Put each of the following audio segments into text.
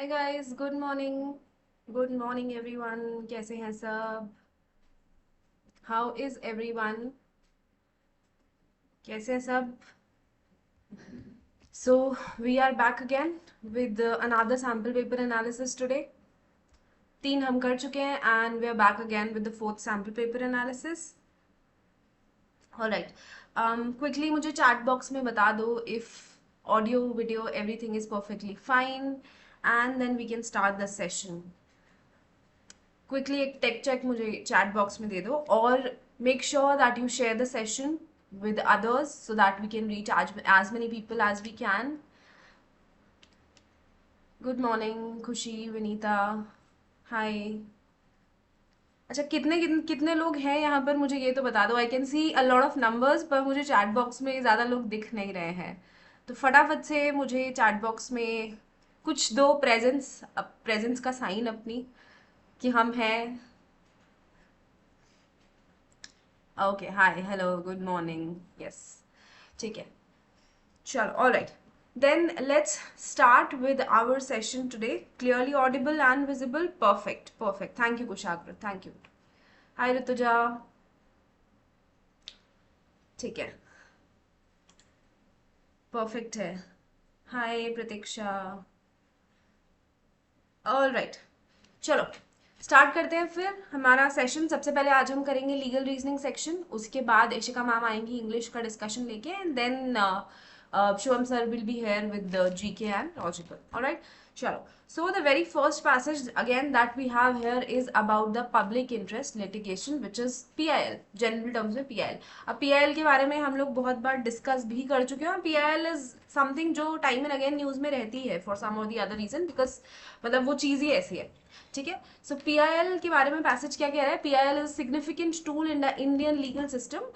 हाय guys, good morning everyone. कैसे हैं सब? How is everyone? कैसे हैं सब? So we are back again with another sample paper analysis today. 3 हम कर चुके हैं and we are back again with the fourth sample paper analysis. Alright, quickly मुझे चैट बॉक्स में बता दो if audio video everything is perfectly fine and then we can start the session. Quickly एक tech check मुझे chat box में दे दो और make sure that you share the session with others so that we can reach as many people as we can. Good morning, खुशी, विनीता, हाय। अच्छा, कितने लोग हैं यहाँ पर मुझे ये तो बता दो। I can see a lot of numbers पर मुझे चैट बॉक्स में ज़्यादा लोग दिख नहीं रहे हैं, तो फटाफट से मुझे चैट बॉक्स में कुछ दो प्रेजेंस का साइन अपनी कि हम हैं। ओके, हाय, हेलो, गुड मॉर्निंग, यस, ठीक है, चलो, all right, then let's start with our session today. Clearly audible and visible? Perfect, thank you kushagra, thank you. Hi Rituja, ठीक है, परफेक्ट है। हाय प्रतीक्षा, ऑल राइट, चलो स्टार्ट करते हैं फिर हमारा सेशन। सबसे पहले आज हम करेंगे लीगल रीजनिंग सेक्शन, उसके बाद इशिका मैम आएंगी इंग्लिश का डिस्कशन लेके and then Shivam sir will be here with GK and logical. Alright, चलो, so the very first passage again that we have here is about the public interest litigation which is PIL, general terms में PIL। अब PIL के बारे में हम लोग बहुत बार discuss भी कर चुके हैं और PIL is समथिंग जो टाइम एंड अगेन न्यूज में रहती है फॉर सम और दी अदर रीजन, बिकॉज मतलब वो चीज ही ऐसी है, ठीक है। सो PIL के बारे में पैसेज क्या कह रहा है? PIL is a significant tool in the Indian legal system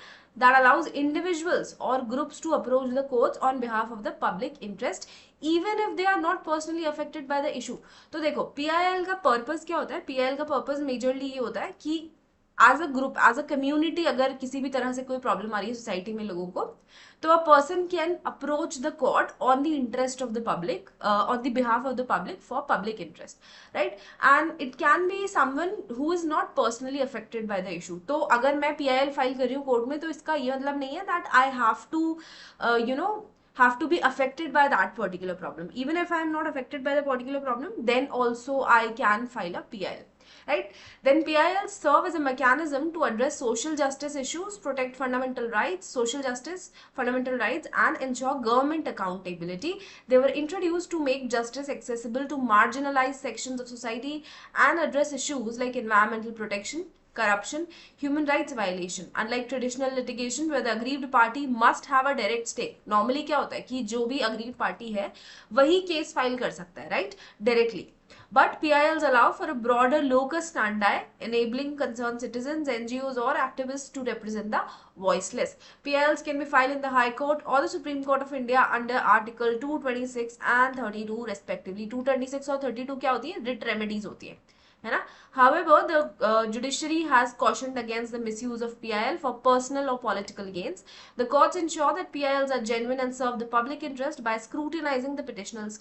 that allows individuals or groups to approach the courts on behalf of the public interest even if they are not personally affected by the issue। तो देखो PIL का purpose क्या होता है? PIL का purpose majorly ये होता है कि as a group, as a community, अगर किसी भी तरह से कोई प्रॉब्लम आ रही है सोसाइटी में लोगों को, तो a person can approach the court on the interest of the public, on the behalf of the public for public interest, right. And it can be someone who is not personally affected by the issue. तो अगर मैं PIL file कर रही हूँ court में, तो इसका ये मतलब नहीं है that I have to have to be affected by that particular problem. Even if I am not affected by the particular problem, then also I can file a PIL, right? Then PIL serve as a mechanism to address social justice issues, protect fundamental rights, social justice, fundamental rights, and ensure government accountability. They were introduced to make justice accessible to marginalized sections of society and address issues like environmental protection, corruption, human rights violation. Unlike traditional litigation where the aggrieved party must have a direct stake, normally क्या होता है कि जो भी aggrieved party है वही case file कर सकता है, right, directly. But PILs allow for a broader locus standi, enabling concerned citizens, NGOs or activists to represent the voiceless. PILs can be filed in the High Court or the Supreme Court of India under Article 226 and 32 respectively. 226 और 32 क्या होती है? Writ remedies होती है ना। However, the judiciary has cautioned against the misuse of PIL for personal or political gains. The courts ensure that PILs are genuine and serve the public interest by scrutinizing the petitions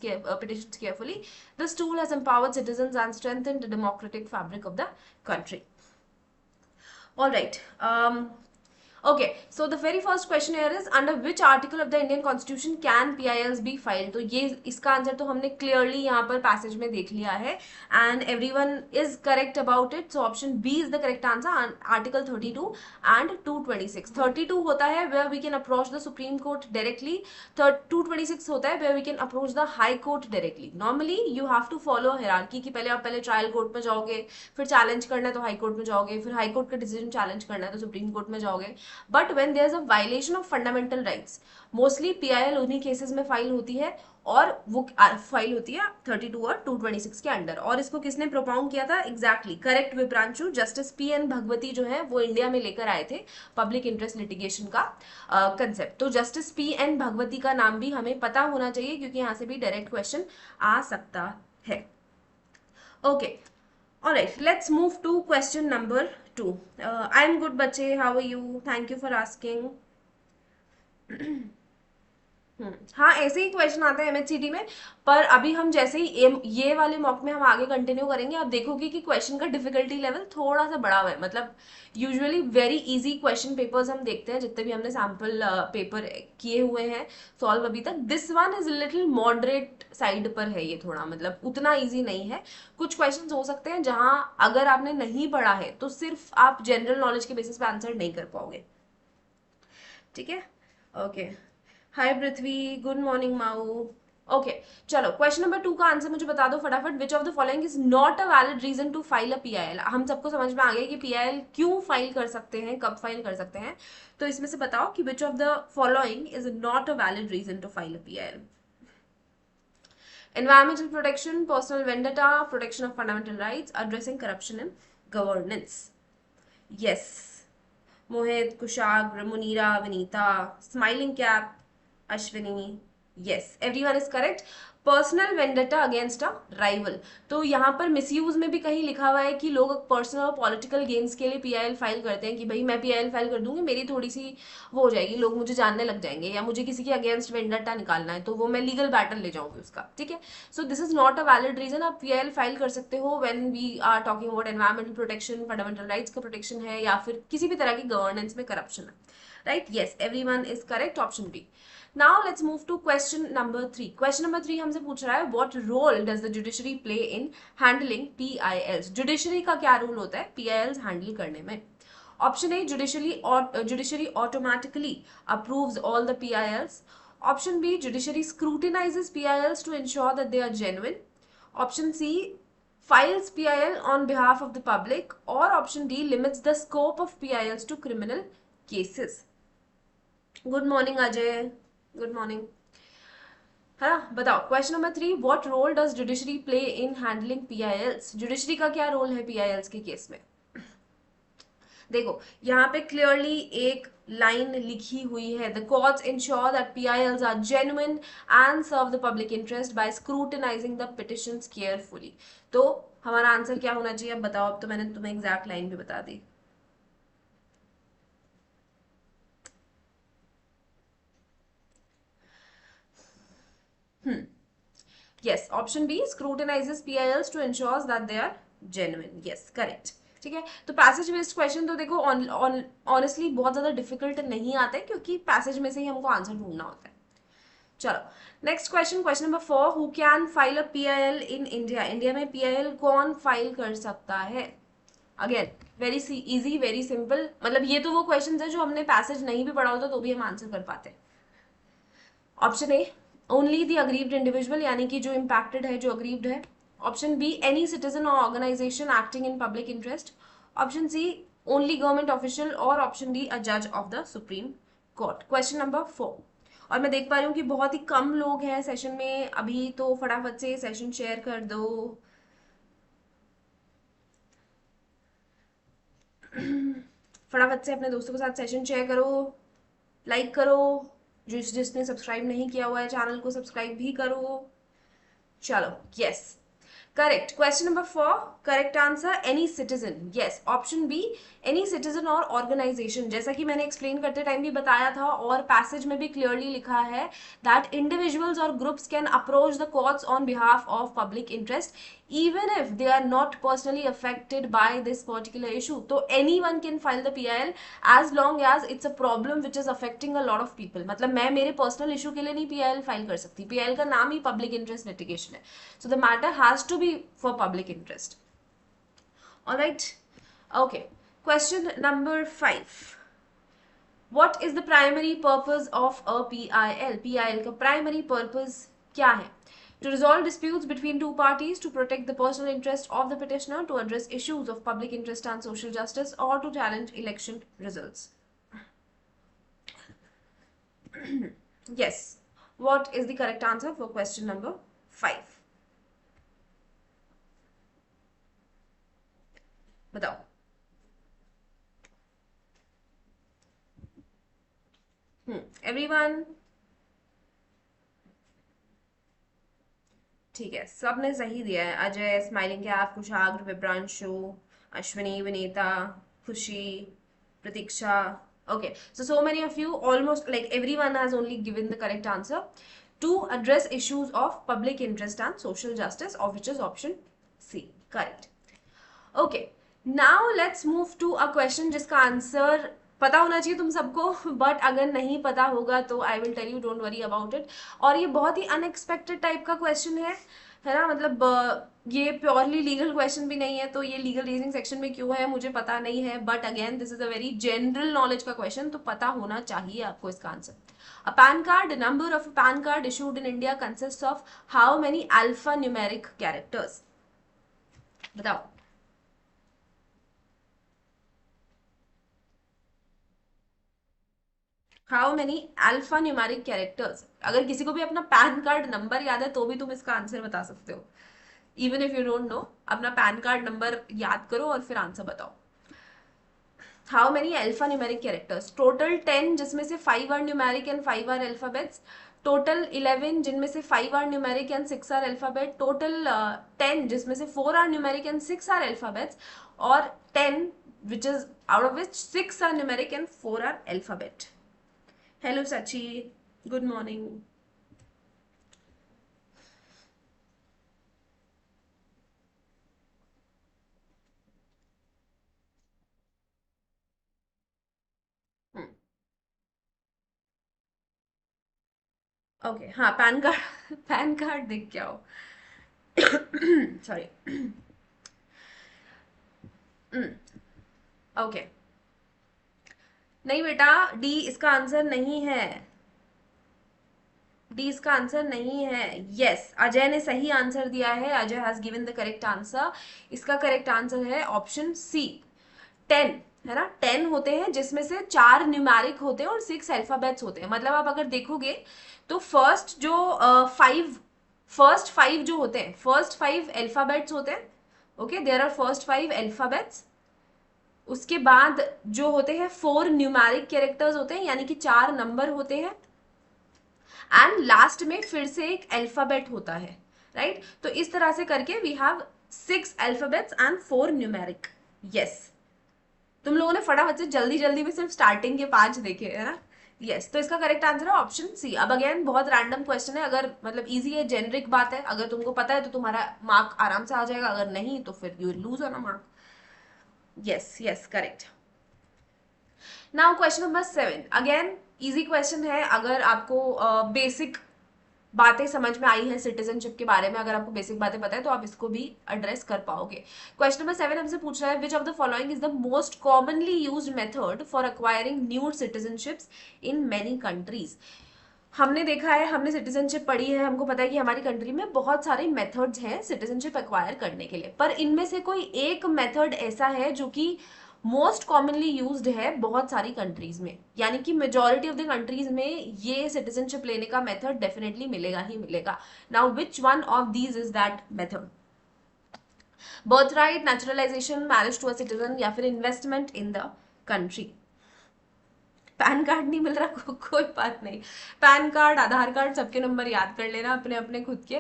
carefully. This tool has empowered citizens and strengthened the democratic fabric of the country. All right. Okay, so the very first question here is under which article of the Indian Constitution can PILs be filed? तो ये इसका answer तो हमने clearly यहाँ पर passage में देख लिया है and everyone is correct about it. So option B is the correct answer. Article 32 and 226. 32 होता है where we can approach the Supreme Court directly. 226 होता है where we can approach the High Court directly. Normally you have to follow hierarchy कि पहले आप trial court में जाओगे, फिर चैलेंज करना है तो हाई कोर्ट में जाओगे, फिर हाई कोर्ट का डिसीजन चैलेंज करना है तो सुप्रीम कोर्ट में जाओगे। But when there is a violation of fundamental rights, mostly PIL उन्हीं केसेस में फाइल होती है और वो फाइल होती है 32 और 226 के अंडर। और इसको किसने प्रोपाउंड किया था? Exactly correct Vipranshu, justice PN Bhagwati जो है वो इंडिया में लेकर आए थे पब्लिक इंटरेस्ट लिटिगेशन का कंसेप्ट। तो जस्टिस PN भगवती का नाम भी हमें पता होना चाहिए क्योंकि यहाँ से भी डायरेक्ट क्वेश्चन आ सकता है। Okay, alright, let's move to question number 2. I'm good, bache. How are you? Thank you for asking. हाँ ऐसे ही क्वेश्चन आते हैं एमएचसीटी में। पर अभी हम जैसे ही ये वाले मॉक में हम आगे कंटिन्यू करेंगे, आप देखोगे कि क्वेश्चन का डिफिकल्टी लेवल थोड़ा सा बढ़ा हुआ है। मतलब usually very easy question papers हम देखते हैं जितने भी हमने सैम्पल पेपर किए हुए हैं सॉल्व अभी तक। This one is little moderate side पर है ये, थोड़ा मतलब उतना ईजी नहीं है। कुछ क्वेश्चंस हो सकते हैं जहां अगर आपने नहीं पढ़ा है तो सिर्फ आप जनरल नॉलेज के बेसिस पे आंसर नहीं कर पाओगे। ठीक है, okay. Hi Prithvi, good morning माऊ। ओके, चलो क्वेश्चन नंबर 2 का आंसर मुझे बता दो फटाफट। Which of the following is not a valid reason to file a PIL. हम सबको समझ में आ गया कि पीआईएल क्यों फाइल कर सकते हैं, कब फाइल कर सकते हैं। तो इसमें से बताओ कि which of the following is not a valid reason to file a PIL. Environmental protection, personal vendetta, protection of fundamental rights, addressing corruption in governance. Yes. Mohit, Kushagra, Munira, Vinita, Smiling Cap, Ashwini. Yes, everyone is correct. Personal vendetta against a rival. तो यहाँ पर misuse में भी कहीं लिखा हुआ है कि लोग पर्सनल और पॉलिटिकल गेन्स के लिए पीआईएल फाइल करते हैं कि भाई मैं पीआईएल फाइल कर दूंगी, मेरी थोड़ी सी वो हो जाएगी, लोग मुझे जानने लग जाएंगे, या मुझे किसी के अगेंस्ट वेंडेटा निकालना है तो वो मैं लीगल बैटल ले जाऊंगी उसका। ठीक है, so this is not a valid reason. आप पीआईएल फाइल कर सकते हो when we are talking about environmental protection, fundamental rights का प्रोटेक्शन है, या फिर किसी भी तरह की गवर्नेंस में करप्शन है। Right, yes, everyone is correct, option B. Now let's move to question number 3. Question number 3 हमसे पूछ रहा है what role does the judiciary play in handling PILs? Judiciary का क्या रोल होता है PILs हैंडल करने में? Option A, judiciary automatically approves all the PILs. Option B, judiciary scrutinizes PILs to ensure that they are genuine. Option C, files PIL on behalf of the public. Or option D, limits the scope of PILs to criminal cases. Good morning Ajay. Good morning. है ना, बताओ question number 3, what role does judiciary play in handling PILs. Judiciary का क्या role है PILs के case में? देखो यहाँ पे क्लियरली एक लाइन लिखी हुई है, the courts ensure that PILs are genuine and serve the public interest by scrutinising the petitions carefully. तो हमारा आंसर क्या होना चाहिए अब बताओ। अब तो मैंने तुम्हें एग्जैक्ट लाइन भी बता दी। Yes, option B, scrutinizes PILs to ensure that they are genuine. Yes, correct. ठीक है, तो पैसेज बेस्ड क्वेश्चन तो देखो ऑनेस्टली बहुत ज्यादा डिफिकल्ट नहीं आते क्योंकि पैसेज में से ही हमको आंसर ढूंढना होता है। चलो next question, question number 4, who can file a PIL in India. India में पीआईएल कौन फाइल कर सकता है? Again very easy, very simple. मतलब ये तो वो क्वेश्चन है जो हमने पैसेज नहीं भी पढ़ा होता तो भी हम आंसर कर पाते हैं। Option A, only the aggrieved individual, यानी कि जो इम्पैक्टेड है, जो अग्रीव्ड है। ऑप्शन बी, एनी सिटीजन और organisation acting in public interest. Option C, only government official. और ऑप्शन डी, अ जज of the Supreme Court. Question number 4। और मैं देख पा रही हूँ कि बहुत ही कम लोग हैं सेशन में अभी, तो फटाफट से सेशन शेयर कर दो। फटाफट से अपने दोस्तों के साथ सेशन शेयर करो, लाइक करो, जिसने सब्सक्राइब नहीं किया हुआ है चैनल को सब्सक्राइब भी करो। चलो, yes, correct. Question number 4, correct answer any citizen. Yes, option B, any citizen और ऑर्गेनाइजेशन। जैसा कि मैंने एक्सप्लेन करते टाइम भी बताया था और पैसेज में भी क्लियरली लिखा है दैट इंडिविजुअल्स और groups can approach the courts on behalf of public interest even if they are not personally affected by this particular issue. तो anyone can file the PIL as long as it's a problem which is affecting a lot of people. मतलब मैं मेरे personal issue के लिए नहीं PIL file कर सकती। PIL का नाम ही public interest litigation है, so the matter has to be for public interest. All right, okay. Question number 5. What is the primary purpose of a PIL? PIL का primary purpose क्या है? To resolve disputes between two parties, to protect the personal interest of the petitioner, to address issues of public interest and social justice, or to challenge election results. Yes, what is the correct answer for question number 5? बताओ। Everyone? ठीक है, सबने सही दिया है। Ajay, smiling cap, कुशाग्र, विब्रांशु, अश्विनी, विनीता, खुशी, प्रतीक्षा, Okay, so many of you, almost like everyone has only given the correct answer. To address issues of public interest and social justice, of which is option C. Correct. Okay, now let's move to a question जिसका answer पता होना चाहिए तुम सबको, but अगर नहीं पता होगा तो I will tell you, don't worry about it. और ये बहुत ही अनएक्सपेक्टेड टाइप का क्वेश्चन है ना, मतलब ये प्योरली लीगल क्वेश्चन भी नहीं है, तो ये लीगल रीजनिंग सेक्शन में क्यों है मुझे पता नहीं है, but again this is a very general knowledge का क्वेश्चन, तो पता होना चाहिए आपको इसका answer. A PAN card, the number of a PAN card issued in India consists of how many alphanumeric characters? बताओ. How many alpha numeric characters. अगर किसी को भी अपना पैन कार्ड नंबर याद है तो भी तुम इसका आंसर बता सकते हो. Even if you don't know, अपना पैन कार्ड नंबर याद करो और फिर आंसर बताओ. How many alpha numeric characters? Total 10 जिसमें से 5 are numeric and 5 are alphabets. Total 11 जिनमें से 5 are numeric and 6 are alphabet. Total 10 जिसमें से 4 are numeric and 6 are alphabets. और 10 which is out of which 6 are numeric and 4 are alphabet. Hello Sachi, good morning. Okay, हाँ pan card pan card देख के आओ. Sorry. Okay, नहीं बेटा, D इसका आंसर नहीं है. डी इसका आंसर नहीं है. यस, अजय ने सही आंसर दिया है. Ajay has given the correct answer. इसका करेक्ट आंसर है ऑप्शन सी, 10. है ना, 10 होते हैं जिसमें से 4 न्यूमेरिक होते हैं और 6 अल्फाबेट्स होते हैं. मतलब आप अगर देखोगे तो फर्स्ट 5 जो होते हैं, फर्स्ट 5 अल्फाबेट्स होते हैं. Okay, there are first 5 alphabets. उसके बाद जो होते हैं 4 न्यूमेरिक कैरेक्टर्स होते हैं, यानी कि 4 नंबर होते हैं. एंड लास्ट में फिर से एक अल्फाबेट होता है, राइट. तो इस तरह से करके we have 6 alphabets and 4 numeric. Yes, तुम लोगों ने फटाफट से जल्दी जल्दी में सिर्फ स्टार्टिंग के 5 देखे है ना. यस, तो इसका करेक्ट आंसर है ऑप्शन सी. अब अगेन बहुत रैंडम क्वेश्चन है, अगर मतलब इजी है, जेनरिक बात है, अगर तुमको पता है तो तुम्हारा मार्क आराम से आ जाएगा, अगर नहीं तो फिर you lose on a mark. Yes yes, correct. Now question number 7, again easy question है. अगर आपको बेसिक बातें समझ में आई है सिटीजनशिप के बारे में, अगर आपको बेसिक बातें पता है तो आप इसको भी एड्रेस कर पाओगे. क्वेश्चन नंबर 7 हमसे पूछ रहा है, which of the following is the most commonly used method for acquiring new citizenships in many countries. हमने देखा है, हमने सिटीजनशिप पढ़ी है, हमको पता है कि हमारी कंट्री में बहुत सारे मेथड्स हैं सिटीजनशिप एक्वायर करने के लिए, पर इनमें से कोई एक मेथड ऐसा है जो कि मोस्ट कॉमनली यूज्ड है बहुत सारी कंट्रीज में, यानी कि मेजॉरिटी ऑफ द कंट्रीज में ये सिटीजनशिप लेने का मेथड डेफिनेटली मिलेगा ही मिलेगा. Now which one of these is that method? Birth right, naturalization, marriage to a citizen, या फिर investment in the country. PAN card नहीं मिल रहा, कोई बात नहीं. पैन कार्ड, आधार कार्ड, सबके नंबर याद कर लेना अपने अपने खुद के,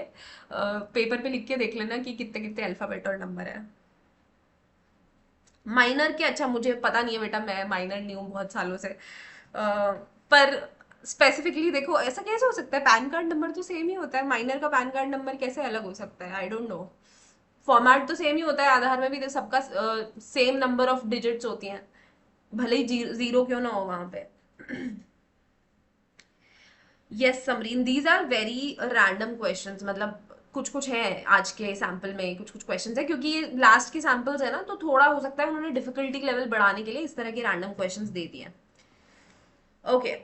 पेपर पे लिख के देख लेना कि कितने कितने अल्फाबेट और नंबर है. माइनर के, अच्छा मुझे पता नहीं है बेटा, मैं माइनर नहीं हूँ बहुत सालों से, पर स्पेसिफिकली देखो, ऐसा कैसे हो सकता है? पैन कार्ड नंबर तो सेम ही होता है, माइनर का पैन कार्ड नंबर कैसे अलग हो सकता है? I don't know. फॉर्मेट तो सेम ही होता है, आधार में भी तो सबका सेम नंबर ऑफ डिजिट्स होती हैं, भले ही जीरो क्यों ना हो वहां पे. Yes Samreen, these are very random questions. मतलब कुछ कुछ है आज के सैंपल में, कुछ कुछ क्वेश्चंस है, क्योंकि ये लास्ट के सैंपल्स है ना, तो थोड़ा हो सकता है उन्होंने डिफिकल्टी लेवल बढ़ाने के लिए इस तरह के रैंडम क्वेश्चंस दे दिए. ओके,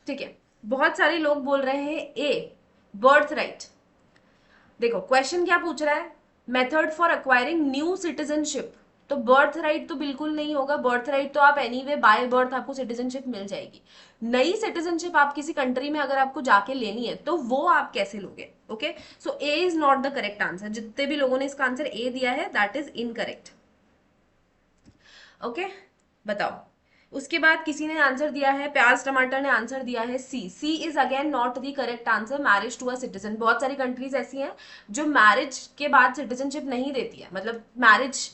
ठीक है. बहुत सारे लोग बोल रहे हैं ए, बर्थ राइट. देखो क्वेश्चन क्या पूछ रहा है, method for acquiring new citizenship. तो बर्थ राइट तो बिल्कुल नहीं होगा. बर्थ राइट तो आप एनीवे बाय बर्थ आपको सिटीजनशिप मिल जाएगी. नई सिटीजनशिप आप किसी कंट्री में अगर आपको जाके लेनी है तो वो आप कैसे लोगे? Okay, so A is not the correct answer. जितने भी लोगों ने इसका आंसर ए दिया है दैट इज इनकरेक्ट. ओके, बताओ. उसके बाद किसी ने आंसर दिया है, प्याज टमाटर ने आंसर दिया है C. C is again not the correct answer, marriage to a citizen. बहुत सारी कंट्रीज ऐसी हैं जो मैरिज के बाद सिटीजनशिप नहीं देती है, मतलब मैरिज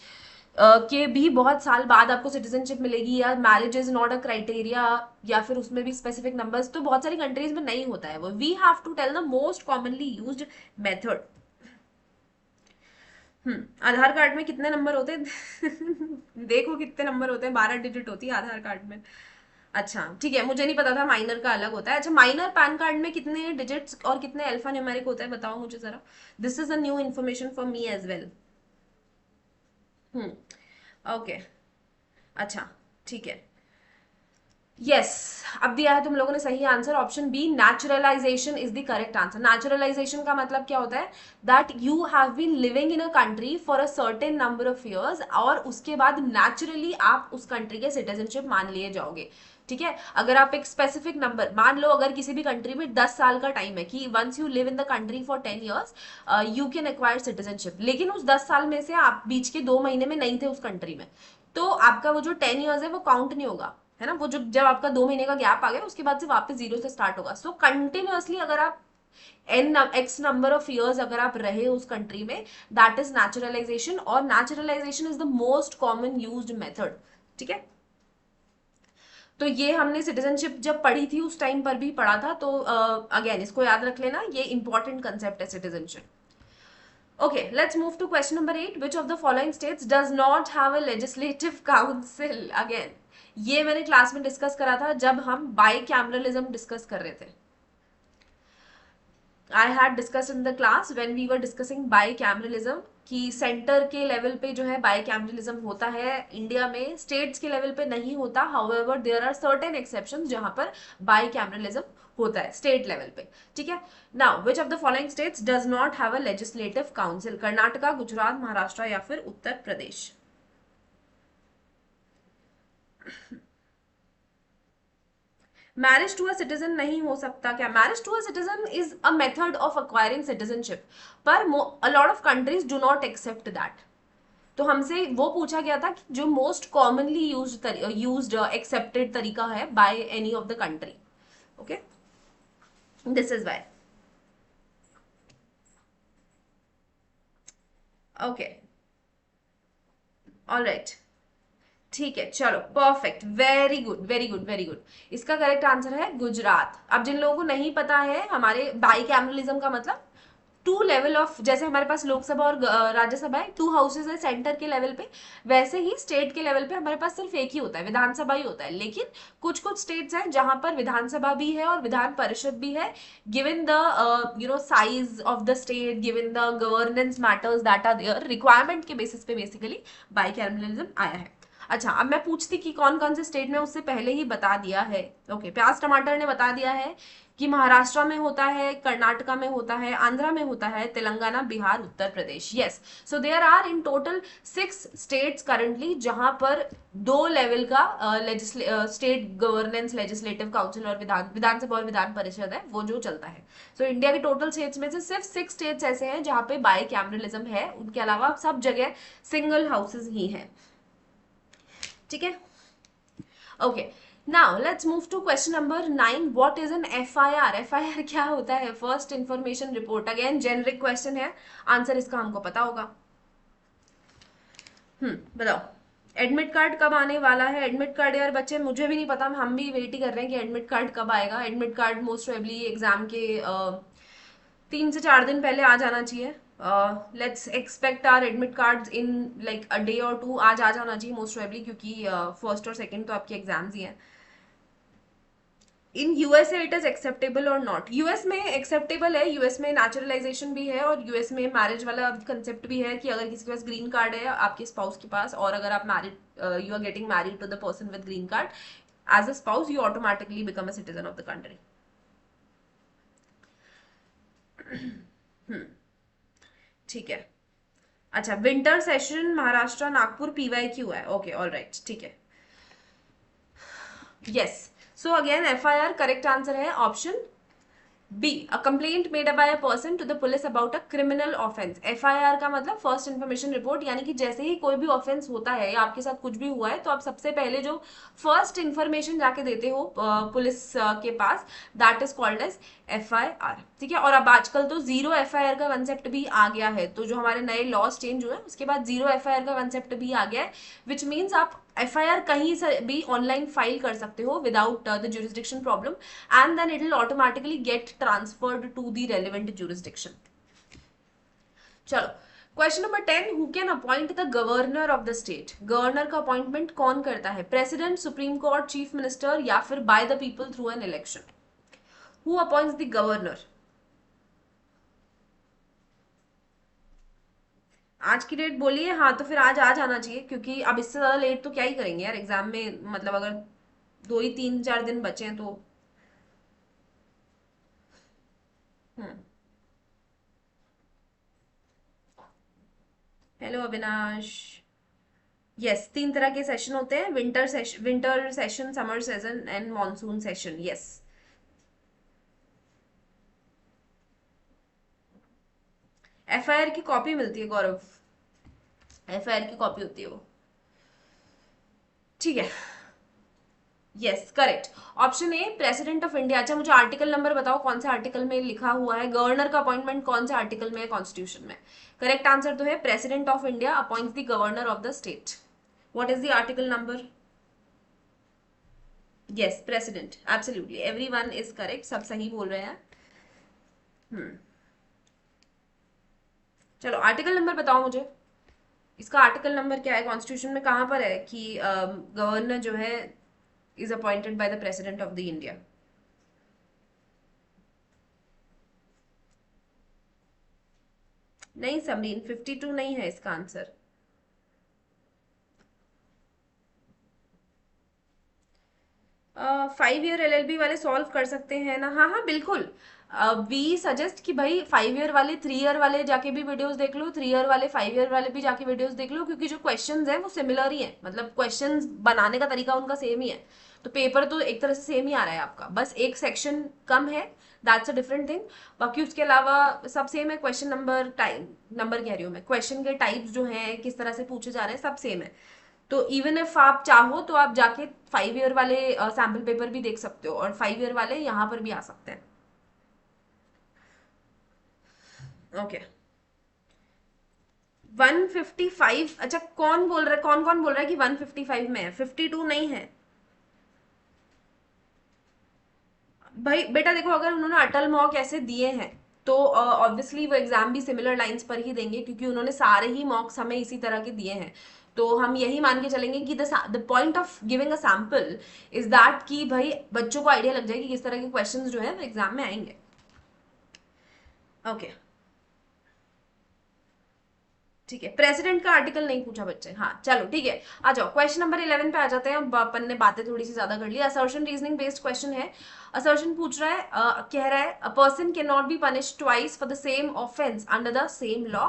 के भी बहुत साल बाद आपको सिटीजनशिप मिलेगी, या marriage is not a criteria, या फिर उसमें भी स्पेसिफिक नंबर्स, तो बहुत सारी कंट्रीज में नहीं होता है वो. We have to tell the most commonly used method. Aadhaar card में कितने नंबर होते हैं? देखो कितने नंबर होते हैं, 12 डिजिट होती है आधार कार्ड में. अच्छा ठीक है, मुझे नहीं पता था माइनर का अलग होता है. अच्छा, माइनर पैन कार्ड में कितने डिजिट्स और कितने अल्फा न्यूमेरिक होता है, बताओ मुझे जरा. This is a new information for me as well. Okay. अच्छा ठीक है. यस, अब दिया है तुम लोगों ने सही answer, option B naturalization is the correct answer. Naturalization का मतलब क्या होता है, that you have been living in a country for a certain number of years, और उसके बाद नेचुरली आप उस कंट्री के सिटीजनशिप मान लिए जाओगे. ठीक है, अगर आप एक स्पेसिफिक नंबर मान लो, अगर किसी भी कंट्री में 10 साल का टाइम है कि once you live in the country for 10 years you can acquire citizenship, लेकिन उस 10 साल में से आप बीच के 2 महीने में नहीं थे उस कंट्री में, तो आपका वो जो 10 ईयर्स है वो काउंट नहीं होगा, है ना. वो जो जब आपका 2 महीने का गैप आ गया उसके बाद से वापस जीरो से स्टार्ट होगा. सो कंटिन्यूअसली अगर आप एक्स नंबर ऑफ ईयर्स अगर आप रहे उस कंट्री में, दैट इज नेचुरलाइजेशन, और naturalisation is the most common used method. ठीक है, तो ये हमने सिटीजनशिप जब पढ़ी थी उस टाइम पर भी पढ़ा था, तो अगेन इसको याद रख लेना, ये इंपॉर्टेंट कंसेप्ट है citizenship. Okay, let's move to question number 8. Which of the following states does not have a legislative council? Again, ये मैंने क्लास में डिस्कस करा था जब हम बाइकैमरलिज्म डिस्कस कर रहे थे. I had discussed in the class when we were discussing bicameralism कि सेंटर के लेवल पे जो है बाइकैमरलिज्म होता है इंडिया में, स्टेट्स के लेवल पे नहीं होता. However there are certain exceptions जहां पर बाइकैमरलिज्म होता है स्टेट लेवल पे. ठीक है, now which of the following states does not have a legislative council? Karnataka, Gujarat, Maharashtra या फिर Uttar Pradesh. Marriage to a citizen नहीं हो सकता क्या? Marriage to a citizen is a method of acquiring citizenship, पर a lot of countries do not accept that. तो हमसे वो पूछा गया था कि जो मोस्ट कॉमनली यूज्ड एक्सेप्टेड तरीका है by any of the country. Okay, this is why. Okay, alright, ठीक है, चलो perfect, very good very good very good. इसका करेक्ट आंसर है गुजरात. अब जिन लोगों को नहीं पता है, हमारे बाइकैमरलिज्म का मतलब टू लेवल ऑफ, जैसे हमारे पास लोकसभा और राज्यसभा है, 2 हाउसेज है सेंटर के लेवल पे, वैसे ही स्टेट के लेवल पे हमारे पास सिर्फ एक ही होता है, विधानसभा ही होता है. लेकिन कुछ कुछ स्टेट्स हैं जहां पर विधानसभा भी है और विधान परिषद भी है, given the size of the state, given the governance matters that are there, requirement के बेसिस पे बेसिकली बाइकैमरलिज्म आया है. अच्छा, अब मैं पूछती कि कौन कौन से स्टेट में, उससे पहले ही बता दिया है. ओके, प्याज टमाटर ने बता दिया है कि महाराष्ट्र में होता है, कर्नाटका में होता है, आंध्रा में होता है, Telangana, Bihar, Uttar Pradesh. Yes, so there are in total 6 states currently जहां पर 2 लेवल का स्टेट गवर्नेंस लेजिस्लेटिव काउंसिल और विधानसभा और विधान परिषद है वो जो चलता है. सो इंडिया के टोटल स्टेट्स में से सिर्फ 6 स्टेट्स ऐसे हैं जहां पे बाइकैमरलिज्म है, उनके अलावा सब जगह सिंगल हाउसेज ही हैं. ठीक है, okay. Now let's move to question number 9. What is an FIR? FIR क्या होता है? First information report. Again generic question है, आंसर इसका हमको पता होगा. बताओ, एडमिट कार्ड कब आने वाला है? एडमिट कार्ड यार बच्चे मुझे भी नहीं पता, हम भी वेट ही कर रहे हैं कि एडमिट कार्ड कब आएगा. Admit card most probably exam के 3 से 4 दिन पहले आ जाना चाहिए. Let's expect our admit cards in like a day और 2. आज आ जाना चाहिए मोस्ट प्रोबेबली, क्योंकि फर्स्ट और सेकंड तो आपके एग्जाम्स ही हैं. In USA it is acceptable और नॉट? यूएस में एक्सेप्टेबल है, यूएस में नेचुरलाइजेशन भी है, और यूएस में मैरिज वाला कंसेप्ट भी है कि अगर किसी के पास ग्रीन कार्ड है आपके स्पाउस के पास, और अगर आप married, you are getting married to the person with green card as a spouse, you automatically become a citizen of the country. ठीक है. अच्छा, winter session Maharashtra Nagpur PYQ है. ओके, ऑलराइट, ठीक है. Yes, so again FIR correct answer है option B, a complaint made by a person to the police about a criminal offence. FIR का मतलब first information report, यानी कि जैसे ही कोई भी ऑफेंस होता है या आपके साथ कुछ भी हुआ है तो आप सबसे पहले जो फर्स्ट इन्फॉर्मेशन जाके देते हो पुलिस के पास, that is called as FIR. ठीक है, और अब आजकल तो जीरो एफआईआर का कंसेप्ट भी आ गया है, तो जो हमारे नए लॉज चेंज हुए हैं उसके बाद जीरो एफआईआर का कंसेप्ट भी आ गया है, विच मीन्स आप एफआईआर कहीं से भी ऑनलाइन फाइल कर सकते हो without the jurisdiction problem, and then it will automatically get transferred to the relevant jurisdiction. चलो, question number 10, who can appoint the governor of the state. Governor का appointment कौन करता है? President, supreme court, chief minister या फिर by the people through an election? Who appoints the governor? आज की date बोलिए। हाँ, तो फिर आज आ जाना चाहिए, क्योंकि अब इससे ज्यादा लेट तो क्या ही करेंगे यार एग्जाम में, मतलब अगर 2 ही 3 4 दिन बचे हैं तो। हेलो अविनाश। यस, 3 तरह के सेशन होते हैं, winter session, summer session and monsoon session. Yes, FIR की कॉपी मिलती है गौरव, एफआईआर की कॉपी होती है वो। ठीक है, yes correct. Option A president of India. अच्छा, मुझे आर्टिकल नंबर बताओ, कौन से आर्टिकल में लिखा हुआ है गवर्नर का अपॉइंटमेंट, कौन से आर्टिकल में है कॉन्स्टिट्यूशन में? करेक्ट आंसर तो है president of India appoints the governor of the state. What is the article number? Yes, president, absolutely, everyone is correct, सब सही बोल रहे हैं। हम्म, चलो आर्टिकल नंबर बताओ मुझे, इसका आर्टिकल नंबर क्या है कॉन्स्टिट्यूशन में, कहां पर है कि गवर्नर जो है is appointed by the president of the India? नहीं समरीन, 52 नहीं है इसका आंसर। 5 ईयर एलएलबी वाले सॉल्व कर सकते हैं ना? हाँ हाँ बिल्कुल। वी सजेस्ट कि भाई 5 ईयर वाले 3 ईयर वाले जाके भी वीडियोस देख लो, 3 ईयर वाले 5 ईयर वाले भी जाके वीडियोस देख लो, क्योंकि जो क्वेश्चंस हैं वो सिमिलर ही हैं, मतलब क्वेश्चंस बनाने का तरीका उनका सेम ही है, तो पेपर तो एक तरह से सेम ही आ रहा है आपका, बस एक सेक्शन कम है, दैट्स अ डिफरेंट थिंग। बाकी उसके अलावा सब सेम है, क्वेश्चन नंबर टाइम, नंबर कह रही हूँ मैं, क्वेश्चन के टाइप्स जो हैं किस तरह से पूछे जा रहे हैं सब सेम है। तो इवन इफ आप चाहो तो आप जाके 5 ईयर वाले सैम्पल पेपर भी देख सकते हो, और 5 ईयर वाले यहाँ पर भी आ सकते हैं। ओके, 155। अच्छा, कौन बोल रहा है, कौन कौन बोल रहा है कि 155 में है? 52 नहीं है भाई। बेटा देखो, अगर उन्होंने अटल मॉक ऐसे दिए हैं तो ऑब्वियसली वो एग्जाम भी सिमिलर लाइंस पर ही देंगे, क्योंकि उन्होंने सारे ही मॉक्स हमें इसी तरह के दिए हैं। तो हम यही मान के चलेंगे कि the point of giving a sample is that कि भाई बच्चों को आइडिया लग जाए कि किस तरह के क्वेश्चंस जो है वो एग्जाम में आएंगे। ओके, ठीक है, प्रेसिडेंट का आर्टिकल नहीं पूछा बच्चे। हाँ चलो ठीक है, आ जाओ क्वेश्चन नंबर 11 पे आ जाते हैं। अब अपन ने बातें थोड़ी सी ज्यादा कर ली। असर्शन रीजनिंग बेस्ड क्वेश्चन है। असर्शन पूछ रहा है, कह रहा है, a person can not be punished twice for the same offence under the same law.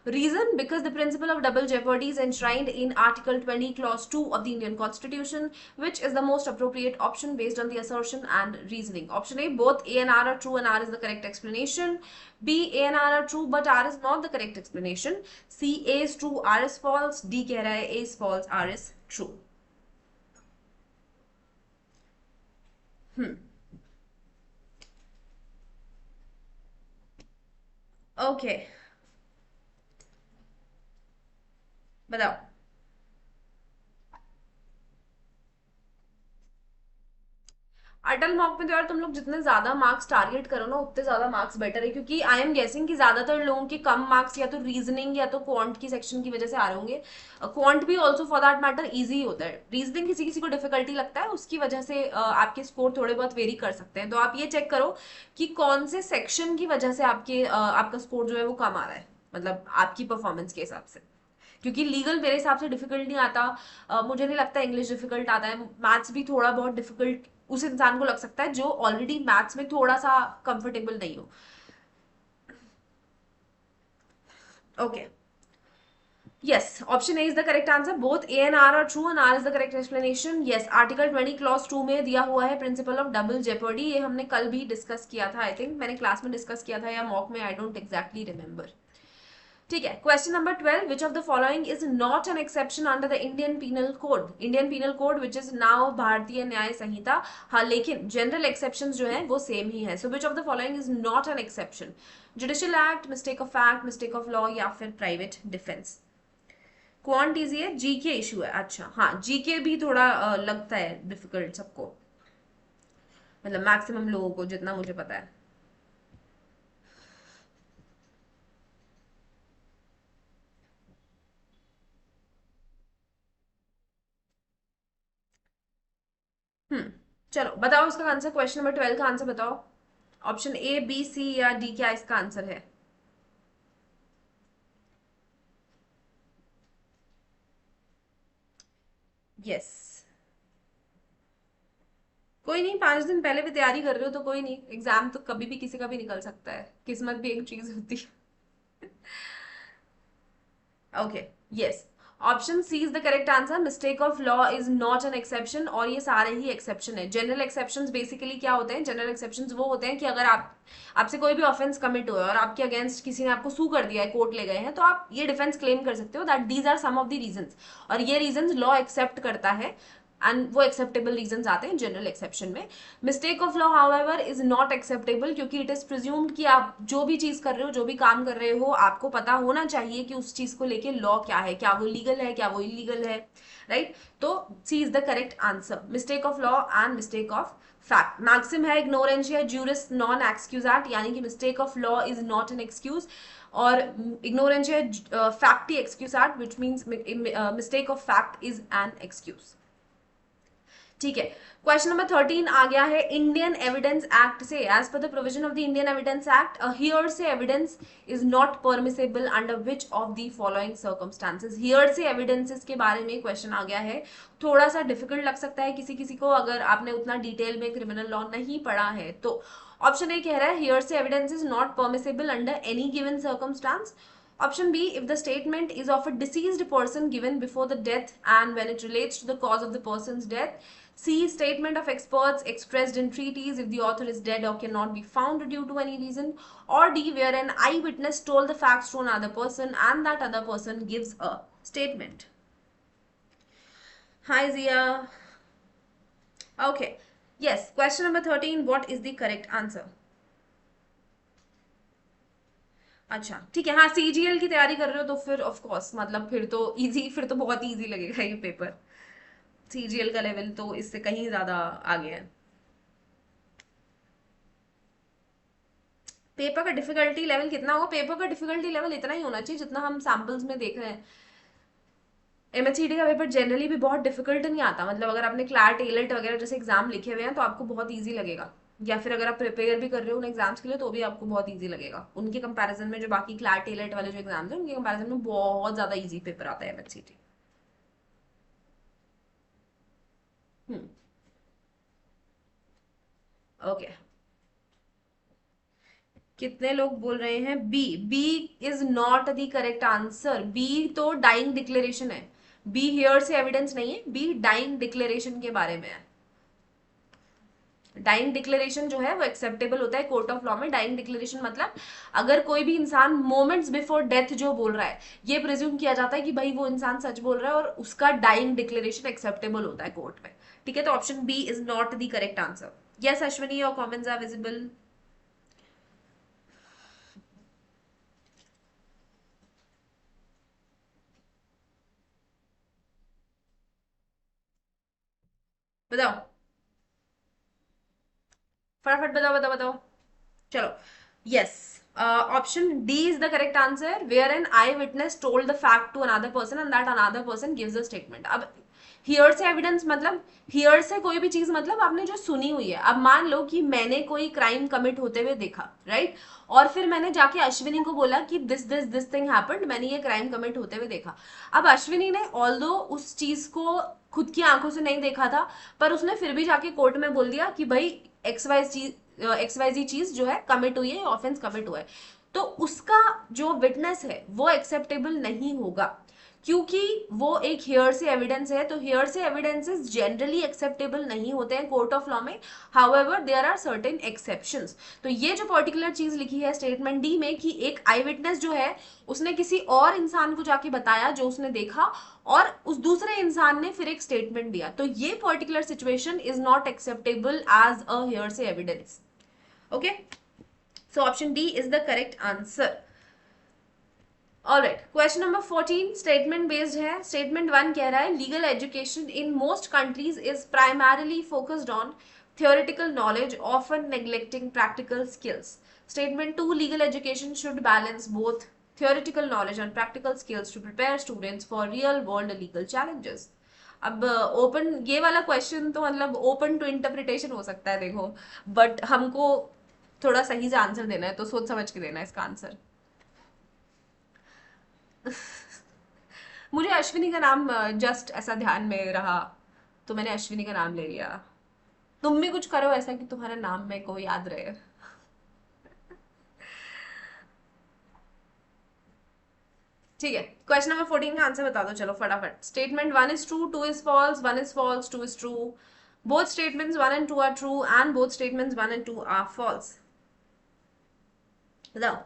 Reason, because the principle of double jeopardy is enshrined in Article 20, Clause 2 of the Indian Constitution. Which is the most appropriate option based on the assertion and reasoning? Option A, both A and R are true and R is the correct explanation. B, A and R are true but R is not the correct explanation. C, A is true, R is false. D कह रहा है A is false, R is true. Okay, बताओ। अटल mock में तो यार तुम लोग जितने ज्यादा मार्क्स टारगेट करो ना उतने ज्यादा मार्क्स बेटर है, क्योंकि आई एम गेसिंग कि ज्यादातर लोगों के कम मार्क्स या तो रीजनिंग या तो क्वांट की सेक्शन की वजह से आ रहे होंगे। क्वांट भी also for that matter easy होता है, रीजनिंग किसी किसी को डिफिकल्टी लगता है, उसकी वजह से आपके स्कोर थोड़े बहुत वेरी कर सकते हैं। तो आप ये चेक करो कि कौन से सेक्शन की वजह से आपका स्कोर जो है वो कम आ रहा है, मतलब आपकी परफॉर्मेंस के हिसाब से। क्योंकि लीगल मेरे हिसाब से डिफिकल्ट नहीं आता, मुझे नहीं लगता इंग्लिश डिफिकल्ट आता है, मैथ्स भी थोड़ा बहुत डिफिकल्ट उस इंसान को लग सकता है जो ऑलरेडी मैथ्स में थोड़ा सा कंफर्टेबल नहीं हो। Okay, Yes, option A is the correct answer. Both A and R are true and R is the correct explanation. Yes, article 20 clause 2 में दिया हुआ है प्रिंसिपल ऑफ डबल जेपर्डी. ये हमने कल भी डिस्कस किया था. आई थिंक मैंने क्लास में डिस्कस किया था या मॉक में. I don't exactly remember. ठीक है. Question number 12. Which of the following is not an exception under the Indian penal code. Indian penal code which is now Bharatiya Nyaya संहिता. हाँ, लेकिन जनरल एक्सेप्शन जो है वो सेम ही है. So which of the following is not an exception. Judicial act, mistake of fact, mistake of law या फिर private defence. Quant easy है, जीके इशू है. अच्छा, हाँ, जीके भी थोड़ा लगता है डिफिकल्ट सबको, मतलब मैक्सिमम लोगों को जितना मुझे पता है. चलो बताओ इसका आंसर. क्वेश्चन नंबर 12 का आंसर बताओ. ऑप्शन ए, बी, सी या डी क्या इसका आंसर है? यस. कोई नहीं, 5 दिन पहले भी तैयारी कर रहे हो तो कोई नहीं. एग्जाम तो कभी भी किसी का भी निकल सकता है. किस्मत भी एक चीज होती है. Okay. Yes, option C is the correct answer. Mistake of law is not an exception. और ये सारे ही एक्सेप्शन है. जनरल एक्सेप्शन बेसिकली क्या होते हैं? जनरल एक्सेप्शन वो होते हैं कि अगर आपसे कोई भी ऑफेंस कमिट हुआ है और आपके अगेंस्ट किसी ने आपको सू कर दिया है, कोर्ट ले गए हैं, तो आप ये डिफेंस क्लेम कर सकते हो that these are some of the reasons. और ये रीजंस लॉ एक्सेप्ट करता है एंड वो एक्सेप्टेबल रीजंस आते हैं जनरल एक्सेप्शन में. Mistake of law however is not acceptable क्योंकि इट इज प्रिज्यूम्ड कि आप जो भी चीज कर रहे हो, जो भी काम कर रहे हो, आपको पता होना चाहिए कि उस चीज को लेके लॉ क्या है, क्या वो लीगल है, क्या वो इलीगल है. राइट. तो C is the correct answer. Mistake of law and mistake of fact. Maxim है ignorantia juris non excusat, यानी कि mistake of law is not an excuse और ignorantia facti excusat which means mistake of fact is an excuse. ठीक है. Question number 13 आ गया है Indian Evidence Act से. As per the provision of the Indian Evidence Act, hearsay evidence is not permissible under which of the following circumstances. Here से evidences के बारे में क्वेश्चन आ गया है. थोड़ा सा डिफिकल्ट लग सकता है किसी किसी को अगर आपने उतना डिटेल में क्रिमिनल लॉ नहीं पढ़ा है तो. ऑप्शन ए कह रहा है हियर से evidence is not permissible under any given circumstance. Option B, if the statement is of a deceased person given before the death and when it relates to the cause of the person's death. C, statement of experts expressed in treaties if the author is dead or cannot be found due to any reason. Or D, where an eyewitness told the facts to another person and that other person gives a statement. Hi Zia. Okay. Yes, question number 13, what is the correct answer? अच्छा, ठीक है. हाँ, CGL की तैयारी कर रहे हो तो फिर ऑफ कोर्स मतलब फिर तो बहुत इजी लगेगा ये पेपर. सीजीएल का लेवल तो इससे कहीं ज्यादा आगे है. पेपर का डिफिकल्टी लेवल कितना होगा? पेपर का डिफिकल्टी लेवल इतना ही होना चाहिए जितना हम सैम्पल्स में देख रहे हैं. एमएचसीटी का पेपर जनरली भी बहुत डिफिकल्ट नहीं आता. मतलब अगर आपने क्लैट, एलेट वगैरह जैसे एग्जाम लिखे हुए हैं तो आपको बहुत ईजी लगेगा. या फिर अगर आप प्रिपेयर भी कर रहे हो उन एग्जाम्स के लिए तो भी आपको बहुत ईजी लगेगा. उनके कंपैरिजन में जो बाकी क्लैट, एलेट वाले जो एग्जाम्स हैं उनके कंपैरिजन में बहुत ज्यादा ईजी पेपर आता है एमएचसीटी. हम्म. ओके. कितने लोग बोल रहे हैं B? B is not the correct answer. B तो डाइंग डिक्लेरेशन है. बी हियर से एविडेंस नहीं है. बी डाइंग डिक्लेरेशन के बारे में है. डाइंग डिक्लेरेशन जो है वो एक्सेप्टेबल होता है कोर्ट ऑफ लॉ में. डाइंग डिक्लेरेशन मतलब अगर कोई भी इंसान मोमेंट्स बिफोर डेथ जो बोल रहा है, ये प्रिज्यूम किया जाता है कि भाई वो इंसान सच बोल रहा है और उसका डाइंग डिक्लेरेशन एक्सेप्टेबल होता है कोर्ट में. ठीक है. तो option B is not the correct answer. Yes Ashwini, your comments are visible. बताओ, फटाफट बताओ बताओ बताओ. चलो. Yes, option D is the correct answer. Where an eye witness told the fact to another person and that another person gives a statement. अब hearsay evidence मतलब hearsay कोई भी चीज मतलब आपने जो सुनी हुई है. अब मान लो कि मैंने कोई क्राइम कमिट होते हुए देखा, राइट, और फिर मैंने जाके अश्विनी को बोला कि दिस थिंग हैपेंड, मैंने ये क्राइम कमिट होते हुए देखा. अब अश्विनी ने ऑल्दो उस चीज को खुद की आंखों से नहीं देखा था, पर उसने फिर भी जाके कोर्ट में बोल दिया कि भाई एक्सवाइजी चीज जो है कमिट हुई है, ऑफेंस कमिट हुआ है. तो उसका जो विटनेस है वो एक्सेप्टेबल नहीं होगा क्योंकि वो एक हेयर से एविडेंस है, तो हेयर से एविडेंसेस जनरली एक्सेप्टेबल नहीं होते हैं कोर्ट ऑफ लॉ में, however there are certain exceptions. तो ये जो पर्टिकुलर चीज लिखी है स्टेटमेंट डी में कि एक आई विटनेस जो है उसने किसी और इंसान को जाके बताया जो उसने देखा, और उस दूसरे इंसान ने फिर एक स्टेटमेंट दिया, तो ये particular situation is not acceptable as a hearsay evidence. Okay, so option D is the correct answer. Alright, question number 14 statement based है। स्टेटमेंट 1 कह रहा है legal education in most countries is primarily focused on theoretical knowledge, often neglecting practical skills. Statement 2 legal education should balance both theoretical knowledge and practical skills to prepare students for real world legal challenges. अब open ये वाला question तो मतलब open to interpretation हो सकता है देखो, but हमको थोड़ा सही से आंसर देना है, तो सोच समझ के देना है इसका आंसर। मुझे अश्विनी का नाम जस्ट ऐसा ध्यान में रहा, तो मैंने अश्विनी का नाम ले लिया। तुम भी कुछ करो ऐसा कि तुम्हारा नाम मेरे को याद रहे। ठीक है, क्वेश्चन नंबर 14 का आंसर बता दो चलो फटाफट। Statement 1 is true, 2 is false, 1 is false, 2 is true. Both statements 1 and 2 are true and both statements 1 and 2 are false. बताओ।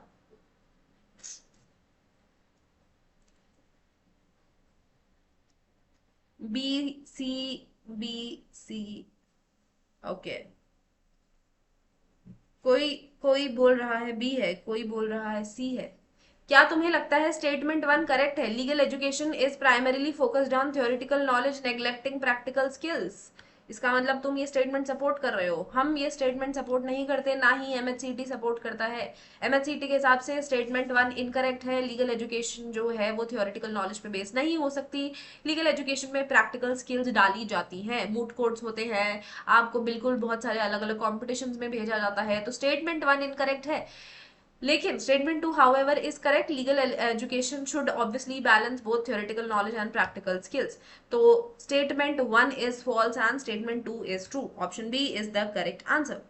B C, B C, okay. कोई कोई बोल रहा है बी है, कोई बोल रहा है सी है। क्या तुम्हें लगता है स्टेटमेंट 1 करेक्ट है? Legal education is primarily focused on theoretical knowledge neglecting practical skills. इसका मतलब तुम ये स्टेटमेंट सपोर्ट कर रहे हो। हम ये स्टेटमेंट सपोर्ट नहीं करते, ना ही एमएचसीटी सपोर्ट करता है। एमएचसीटी के हिसाब से स्टेटमेंट 1 इनकरेक्ट है। लीगल एजुकेशन जो है वो थ्योरेटिकल नॉलेज पे बेस नहीं हो सकती। लीगल एजुकेशन में प्रैक्टिकल स्किल्स डाली जाती हैं, मूट कोर्ट्स होते हैं, आपको बिल्कुल बहुत सारे अलग अलग कॉम्पिटिशन में भेजा जाता है। तो स्टेटमेंट 1 इनकरेक्ट है। लेकिन statement 2 however is correct. Legal education should obviously balance both theoretical knowledge and practical skills. तो statement 1 is false and statement 2 is true. Option B is the correct answer.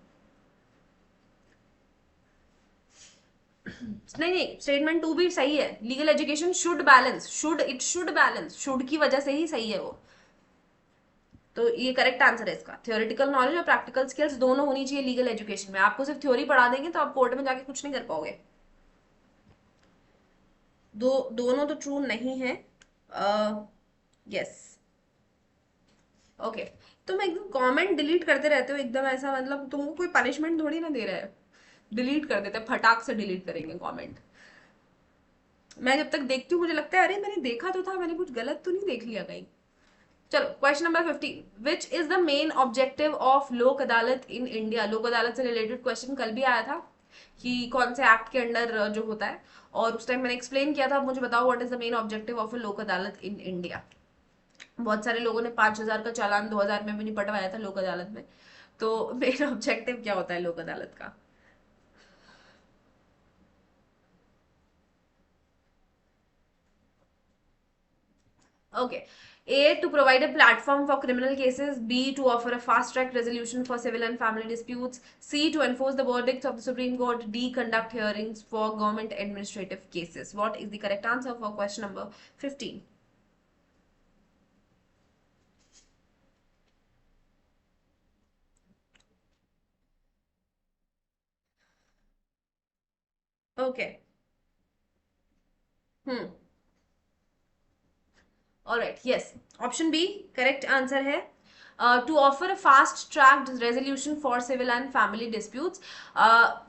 नहीं नहीं, स्टेटमेंट 2 भी सही है। Legal education should balance, should, it should balance, should की वजह से ही सही है वो। तो ये करेक्ट आंसर है इसका। थ्योरेटिकल नॉलेज और प्रैक्टिकल स्किल्स दोनों होनी चाहिए लीगल एजुकेशन में। आपको सिर्फ थ्योरी पढ़ा देंगे तो आप कोर्ट में जाके कुछ नहीं कर पाओगे। दोनों तो ट्रू नहीं है। Yes, okay. तुम एकदम कमेंट डिलीट करते रहते हो एकदम ऐसा, मतलब तुमको कोई पनिशमेंट थोड़ी ना दे रहा है। डिलीट कर देते, फटाक से डिलीट करेंगे कमेंट। मैं जब तक देखती हूँ मुझे लगता है अरे मैंने देखा तो था, मैंने कुछ गलत तो नहीं देख लिया कहीं। चलो, question number 15, which is the main objective of लोक अदालत इन इंडिया। लोक अदालत से रिलेटेड क्वेश्चन कल भी आया था कि कौन से एक्ट के अंडर जो होता है, और उस टाइम मैंने एक्सप्लेन किया था। मुझे बताओ what is the main objective of a लोक अदालत इन इंडिया। बहुत सारे लोगों ने 5,000 का चालान 2000 में भी नहीं पटवाया था लोक अदालत में। तो मेन ऑब्जेक्टिव क्या होता है लोक अदालत का? Okay. A, to provide a platform for criminal cases. B, to offer a fast track resolution for civil and family disputes. C, to enforce the verdicts of the Supreme Court. D, conduct hearings for government administrative cases. What is the correct answer for question number 15? Okay. Alright, yes. Option B, correct answer है। To offer a fast tracked resolution for civil and family disputes.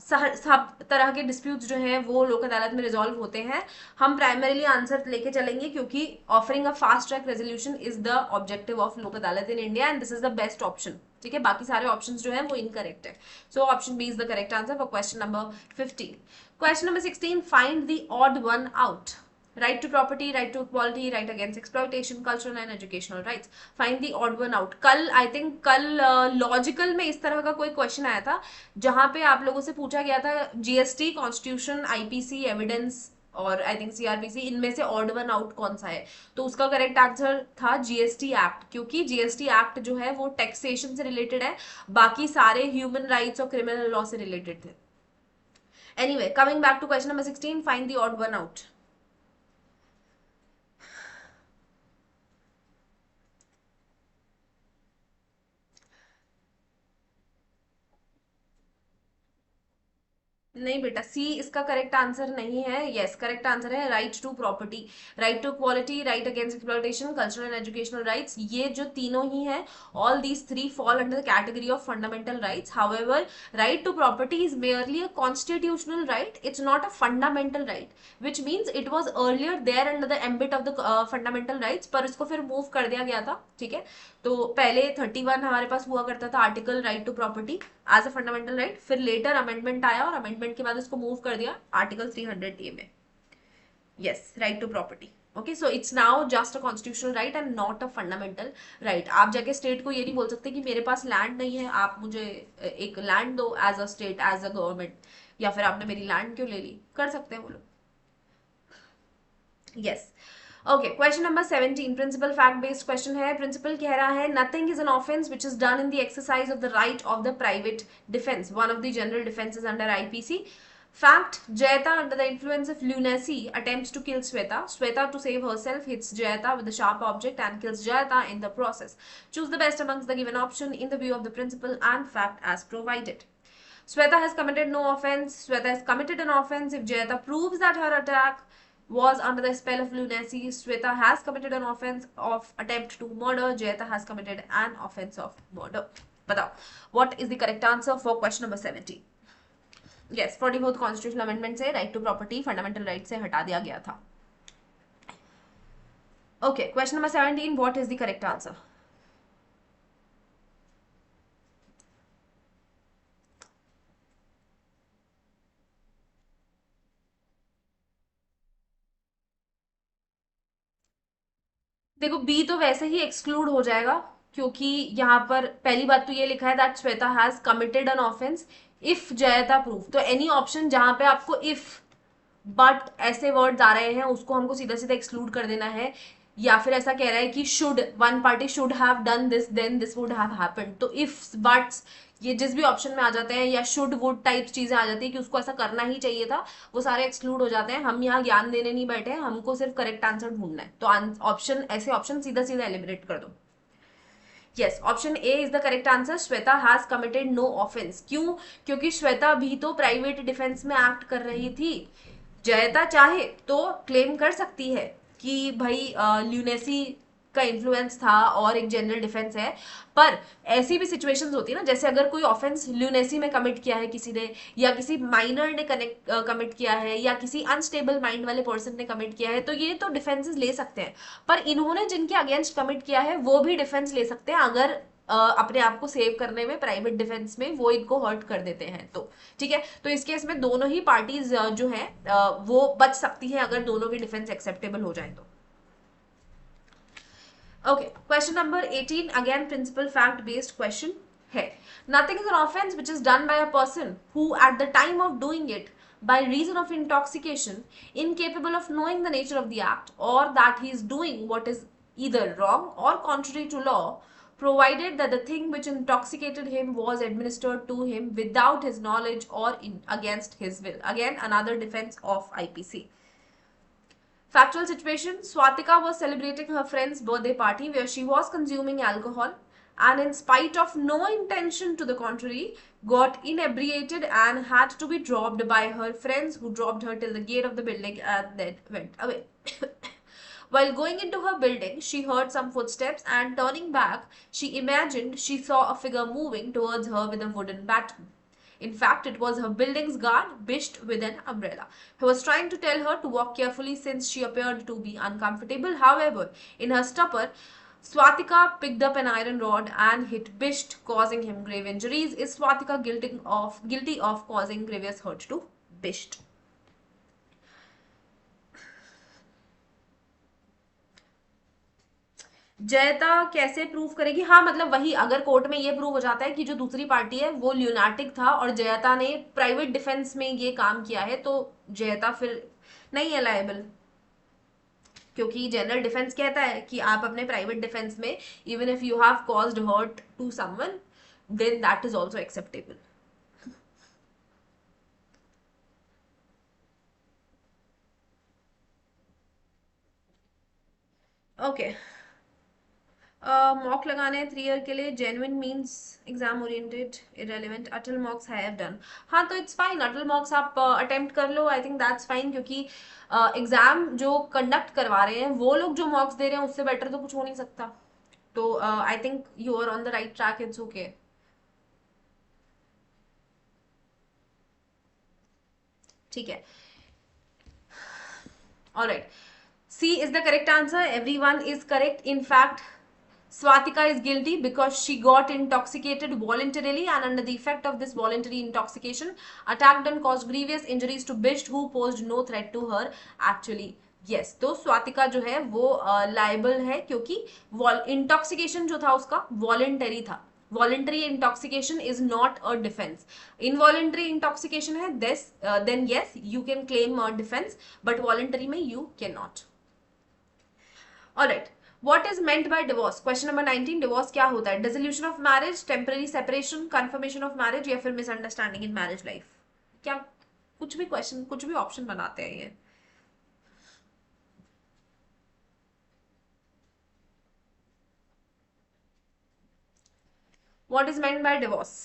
सब तरह के disputes जो हैं वो लोक अदालत में resolve होते हैं। हम primarily आंसर लेके चलेंगे क्योंकि offering a fast track resolution is the objective of लोक अदालत in India and this is the best option. ठीक है, बाकी सारे ऑप्शंस जो हैं वो इनकरेक्ट है। So option B is the correct answer for question number 15। Question number 16, find the odd one out. Right to property, right to equality, right against exploitation, cultural and educational rights. Find the odd one out. कल I think कल logical में इस तरह का कोई question आया था जहां पे आप लोगों से पूछा गया था जीएसटी, कॉन्स्टिट्यूशन, आईपीसी, एविडेंस और आई थिंक सीआरपीसी, इनमें से ऑड वन आउट कौन सा है। तो उसका करेक्ट आंसर था जीएसटी एक्ट, क्योंकि जीएसटी एक्ट जो है वो टैक्सेशन से रिलेटेड है, बाकी सारे ह्यूमन राइट्स और क्रिमिनल लॉ से रिलेटेड थे। Anyway, coming back to question number 16, find the odd one out. नहीं बेटा, सी इसका करेक्ट आंसर नहीं है। यस, करेक्ट आंसर है right to property, right to equality, right against exploitation, cultural and educational rights, ये जो तीनों ही हैं, all these three fall under the category of fundamental rights. However, right to property is merely a constitutional right, it's not a fundamental right, which means it was earlier there under the ambit of the fundamental rights, पर इसको फिर move कर दिया गया था, ठीक है। तो पहले 31 हमारे पास हुआ करता था article right to property as a fundamental right, फिर लेटर अमेंडमेंट आया और अमेंडमेंट के बाद इसको मूव कर दिया आर्टिकल 300A में। Yes, right to property. Okay, so it's now just a constitutional right and not a fundamental right. आप जाके स्टेट को ये नहीं बोल सकते कि मेरे पास लैंड नहीं है, आप मुझे एक लैंड दो as a state, as a government, या फिर आपने मेरी लैंड क्यों ले ली, कर सकते हैं वो लोग। Yes. Okay, question number 17 principle fact based question है। प्रिंसिपल कह रहा है nothing is an offence which is done in the exercise of the right of the private defence, one of the general defences under IPC. Fact, Jayata under the influence of lunacy attempts to kill Sweta. Sweta, to save herself, hits Jayata with a sharp object and kills Jayata in the process. Choose the best amongst the given option in the view of the principle and fact as provided. Sweta has committed no offense. Sweta has committed an offense if Jayata proves that her attack was under the spell of lunacy. Sweta has committed an offense of attempt to murder. Jayata has committed an offense of murder. बताओ, what is the correct answer for question number 17? Yes, 44th constitutional amendment से right to property fundamental right से हटा दिया गया था। Okay, question number 17, what is the correct answer? देखो, B तो वैसे ही एक्सक्लूड हो जाएगा, क्योंकि यहाँ पर पहली बात तो ये लिखा है that Shweta has committed an offence if Jayata proof, तो एनी ऑप्शन जहां पे आपको इफ बट ऐसे वर्ड्स आ रहे हैं उसको हमको सीधा सीधा एक्सक्लूड कर देना है। या फिर ऐसा कह रहा है कि should, one party should have done this then this would have happened, तो इफ बट्स ये जिस भी ऑप्शन में आ जाते हैं, या शुड वुड टाइप चीजें आ जाती है कि उसको ऐसा करना ही चाहिए था, वो सारे एक्सक्लूड हो जाते हैं। हम यहाँ ज्ञान देने नहीं बैठे हैं, हमको सिर्फ करेक्ट आंसर ढूंढना है, तो ऑप्शन, ऐसे ऑप्शन सीधा सीधा एलिमिनेट कर दो। Yes, option A is the correct answer, Shweta has committed no offence. क्यों? क्योंकि श्वेता भी तो प्राइवेट डिफेंस में एक्ट कर रही थी। जयता चाहे तो क्लेम कर सकती है कि भाई ल्यूनेसी का इन्फ्लुएंस था और एक जनरल डिफेंस है, पर ऐसी भी सिचुएशंस होती है ना, जैसे अगर कोई ऑफेंस ल्यूनेसी में कमिट किया है किसी ने, या किसी माइनर ने कमिट किया है, या किसी अनस्टेबल माइंड वाले पर्सन ने कमिट किया है, तो ये तो डिफेंसेस ले सकते हैं। पर इन्होंने जिनके अगेंस्ट कमिट किया है वो भी डिफेंस ले सकते हैं अगर अपने आप को सेव करने में, प्राइवेट डिफेंस में वो इनको हर्ट कर देते हैं तो। ठीक है, तो इस केस में दोनों ही पार्टीज जो है वो बच सकती है अगर दोनों की डिफेंस एक्सेप्टेबल हो जाए तो। Okay, question number 18 again principle fact based question है। Nothing is an offence which is done by a person who at the time of doing it by reason of intoxication incapable of knowing the nature of the act, or that he is doing what is either wrong or contrary to law, provided that the thing which intoxicated him was administered to him without his knowledge or against his will. Again, another defense of IPC. Factual situation, Swatika was celebrating her friend's birthday party where she was consuming alcohol and in spite of no intention to the contrary, got inebriated and had to be dropped by her friends, who dropped her till the gate of the building and then went away. While going into her building, she heard some footsteps and turning back, she imagined she saw a figure moving towards her with a wooden baton. In fact, it was her building's guard, Bisht, with an umbrella. He was trying to tell her to walk carefully since she appeared to be uncomfortable. However, in her stupor, Swatika picked up an iron rod and hit Bisht, causing him grave injuries. Is Swatika guilty of causing grievous hurt to Bisht? जयता कैसे prove करेगी? हाँ, मतलब वही, अगर court में ये prove हो जाता है कि जो दूसरी पार्टी है वो ल्यूनाटिक था और जयता ने प्राइवेट डिफेंस में ये काम किया है, तो जयता फिर नहीं है लायबल, क्योंकि जनरल डिफेंस कहता है कि आप अपने प्राइवेट डिफेंस में even if you have caused hurt to someone then that is also acceptable. Okay, mock लगाने हैं 3 ईयर के लिए, genuine means exam oriented, irrelevant, Atal mocks have done. हाँ तो इट्स फाइन, अटल मॉक्स आप अटेम्प्ट कर लो, आई थिंक दैट्स फाइन, क्योंकि एग्जाम जो कंडक्ट करवा रहे हैं वो लोग जो मॉक्स दे रहे हैं उससे बेटर तो कुछ हो नहीं सकता। तो I think you are on the right track, it's okay. ठीक है, alright. C is the correct answer. Everyone is correct. In fact, Swatika is guilty because she got intoxicated voluntarily and under the effect of this voluntary intoxication, attacked and caused grievous injuries to Bisht who posed no threat to her actually. Yes, तो स्वातिका जो है वो liable है क्योंकि intoxication जो था उसका voluntary था। Voluntary intoxication is not a defence. Involuntary intoxication है this, then yes you can claim a defence, but voluntary में you can not. Alright, what is meant by divorce? Question number 19, divorce क्या होता है? Dissolution of marriage, temporary separation, confirmation of marriage या फिर misunderstanding in marriage life? क्या कुछ भी question, कुछ भी ऑप्शन बनाते हैं ये। What is meant by divorce?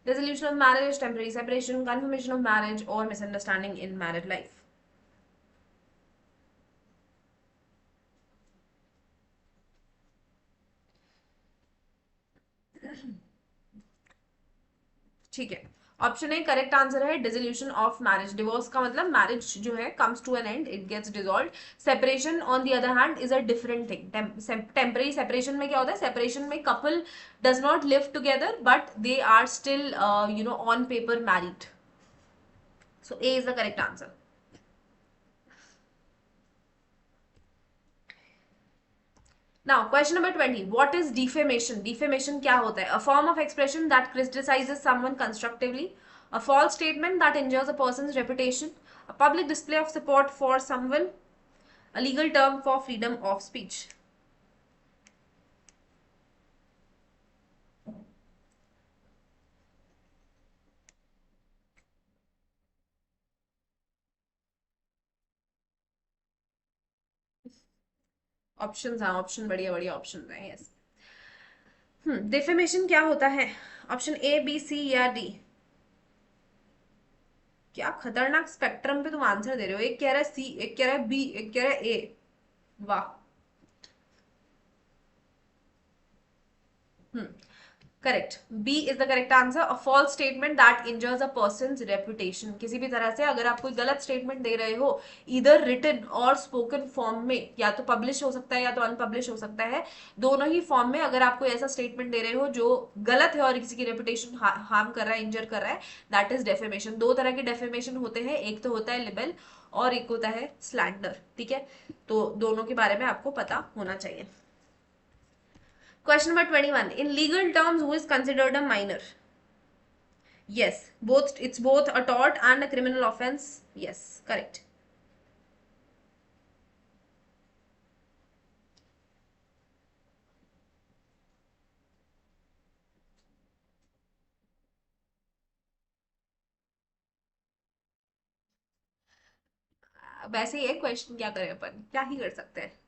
Dissolution of marriage, temporary separation, confirmation of marriage or misunderstanding in married life? ठीक है, ऑप्शन ए करेक्ट आंसर है, डिसोल्यूशन ऑफ मैरिज। डिवोर्स का मतलब मैरिज जो है comes to an end, it gets dissolved. Separation on the other hand is a different thing. Temporary separation में क्या होता है? सेपरेशन में couple does not live together but they are still you know on paper married. So A is the correct answer. Now, question number 20. What is defamation? Defamation क्या होता है? A form of expression that criticizes someone constructively, a false statement that injures a person's reputation, a public display of support for someone, a legal term for freedom of speech. Options हैं, option बढ़िया बढ़िया options हैं, yes. Defamation क्या होता है? Option ए, B, सी या D? क्या खतरनाक स्पेक्ट्रम पे तुम आंसर दे रहे हो। एक कह रहा है सी, एक कह रहा है बी, एक कह रहा है ए। वाह। Correct, B is the correct answer. A false statement that injures a person's reputation. किसी भी तरह से अगर आप कोई गलत स्टेटमेंट दे रहे हो, इधर रिटन और स्पोकन फॉर्म में, या तो पब्लिश हो सकता है या तो अनपब्लिश हो सकता है, दोनों ही फॉर्म में अगर आप कोई ऐसा स्टेटमेंट दे रहे हो जो गलत है और किसी की रेपुटेशन हार्म कर रहा है, इंजर कर रहा है, दैट इज डेफेमेशन। दो तरह के डेफेमेशन होते हैं, एक तो होता है लिबेल और एक होता है स्लैंडर। ठीक है, तो दोनों के बारे में आपको पता होना चाहिए। Question number 21. In legal terms, who is considered a minor? Yes, both, it's both a tort and a criminal offense. Yes, correct. वैसे ही है क्वेश्चन, क्या करें अपन, क्या ही कर सकते हैं।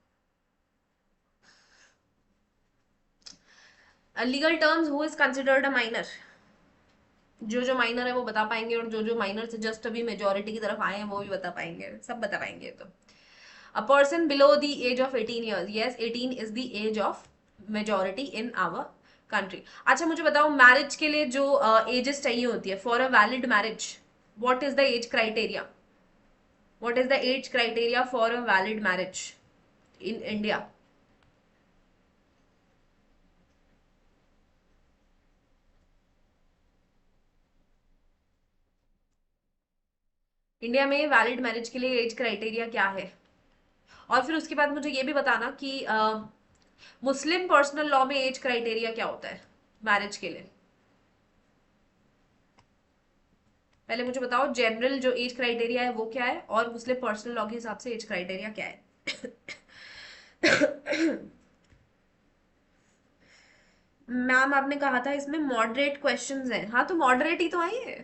Legal terms, who is considered a minor? जो जो माइनर है वो बता पाएंगे, और जो जो माइनर से जस्ट अभी मेजोरिटी की तरफ आए हैं वो भी बता पाएंगे, सब बता पाएंगे। तो a person below the age of 18 years, yes 18 is the age of majority in our country. अच्छा मुझे बताओ, मैरिज के लिए जो एजेस चाहिए होती है for a valid marriage, what is the age criteria? What is the age criteria for a valid marriage in India? India में वैलिड मैरिज के लिए एज क्राइटेरिया क्या है? और फिर उसके बाद मुझे ये भी बताना कि मुस्लिम पर्सनल लॉ में एज क्राइटेरिया क्या होता है मैरिज के लिए। पहले मुझे बताओ जनरल जो एज क्राइटेरिया है वो क्या है, और मुस्लिम पर्सनल लॉ के हिसाब से एज क्राइटेरिया क्या है। मैम आपने कहा था इसमें मॉडरेट क्वेश्चंस हैं, हाँ तो मॉडरेट ही तो आई है।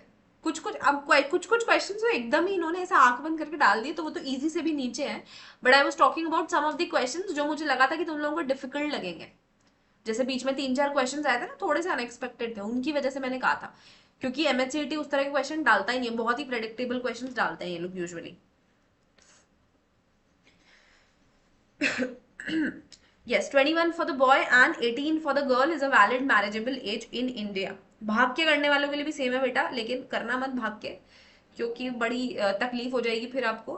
कुछ कुछ क्वेश्चन तो एकदम ही इन्होंने ऐसा आंख बंद करके डाल दिए, तो वो तो इजी से भी नीचे है, but I was talking about some of the questions जो मुझे लगा था कि तुम लोगों को डिफिकल्ट लगेंगे। जैसे बीच में 3-4 क्वेश्चंस आए थे ना, थोड़े से अनएक्सपेक्टेड थे, उनकी वजह से मैंने कहा था, क्योंकि एमएचसीईटी उस तरह के क्वेश्चन डालता ही नहीं है, बहुत ही प्रेडिक्टेबल क्वेश्चंस डालते हैं ये लोग usually. Yes, 21 for the boy and 18 for the girl is a valid marriageable age in India. भाग के करने वालों के लिए भी सेम है बेटा, लेकिन करना मत भाग के, क्योंकि बड़ी तकलीफ हो जाएगी फिर आपको,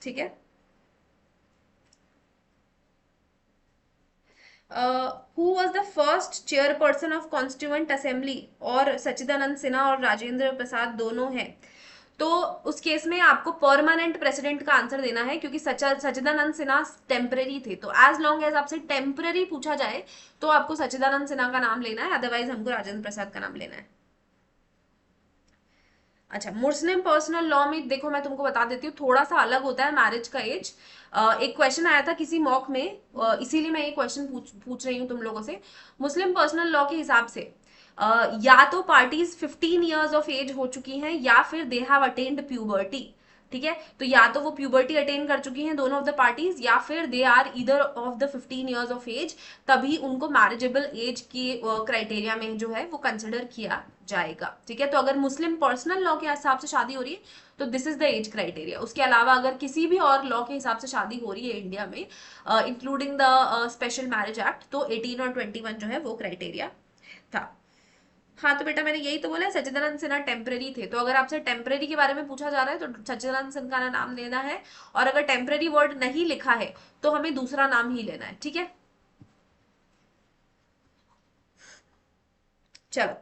ठीक है। Who was the first chairperson of constituent assembly, और सच्चिदानंद सिन्हा और राजेंद्र प्रसाद दोनों हैं। तो उस केस में आपको परमानेंट प्रेसिडेंट का आंसर देना है, क्योंकि सच्चिदानंद सिन्हा टेम्पररी थे, तो एज लॉन्ग एज आपसे टेम्पररी पूछा जाए तो आपको सच्चिदानंद सिन्हा का नाम लेना है, अदरवाइज हमको राजेंद्र प्रसाद का नाम लेना है। अच्छा, मुस्लिम पर्सनल लॉ में देखो, मैं तुमको बता देती हूँ, थोड़ा सा अलग होता है मैरिज का एज। एक क्वेश्चन आया था किसी मॉक में, इसीलिए मैं ये क्वेश्चन पूछ रही हूँ तुम लोगों से। मुस्लिम पर्सनल लॉ के हिसाब से या तो पार्टीज 15 ईयर्स ऑफ एज हो चुकी हैं, या फिर दे हैव अटेन्ड प्यूबर्टी, ठीक है। तो या तो वो प्यूबर्टी अटेन कर चुकी हैं दोनों ऑफ द पार्टीज, या फिर they are either of the 15 years of age, तभी उनको मैरिजेबल एज की क्राइटेरिया में जो है वो कंसिडर किया जाएगा, ठीक है। तो अगर मुस्लिम पर्सनल लॉ के हिसाब से शादी हो रही है तो this is the age criteria. उसके अलावा अगर किसी भी और लॉ के हिसाब से शादी हो रही है इंडिया में, including the special marriage act, तो 18 और 21 जो है वो क्राइटेरिया था। हाँ तो बेटा मैंने यही तो बोला है, सच्चिदानंद सिन्हा टेम्पररी थे, तो अगर आपसे टेम्पररी के बारे में पूछा जा रहा है तो सच्चिदानंद सिन्हा का नाम लेना है, और अगर टेम्पररी वर्ड नहीं लिखा है तो हमें दूसरा नाम ही लेना है, ठीक है। चलो,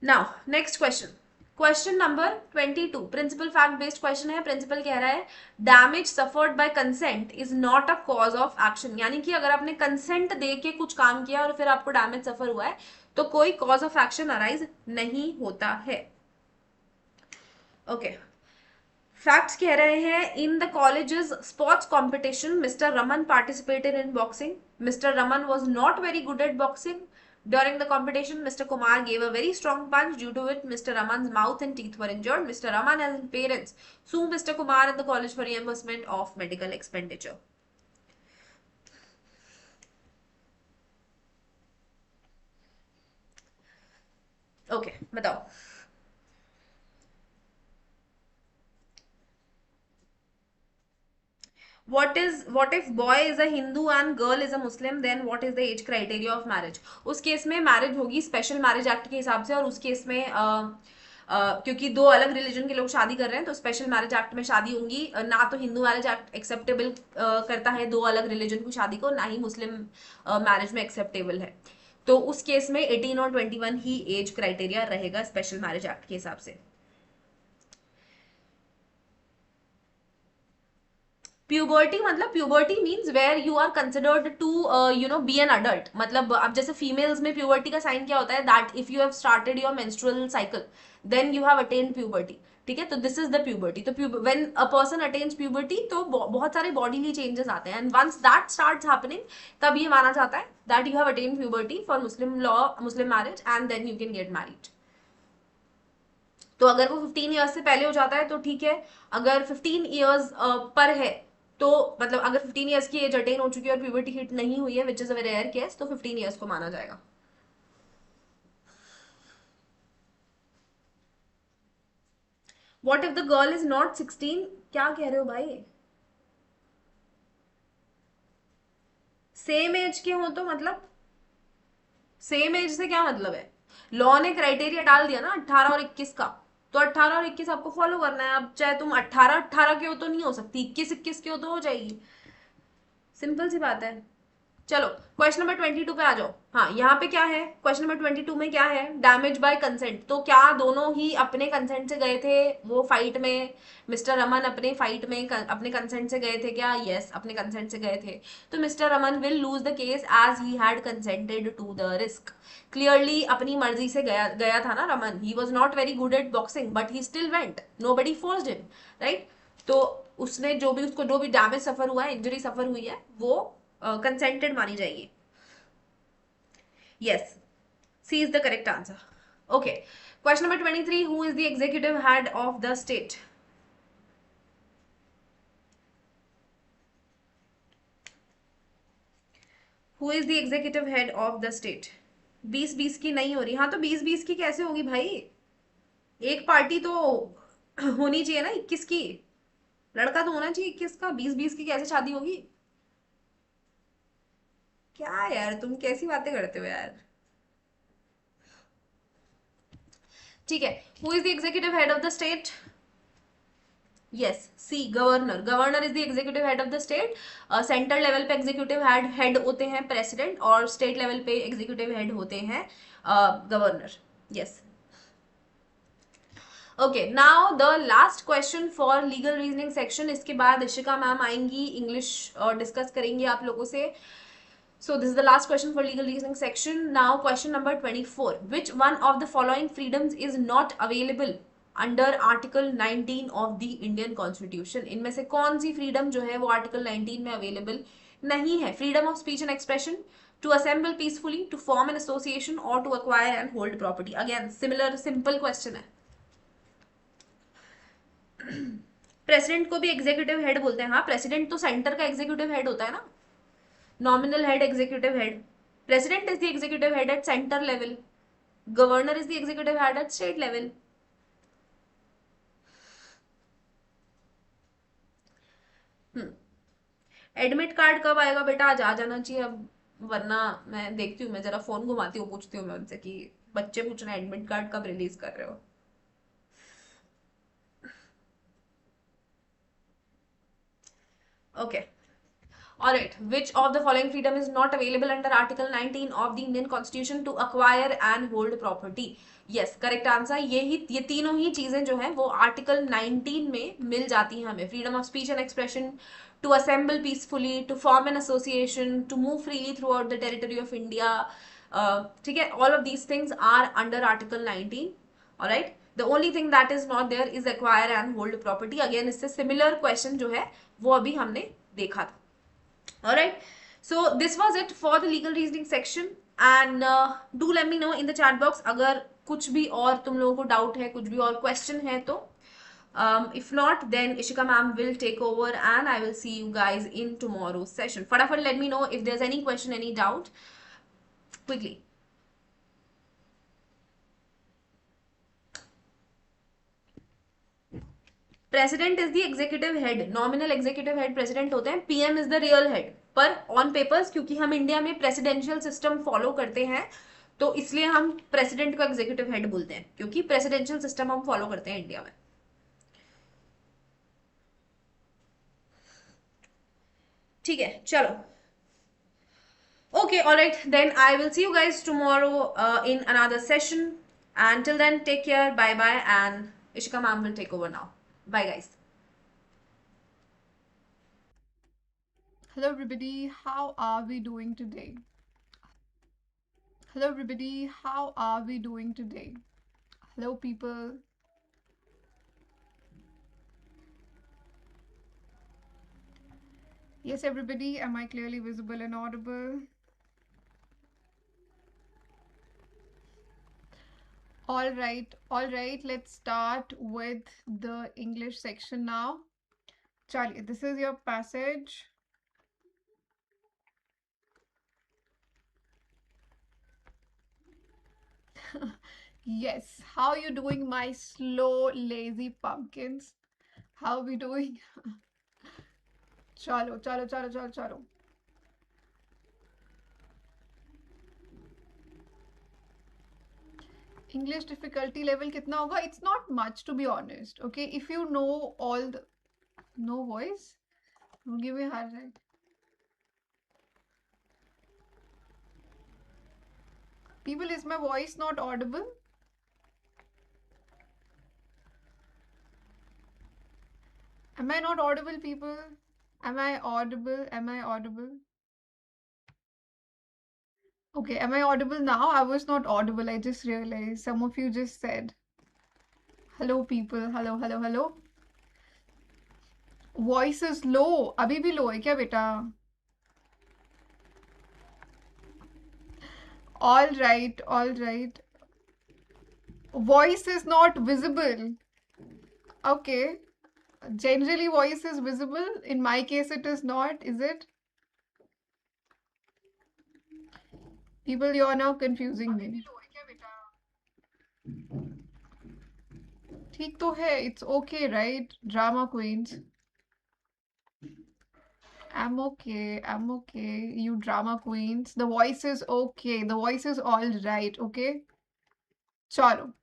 now next question, question number 22, principle fact based question है। प्रिंसिपल कह रहा है damage suffered by consent is not a cause of action, यानी कि अगर आपने कंसेंट दे के कुछ काम किया और फिर आपको डैमेज सफर हुआ है तो कोई कॉज ऑफ एक्शन अराइज नहीं होता है। ओके, फैक्ट्स कह रहे हैं in the colleges sports competition mister Raman participated in boxing, mister Raman was not very good at boxing, during the competition Mr. Kumar gave a very strong punch, due to which Mr. Raman's mouth and teeth were injured. Mr. Raman and his parents sued Mr. Kumar and the college for reimbursement of medical expenditure. Okay, बताओ। what if boy is a Hindu and girl is a Muslim, then what is the age criteria of marriage? उस case में marriage होगी special marriage act के हिसाब से, और उस case में क्योंकि दो अलग रिलीजन के लोग शादी कर रहे हैं तो स्पेशल मैरिज एक्ट में शादी होंगी। ना तो हिंदू मैरिज एक्ट एक्सेप्टेबल करता है दो अलग रिलीजन की शादी को, ना ही मुस्लिम मैरिज में एक्सेप्टेबल है। तो उस केस में 18 और 21 ही एज क्राइटेरिया रहेगा स्पेशल मैरिज एक्ट के हिसाब से। प्यूबर्टी मतलब, puberty means where you are considered to be an adult. मतलब अब जैसे फीमेल्स में प्यूबर्टी का साइन क्या होता है, that if you have started your menstrual cycle then you have attained puberty, ठीक है। तो दिस इज द प्यूबर्टी। तो when a person attains puberty तो बहुत सारे बॉडीली चेंजेस आते हैं, and once that starts happening तब ये माना जाता है that you have attained puberty for Muslim law, Muslim marriage, and then you can get married. तो अगर वो 15 ईयर्स से पहले हो जाता है तो ठीक है, अगर 15 ईयर्स पर है तो मतलब अगर 15 ईयर्स की एज अटेन हो चुकी है और प्यूबर्टी हिट नहीं हुई है, which is a very rare case, तो 15 ईयर्स को माना जाएगा। What if the girl is not 16? क्या कह रहे हो भाई? सेम एज के हो तो मतलब, सेम एज से क्या मतलब है? लॉ ने क्राइटेरिया डाल दिया ना 18 और 21 का, तो 18 और 21 आपको फॉलो करना है। अब चाहे तुम 18 के हो तो नहीं हो सकती, 21 के हो तो हो जाएगी, सिंपल सी बात है। चलो क्वेश्चन नंबर 22 पे आ जाओ। हाँ, यहाँ पे क्या है, क्वेश्चन नंबर 22 में क्या है, डैमेज बाय कंसेंट। तो क्या दोनों ही अपने कंसेंट से गए थे वो फाइट में? मिस्टर रमन अपने फाइट में अपने कंसेंट से गए थे क्या? यस, अपने कंसेंट से गए थे। तो mister Raman will lose the case as he had consented to the risk. Clearly अपनी मर्जी से गया था ना Raman. He was not very good at boxing but he still went, nobody forced him, right. तो उसने उसको जो भी डैमेज सफर हुआ है, इंजरी सफर हुई है, वो कंसेंटेड मानी जाएगी। Yes, C is the correct answer. Okay. Question number 23. Who is the executive head of the state? Who is the executive head of the state? 20-20 की नहीं हो रही. हाँ तो 20-20 की कैसे होगी भाई? एक पार्टी तो होनी चाहिए ना 21 की. लड़का तो होना चाहिए 21 का. 20-20 की कैसे शादी होगी? क्या यार, तुम कैसी बातें करते हो यार. ठीक है. Who is the executive head of the state? Yes C governor. Governor is the executive head of the state. Central level पे एग्जीक्यूटिव हेड होते हैं प्रेसिडेंट, और स्टेट लेवल पे एग्जीक्यूटिव हेड होते हैं governor. Yes. Okay, now the last question for legal reasoning section. इसके बाद Ishika ma'am आएंगी, इंग्लिश डिस्कस करेंगे आप लोगों से. So this is the last question for legal reasoning section. Now question number 24. Which one of the following freedoms is not available under Article 19 of the Indian Constitution? इनमें से कौन सी freedom जो है वो Article 19 में available नहीं है? Freedom of speech and expression, to assemble peacefully, to form an association, or to acquire and hold property. Again, similar simple question है. प्रेसिडेंट को भी एग्जीक्यूटिव हेड बोलते हैं. हाँ, प्रेसिडेंट तो सेंटर का एग्जीक्यूटिव हेड होता है ना. Nominal head, executive head. President is the executive head at center level. Governor is the executive head at state level. Admit card कब आएगा बेटा? आज आ जाना चाहिए अब, वरना मैं देखती हूँ, मैं जरा फोन घुमाती हूँ, पूछती हूँ मैं उनसे कि बच्चे पूछ रहे हैं एडमिट कार्ड कब रिलीज कर रहे हो. Okay. Alright, which of the following freedom is not available under Article 19 of the Indian Constitution? To acquire and hold property. Yes, correct answer. ये तीनों ही चीजें जो हैं वो Article 19 में मिल जाती हैं हमें. Freedom of speech and expression, to assemble peacefully, to form an association, to move freely throughout the territory of India. ठीक है, all of these things are under Article 19. Alright. The only thing that is not there is acquire and hold property. Again, इससे similar question जो है वो अभी हमने देखा था. Alright, so this was it for the legal reasoning section, and do let me know in the chat box अगर कुछ भी और तुम लोगों को डाउट है, कुछ भी और क्वेश्चन है तो. If not, then Ishika ma'am will take over and I will see you guys in tomorrow's session. फटाफट let me know if there's any question, any doubt quickly. President is the executive head. Nominal executive head president होते हैं. PM is the real head. पर on papers, क्योंकि हम India में presidential system follow करते हैं, तो इसलिए हम प्रेसिडेंट को एग्जीक्यूटिव हेड बोलते हैं, क्योंकि प्रेसिडेंशियल सिस्टम हम फॉलो करते हैं इंडिया में. ठीक है, चलो. Okay, alright, then I will see you guys tomorrow in another session. Until then, take care, bye bye, and Ishika ma'am will take over now. Bye guys. Hello everybody, how are we doing today? Hello everybody, how are we doing today? Hello people. Yes everybody, am I clearly visible and audible? All right, let's start with the English section now. Charlie, this is your passage. Yes, how are you doing, my slow, lazy pumpkins? How are we doing? Chalo. English difficulty level kitna hoga? It's not much, to be honest. Okay, if you know all the... No voice? Don't give me a hard time. People, is my voice not audible? Am I not audible, people? Am I audible? Okay, am I audible now? I was not audible. I just realized some of you just said. Hello, people. Hello. Voice is low. अभी भी low है क्या बेटा? All right. Voice is not visible. Okay. Generally, voice is visible. In my case, it is not. Is it? People, you are now confusing me. ठीक तो है. It's okay, right? Drama queens. I'm okay. I'm okay. You drama queens. The voice is okay. The voice is all right. Okay. Chalo.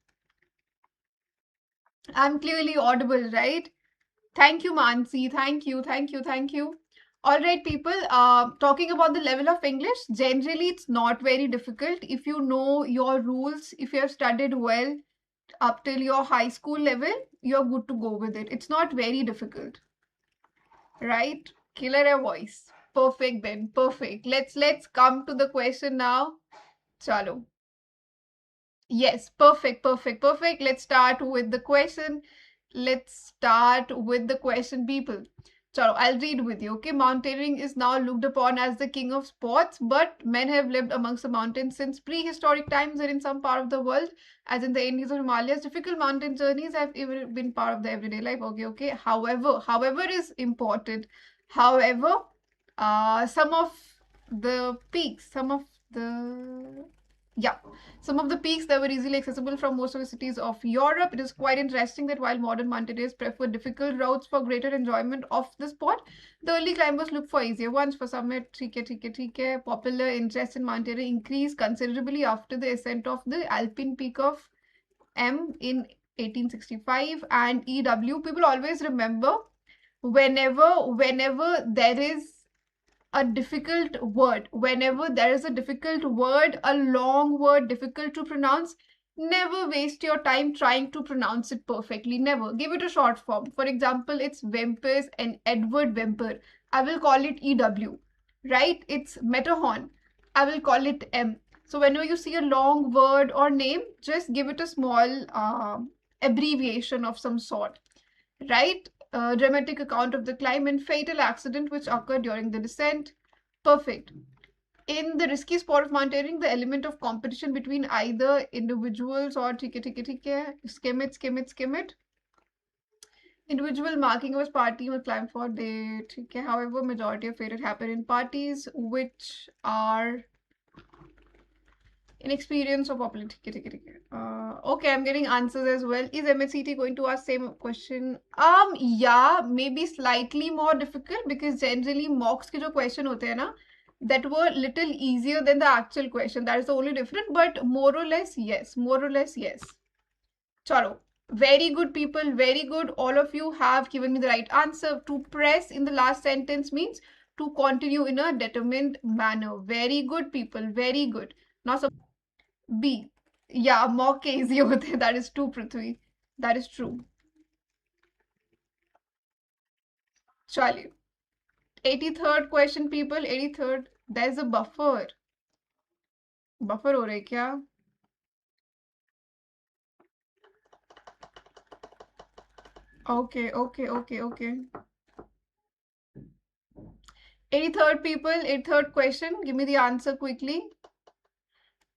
I'm clearly audible, right? Thank you, Mansi. Thank you. Thank you. Thank you. All right, people. Talking about the level of English, generally it's not very difficult if you know your rules. If you have studied well up till your high school level, you're good to go with it. It's not very difficult, right? Killer a voice. Perfect then. Perfect. Let's come to the question now. Chalo. Yes, perfect, perfect, perfect. Let's start with the question. Let's start with the question, people. Chalo, I'll read with you. Okay, mountaineering is now looked upon as the king of sports, but men have lived amongst the mountains since prehistoric times, and in some part of the world, as in the Andes or Himalayas, difficult mountain journeys have even been part of the everyday life. Okay, okay. However is important. However, some of the peaks, yeah, some of the peaks that were easily accessible from most of the cities of Europe. It is quite interesting that while modern mountaineers prefer difficult routes for greater enjoyment of the sport, the early climbers look for easier ones. For summit, popular interest in mountaineering increased considerably after the ascent of the Alpine peak of M in 1865 and EW. People always remember whenever there is a difficult word, whenever there is a difficult word, a long word difficult to pronounce, never waste your time trying to pronounce it perfectly. Never. Give it a short form. For example, it's Wempers and Edward Wemper. I will call it EW, right? It's Matterhorn. I will call it M. So whenever you see a long word or name, just give it a small abbreviation of some sort, right? Dramatic account of the climb and fatal accident which occurred during the descent. Perfect. In the risky sport of mountaineering, the element of competition between either individuals or skim it. Individual marking was party or climb for day. However, majority of failure happen in parties which are inexperience or popular. Okay, I'm getting answers as well. Is MHCT going to ask same question? Yeah, maybe slightly more difficult because generally mocks के जो question होते हैं ना, that were little easier than the actual question. That is the only difference. But more or less, yes. More or less, yes. Chalo. Very good, people. Very good. All of you have given me the right answer. To press in the last sentence means to continue in a determined manner. Very good, people. Very good. Now, B. Yeah, mock के easy होते हैं. That is true, Prithvi. That is true. चलिए. 83rd question, people. 83rd. There's a buffer. Buffer हो रहा है क्या? Okay, okay, okay, okay. 83rd, people. 83rd question. Give me the answer quickly.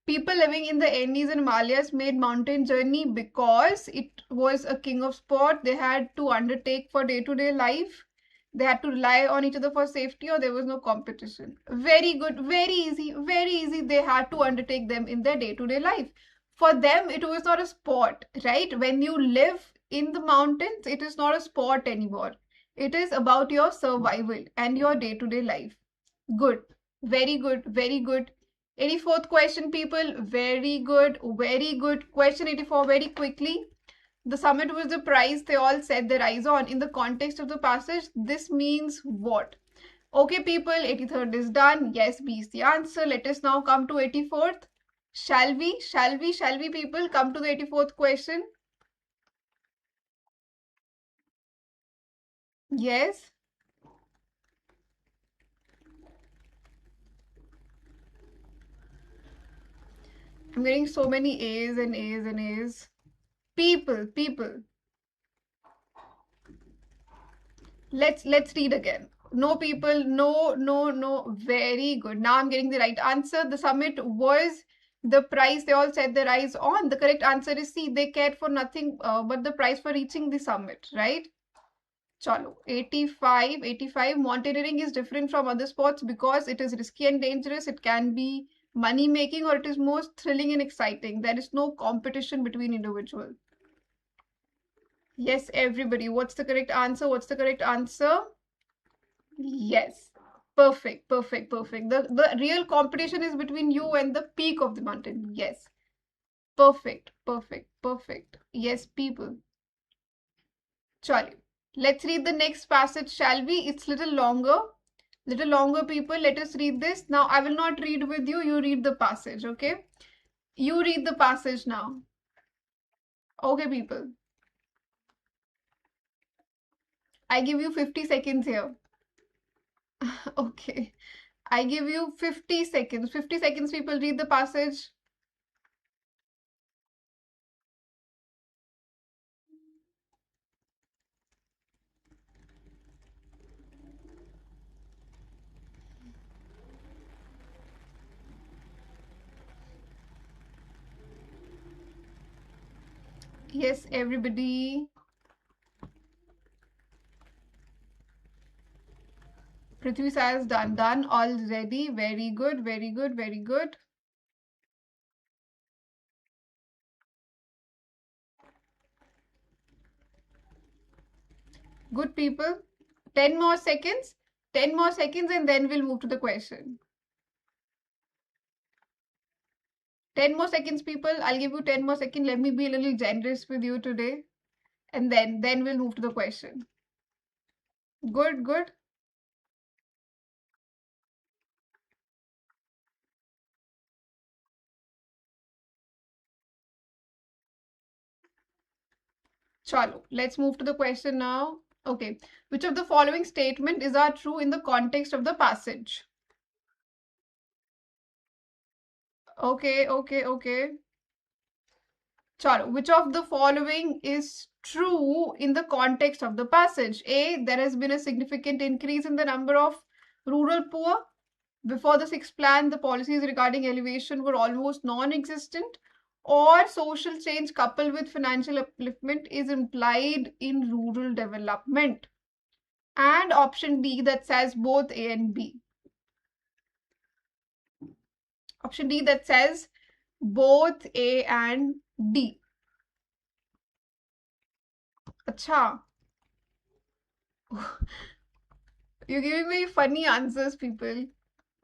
People living in the Andes and Himalayas made mountain journey because it was a king of sport. They had to undertake for day-to-day life. They had to rely on each other for safety or there was no competition. Very good, very easy, very easy. They had to undertake them in their day-to-day life. For them, it was not a sport, right? When you live in the mountains, it is not a sport anymore. It is about your survival and your day-to-day life. Good, very good, very good. 84th question, people. Very good, very good. Question 84, very quickly. The summit was the prize they all set their eyes on. In the context of the passage, this means what? Okay, people, 83rd is done. Yes, B is the answer. Let us now come to 84th. Shall we, people, come to the 84th question? Yes. I'm getting so many A's and A's and A's. People. Let's read again. No, people, no. Very good. Now I'm getting the right answer. The summit was The price they all set their eyes on. The correct answer is C. They cared for nothing but the price for reaching the summit, right? Chalo. 85. Mountaineering is different from other sports because it is risky and dangerous. It can be money making or it is most thrilling and exciting. There is no competition between individuals. Yes, everybody. What's the correct answer? What's the correct answer? Yes. Perfect. The real competition is between you and the peak of the mountain. Yes. Perfect. Yes, people. Sorry. Let's read the next passage, shall we? It's little longer. Little longer, people. Let us read this. Now, I will not read with you. You read the passage, okay? You read the passage now. Okay, people. I give you 50 seconds here. Okay. I give you 50 seconds. 50 seconds, people. Read the passage. Yes, everybody. Prithvi says done already. Very good. Good, people. 10 more seconds. 10 more seconds and then we'll move to the question. 10 more seconds, people. I'll give you 10 more seconds. Let me be a little generous with you today. And then we'll move to the question. Good. Chalo, let's move to the question now. Okay. Which of the following statement is are true in the context of the passage? Okay. Chalo, which of the following is true in the context of the passage? A, there has been a significant increase in the number of rural poor. Before the sixth plan, the policies regarding elevation were almost non-existent. Or social change coupled with financial upliftment is implied in rural development. And option D that says both A and B. Option D that says both A and D. Acha. You're giving me funny answers, people.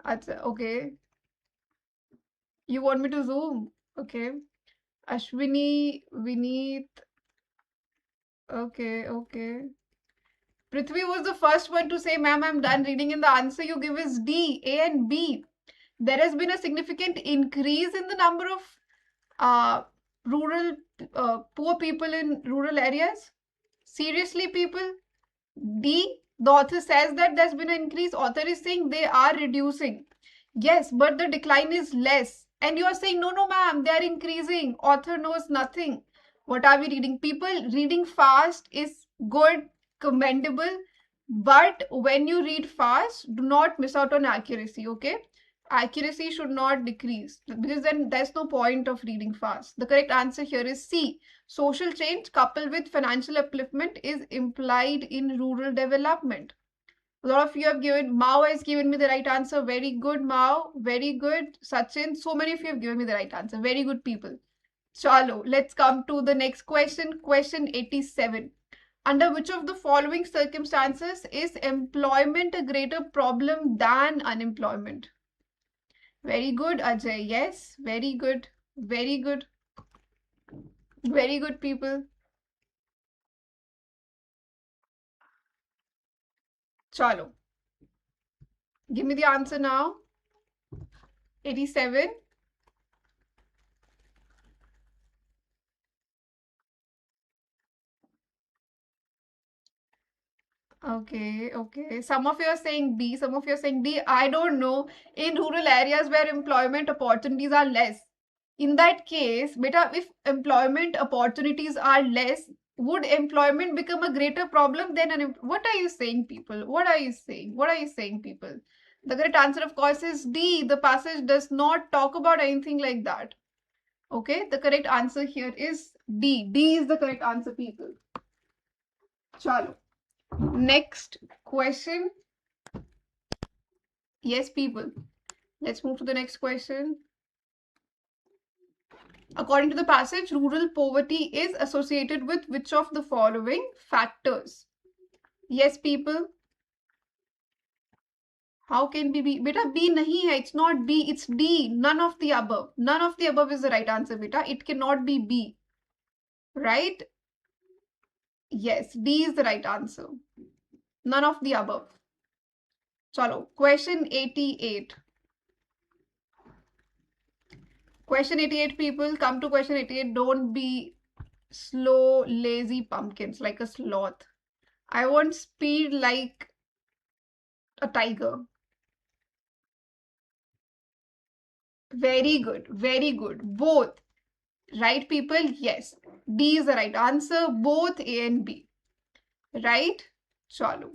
Acha, okay. You want me to zoom? Okay. Ashwini, Vineet. Okay. Prithvi was the first one to say, ma'am, I'm done reading, and the answer you give is D, A and B. There has been a significant increase in the number of rural poor people in rural areas. Seriously, people? D, the author says that there's been an increase. Author is saying they are reducing. Yes, but the decline is less. And you are saying, no, ma'am, they are increasing. Author knows nothing. What are we reading? People, reading fast is good, commendable. But when you read fast, do not miss out on accuracy, okay? Accuracy should not decrease because then there's no point of reading fast. The correct answer here is C. Social change coupled with financial upliftment is implied in rural development. A lot of you have given, Mao has given me the right answer. Very good, Mao. Very good. Sachin, so many of you have given me the right answer. Very good, people. Chalo, let's come to the next question. Question 87. Under which of the following circumstances is employment a greater problem than unemployment? Very good, Ajay. Yes, very good. Very good, people. Chalo. Give me the answer now. 87. Okay. Some of you are saying B, some of you are saying D. I don't know. In rural areas where employment opportunities are less. In that case, beta, if employment opportunities are less, would employment become a greater problem than what are you saying, people? What are you saying, people? The correct answer, of course, is D. The passage does not talk about anything like that. Okay, the correct answer here is D. D is the correct answer, people. Chalo. Next question. Yes, people. Let's move to the next question. According to the passage, rural poverty is associated with which of the following factors? Yes, people. How can be? Beta, B nahi hai. It's not B. It's D. None of the above. None of the above is the right answer, beta. It cannot be B. Right? Yes, D is the right answer. None of the above. Chalo, question 88. Question 88, people. Come to question 88. Don't be slow, lazy pumpkins like a sloth. I want speed like a tiger. Very good. Very good. Both. Right, people? Yes. D is the right answer. Both A and B. Right? Chalo.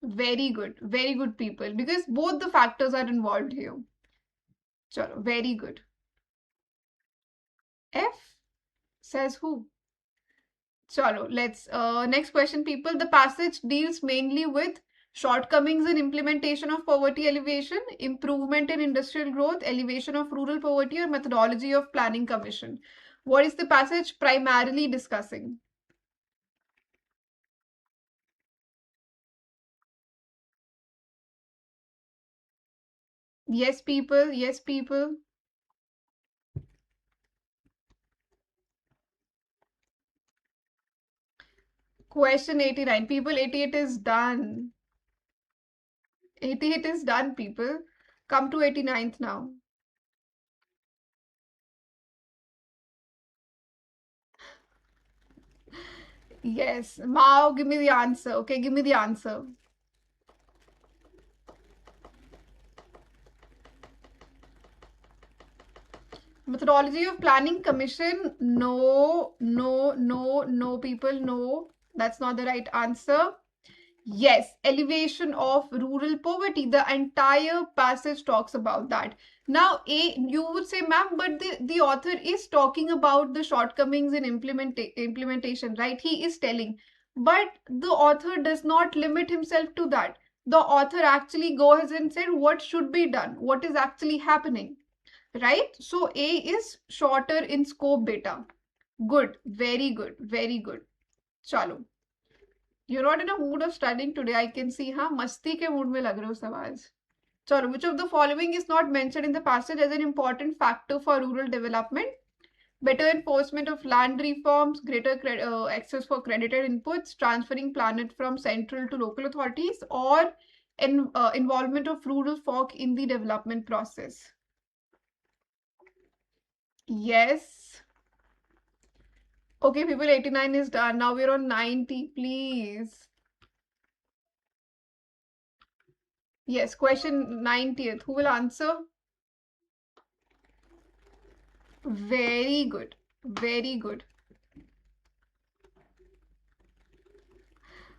Very good. Very good, people. Because both the factors are involved here. Chalo. Very good. F says who? Chalo, let's next question, people. The passage deals mainly with shortcomings in implementation of poverty alleviation, improvement in industrial growth, elevation of rural poverty, or methodology of planning commission. What is the passage primarily discussing? Yes, people. Yes, people. Question 89. People, 88 is done. 88 is done, people. Come to 89th now. Yes. Mao, give me the answer. Okay, give me the answer. Methodology of planning commission. No, no, no, no, people. No, that's not the right answer. Yes, elevation of rural poverty. The entire passage talks about that. Now, you would say, ma'am, but the author is talking about the shortcomings in implementation, right? He is telling. But the author does not limit himself to that. The author actually goes and said what should be done, what is actually happening, right? So, A is shorter in scope, beta. Good, very good, very good. Chalo. You're not in a mood of studying today. I can see, हाँ मस्ती के mood में लग रहे हो सब आज. So, which of the following is not mentioned in the passage as an important factor for rural development? Better enforcement of land reforms, greater access for credited inputs, transferring planet from central to local authorities, or involvement of rural folk in the development process. Yes. Okay, people, 89 is done. Now we're on 90, please. Yes, question 90th. Who will answer? Very good. Very good.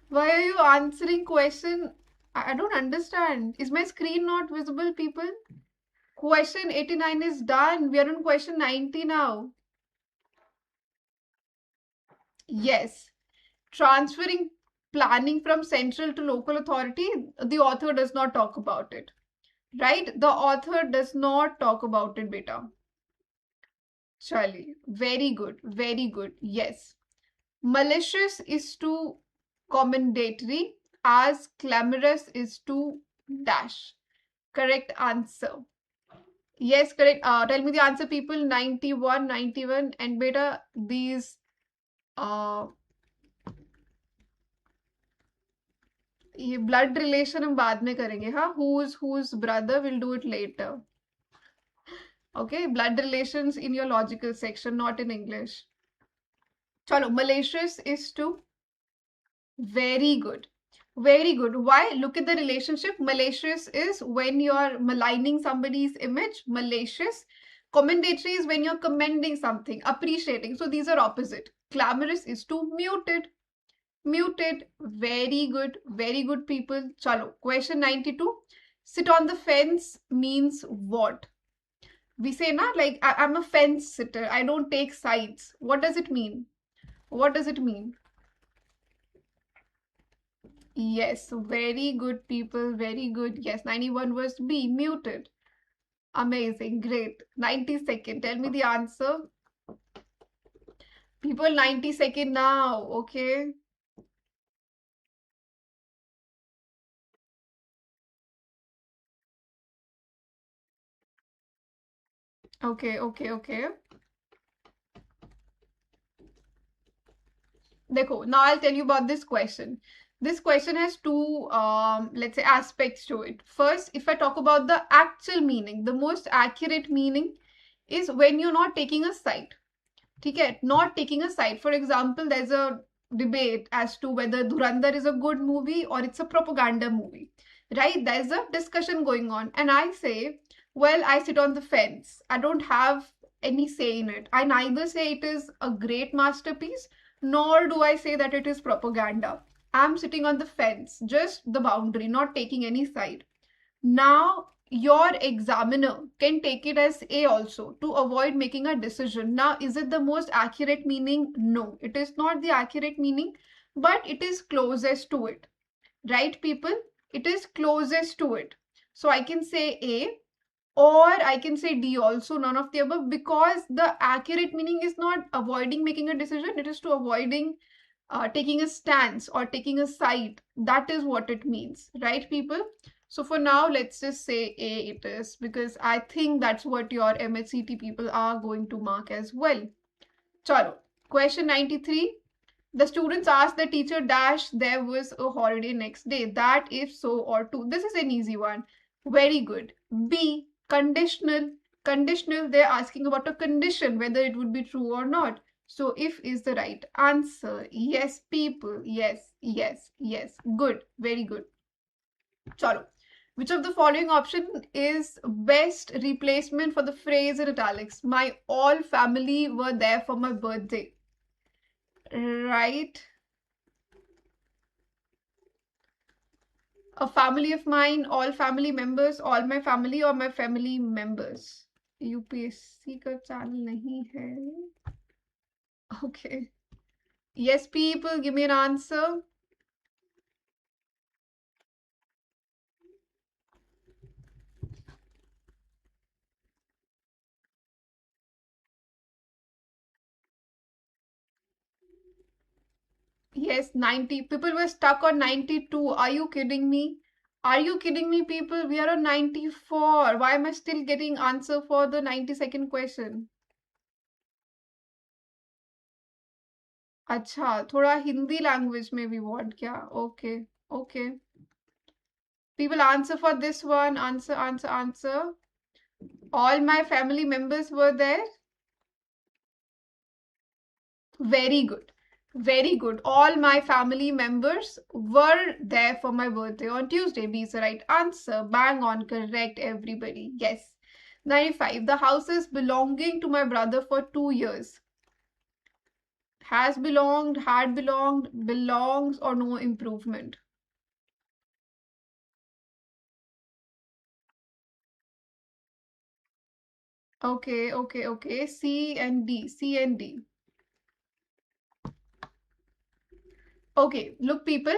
Why are you answering question? I don't understand. Is my screen not visible, people? Question 89 is done. We are on question 90 now. Yes. Transferring planning from central to local authority, the author does not talk about it. Right? The author does not talk about it, beta. Charlie. Very good. Very good. Yes. Malicious is to commendatory as clamorous is to dash. Correct answer. Yes, correct. Tell me the answer, people. 91, 91. And beta, these ये blood relation हम बाद में करेंगे, हाँ? Whose brother, will do it later. Okay, blood relations in your logical section, not in English. Chalo, malicious is to very good. Very good. Why? Look at the relationship. Malicious is when you're maligning somebody's image. Malicious. Commendatory is when you're commending something, appreciating. So these are opposite. Clamorous is to muted. Muted. Very good. Very good, people. Chalo. Question 92. Sit on the fence means what? We say na, like I'm a fence sitter. I don't take sides. What does it mean? What does it mean? Yes, very good people. Very good. Yes, 91 was B, muted. Amazing. Great. 90-second. Tell me the answer. People, 90-second now. Okay. Okay, okay, okay. Dekho, now I'll tell you about this question. This question has two, let's say, aspects to it. First, if I talk about the actual meaning, the most accurate meaning is when you're not taking a side. Okay, not taking a side. For example, there's a debate as to whether Dhurandhar is a good movie or it's a propaganda movie, right? There's a discussion going on, and I say, well, I sit on the fence. I don't have any say in it. I neither say it is a great masterpiece, nor do I say that it is propaganda. I'm sitting on the fence, just the boundary, not taking any side. Now, your examiner can take it as A also to avoid making a decision. Now, is it the most accurate meaning? No, it is not the accurate meaning, but it is closest to it. Right, people? It is closest to it. So I can say A, or I can say D also, none of the above, because the accurate meaning is not avoiding making a decision, it is to avoiding taking a stance or taking a side. That is what it means, right, people? So for now, let's just say A it is, because I think that's what your MHCT people are going to mark as well. Chalo, question 93. The students asked the teacher dash there was a holiday next day. That if so or to. This is an easy one. Very good. B, conditional. Conditional, they're asking about a condition, whether it would be true or not. So if is the right answer. Yes, people. Yes, yes, yes. Good. Very good. Chalo. Which of the following option is best replacement for the phrase in italics? My all family were there for my birthday. Right. A family of mine, all family members, all my family or my family members. UPSC का channel नहीं है. Okay. Yes, people, give me an answer. Yes, 90. People were stuck on 92. Are you kidding me? Are you kidding me, people? We are on 94. Why am I still getting answer for the 92nd question? अच्छा, थोड़ा Hindi language में भी want क्या? Okay, okay. People answer for this one. Answer, answer, answer. All my family members were there. Very good. Very good. All my family members were there for my birthday on Tuesday. B is the right answer. Bang on. Correct, everybody. Yes. 95. The house is belonging to my brother for 2 years. Has belonged, had belonged, belongs, or no improvement. Okay, okay, okay. C and D. C and D. Okay, look, people.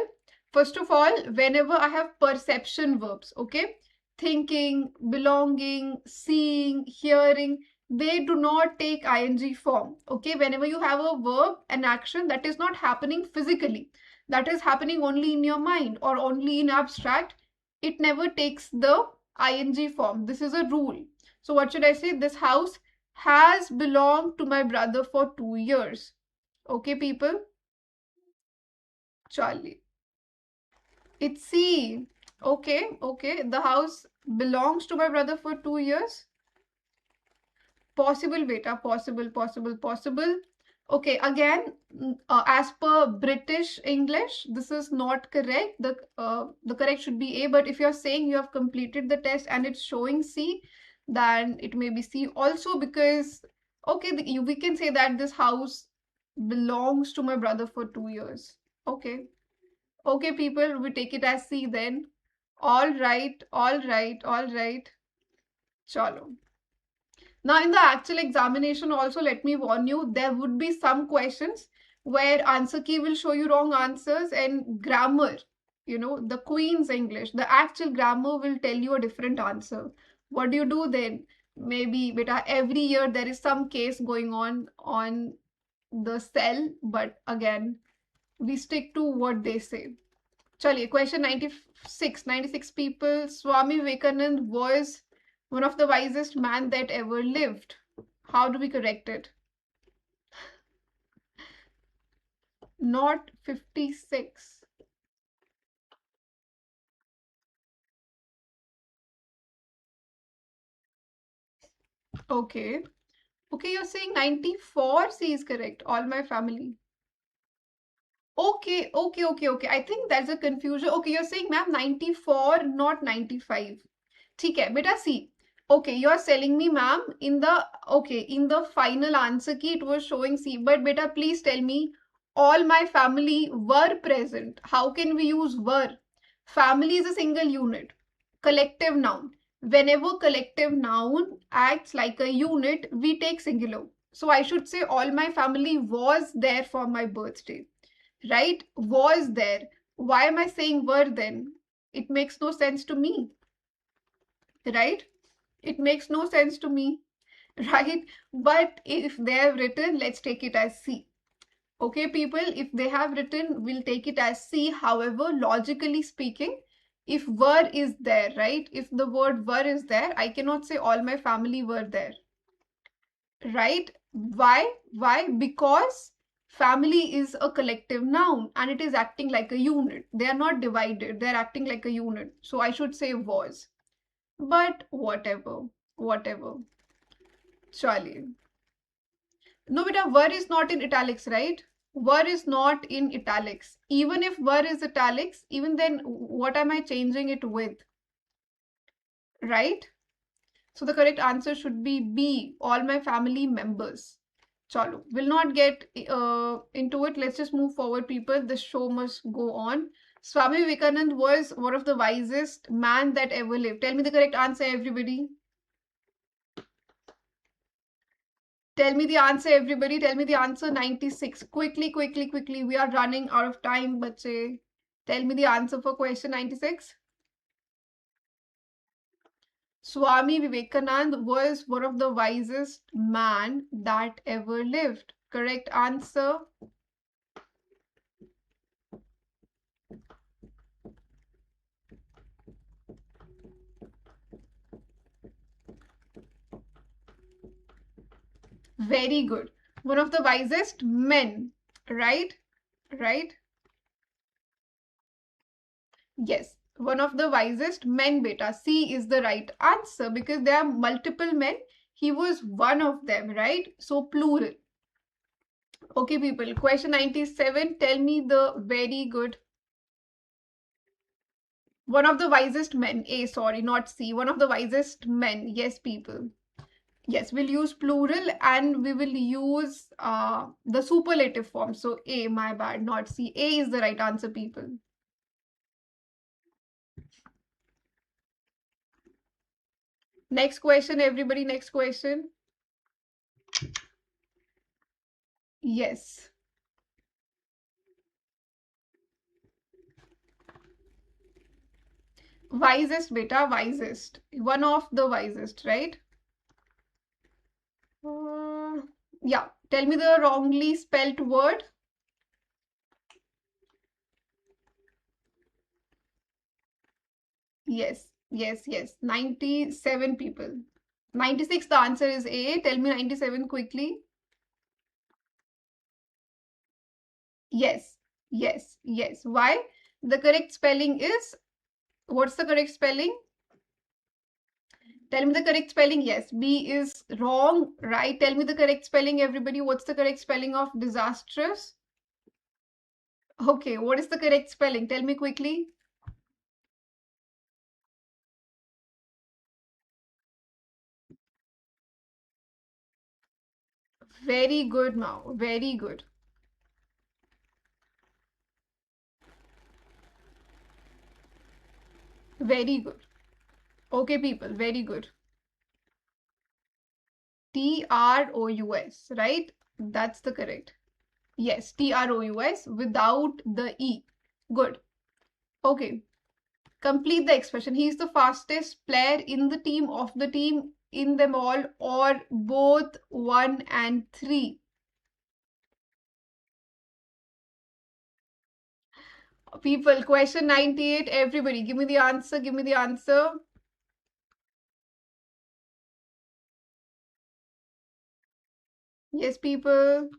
First of all, whenever I have perception verbs, okay, thinking, belonging, seeing, hearing, they do not take ing form. Okay, whenever you have a verb, an action that is not happening physically, that is happening only in your mind or only in abstract, it never takes the ing form. This is a rule. So, what should I say? This house has belonged to my brother for 2 years. Okay, people? Charlie. It's C. Okay, okay. The house belongs to my brother for 2 years. Possible, beta. Possible, possible, possible. Okay, again, as per British English, this is not correct. The correct should be A. But if you're saying you have completed the test and it's showing C, then it may be C also, because okay, we can say that this house belongs to my brother for 2 years. Okay. Okay, people, we take it as C then. All right, all right, all right. Chalo. Now, in the actual examination also, let me warn you, there would be some questions where answer key will show you wrong answers, and grammar, the Queen's English, the actual grammar will tell you a different answer. What do you do then? Maybe, beta, every year there is some case going on the cell, but again, we stick to what they say. Chaliye, question 96 people. Swami Vivekanand was one of the wisest man that ever lived. How do we correct it? Not 56. Okay. Okay, you're saying 94 C is correct. All my family. Okay, okay, okay, okay. I think that's a confusion. Okay, you're saying, ma'am, 94, not 95. ठीक है बेटा, see. Okay, you are telling me, ma'am, in the final answer key it was showing C, but beta, please tell me, all my family were present. How can we use were? Family is a single unit, collective noun. Whenever collective noun acts like a unit, we take singular. So I should say all my family was there for my birthday, right? Was there. Why am I saying were then? It makes no sense to me, right? It makes no sense to me, right? But if they have written, let's take it as C. Okay, people, if they have written, we'll take it as C. However, logically speaking, if were is there, right? If the word were is there, I cannot say all my family were there, right? Why? Why? Because family is a collective noun and it is acting like a unit. They are not divided, they're acting like a unit. So I should say was. But whatever. Charlie. No, beta, were is not in italics, right? Were is not in italics. Even if were is italics, even then, what am I changing it with? Right? So the correct answer should be B, all my family members. Chalo, we'll not get into it. Let's just move forward, people. The show must go on. Swami Vivekanand was one of the wisest man that ever lived. Tell me the correct answer, everybody. Tell me the answer, everybody. Tell me the answer. 96. Quickly, quickly, quickly. We are running out of time, bache. Tell me the answer for question 96. Swami Vivekanand was one of the wisest man that ever lived. Correct answer. Very good. One of the wisest men. Right? Right? Yes. One of the wisest men, beta. C is the right answer because there are multiple men. He was one of them, right? So plural. Okay, people. Question 97. Tell me the very good. One of the wisest men. A, sorry, not C. One of the wisest men. Yes, people. Yes, we'll use plural and we will use the superlative form. So A, my bad, not C. A is the right answer, people. Next question, everybody. Next question. Yes. Wisest, beta, wisest. One of the wisest, right? Yeah. Tell me the wrongly spelt word. Yes, yes, yes. 97 people. 96, the answer is A. Tell me 97 quickly. Yes, yes, yes. Why? The correct spelling is, what's the correct spelling? Tell me the correct spelling. Yes, B is wrong, right? Tell me the correct spelling, everybody. What's the correct spelling of disastrous? Okay, what is the correct spelling? Tell me quickly. Very good, Mao. Very good. Very good. Okay, people, very good. TROUS, right? That's the correct. Yes, TROUS without the E. Good. Okay. Complete the expression. He is the fastest player in the team, of the team, in them all, or both 1 and 3. People, question 98. Everybody, give me the answer. Give me the answer. Yes, people.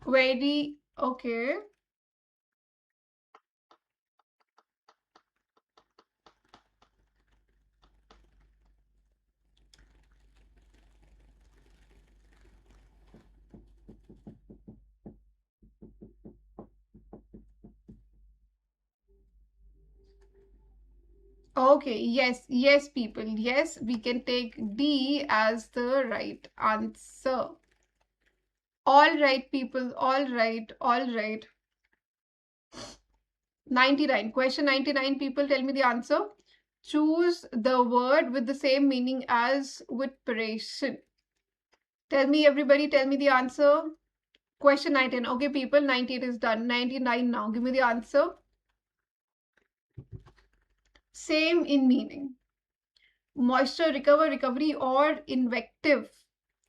Very okay. Okay, yes, people. Yes, we can take D as the right answer. All right, people. All right, all right. 99. Question 99, people, tell me the answer. Choose the word with the same meaning as preparation. Tell me, everybody, tell me the answer. Question 19. Okay, people, 98 is done. 99 now. Give me the answer. Same in meaning. Moisture, recover, recovery, or invective.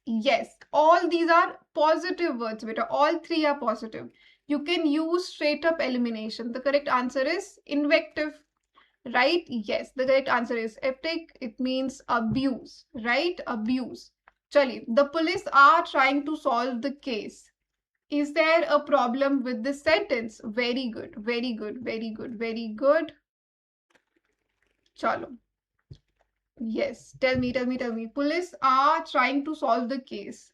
Yes, all these are positive words, beta. All three are positive. You can use straight up elimination. The correct answer is invective. Right? Yes, the correct answer is epic. It means abuse, right? Abuse. Chali, the police are trying to solve the case. Is there a problem with this sentence? Very good, very good, very good, very good. Chalo. Yes, tell me, tell me, tell me. Police are trying to solve the case.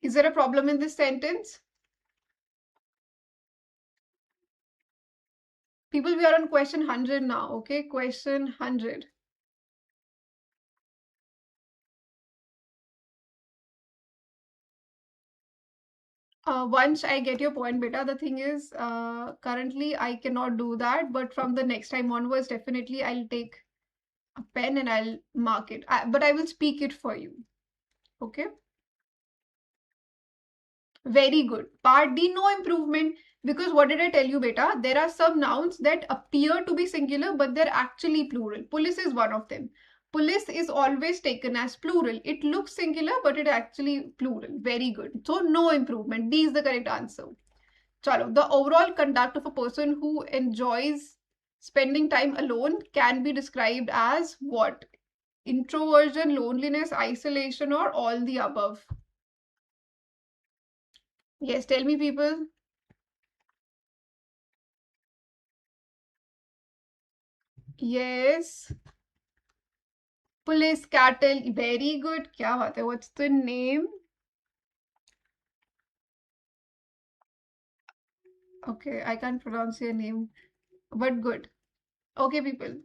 Is there a problem in this sentence? People, we are on question 100 now, okay? Question 100. Once I get your point, beta, the thing is, currently I cannot do that, but from the next time onwards, definitely I'll take a pen and I'll mark it. But I will speak it for you. Okay? Very good. Part D, no improvement. Because what did I tell you, beta? There are some nouns that appear to be singular, but they're actually plural. Police is one of them. Police is always taken as plural. It looks singular, but it actually plural. Very good. So no improvement. D is the correct answer. Chalo, the overall conduct of a person who enjoys spending time alone can be described as what? Introversion, loneliness, isolation, or all the above? Yes, tell me, people. Yes. Police, cattle, very good. क्या बात है? What's the name? Okay, I can't pronounce your name, but good. Okay, people.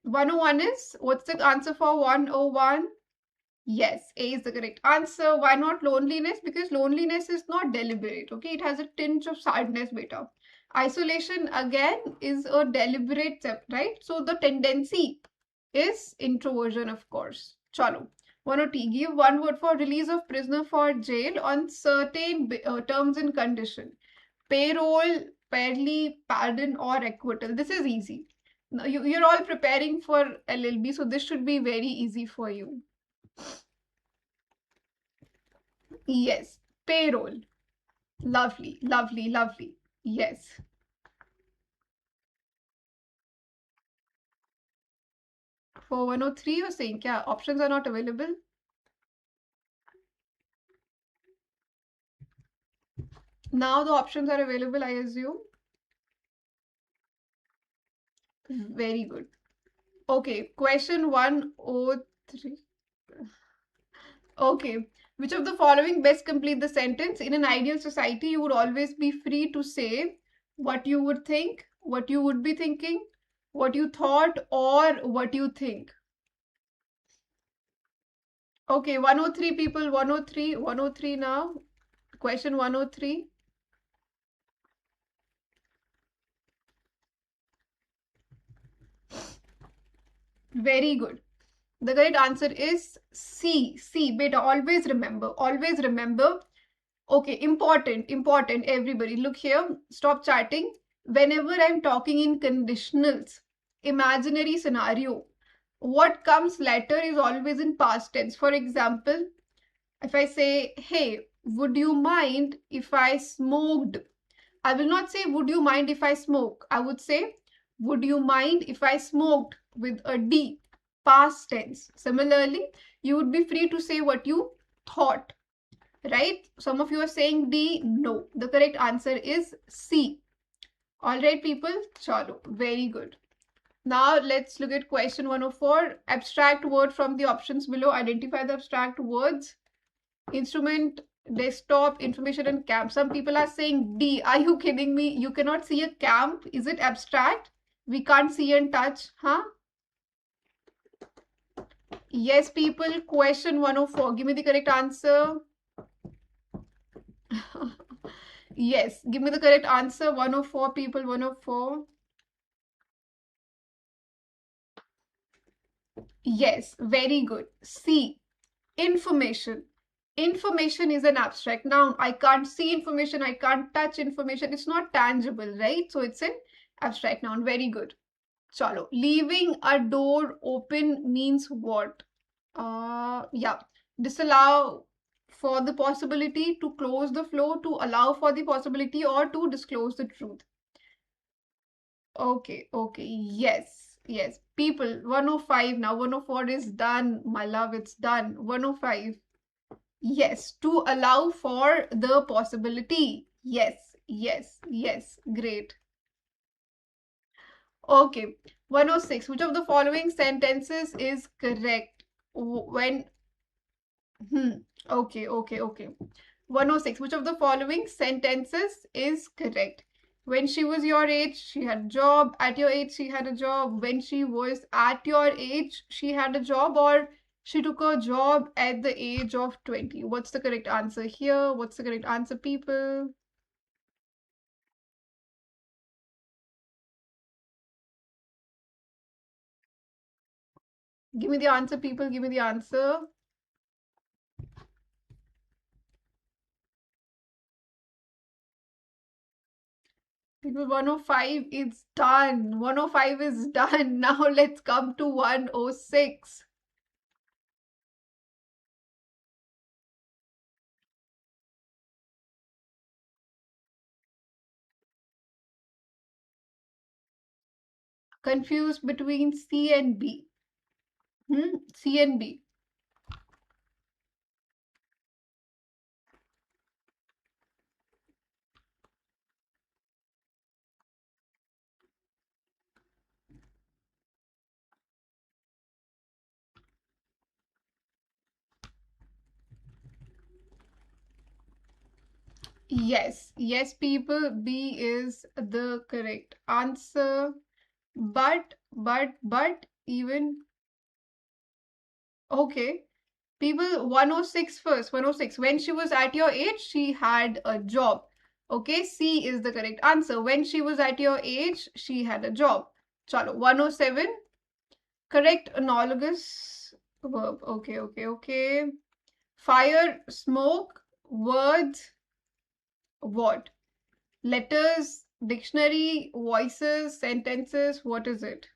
101 is, what's the answer for 101? Yes, A is the correct answer. Why not loneliness? Because loneliness is not deliberate, okay? It has a tinge of sadness, beta. Isolation, again, is a deliberate step, right? So the tendency is introversion, of course. Chalo. 102. Give one word for release of prisoner for jail on certain terms and condition. Payroll, fairly, pardon, or acquittal. This is easy. Now, you're all preparing for LLB, so this should be very easy for you. Yes, payroll. Lovely, lovely, lovely. Yes. For 103, you're saying, yeah, options are not available. Now the options are available, I assume. Very good. Okay, question 103. Okay, which of the following best complete the sentence? In an ideal society, you would always be free to say what you would think, what you would be thinking, what you thought, or what you think. Okay, 103 people, 103, 103 now. Question 103. Very good. The correct answer is C. C. Beta, always remember. Always remember. Okay, important, everybody. Look here, stop chatting. Whenever I'm talking in conditionals, imaginary scenario, what comes later is always in past tense. For example, if I say, hey, would you mind if I smoked? I will not say, would you mind if I smoke? I would say, would you mind if I smoked with a D, past tense. Similarly, you would be free to say what you thought, right? Some of you are saying D. No, the correct answer is C. All right, people, chalo, very good. Now let's look at question 104. Abstract word from the options below. Identify the abstract words. Instrument, desktop, information, and camp. Some people are saying D. Are you kidding me? You cannot see a camp. Is it abstract? We can't see and touch, huh? Yes, people. Question 104. Give me the correct answer. Yes, give me the correct answer. 104, people. 104. Yes, very good. C. Information. Information is an abstract noun. I can't see information. I can't touch information. It's not tangible, right? So it's an abstract noun. Very good. Chalo. Leaving a door open means what? Yeah. Disallow for the possibility, to close the flow, to allow for the possibility, or to disclose the truth. Okay, okay. Yes, yes. People, 105 now. 104 is done. My love, it's done. 105. Yes, to allow for the possibility. Yes, yes, yes. Great. Okay. 106. Which of the following sentences is correct? When Okay, okay, okay. 106. Which of the following sentences is correct? When she was your age, she had a job. At your age, she had a job. When she was at your age, she had a job, or she took a job at the age of 20. What's the correct answer here? What's the correct answer, people? Give me the answer, people. Give me the answer. People, 105 is done. 105 is done. Now let's come to 106. Confused between C and B. C and B. Yes, yes, people, B is the correct answer. But, even, okay. People, 106 first. 106. When she was at your age, she had a job. Okay, C is the correct answer. When she was at your age, she had a job. Chalo, 107. Correct analogous verb. Okay, okay, okay. Fire, smoke, words, what? Letters, dictionary, voices, sentences, what is it?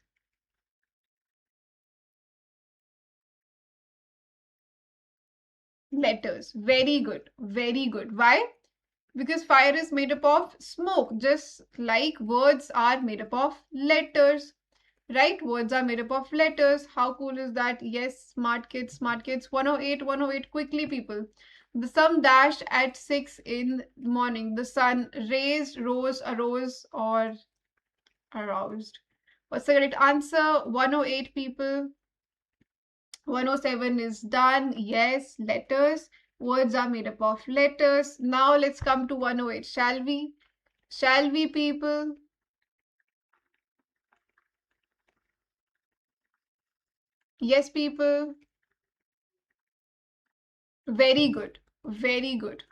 Letters. Very good. Very good. Why? Because fire is made up of smoke, just like words are made up of letters. Right? Words are made up of letters. How cool is that? Yes, smart kids, smart kids. 108, 108, quickly, people. The sun dashed at 6 in the morning. The sun raised, rose, arose, or aroused. What's the correct answer? 108, people. 107 is done. Yes, letters. Words are made up of letters. Now let's come to 108. Shall we? Shall we, people? Yes, people. Very good. Very good.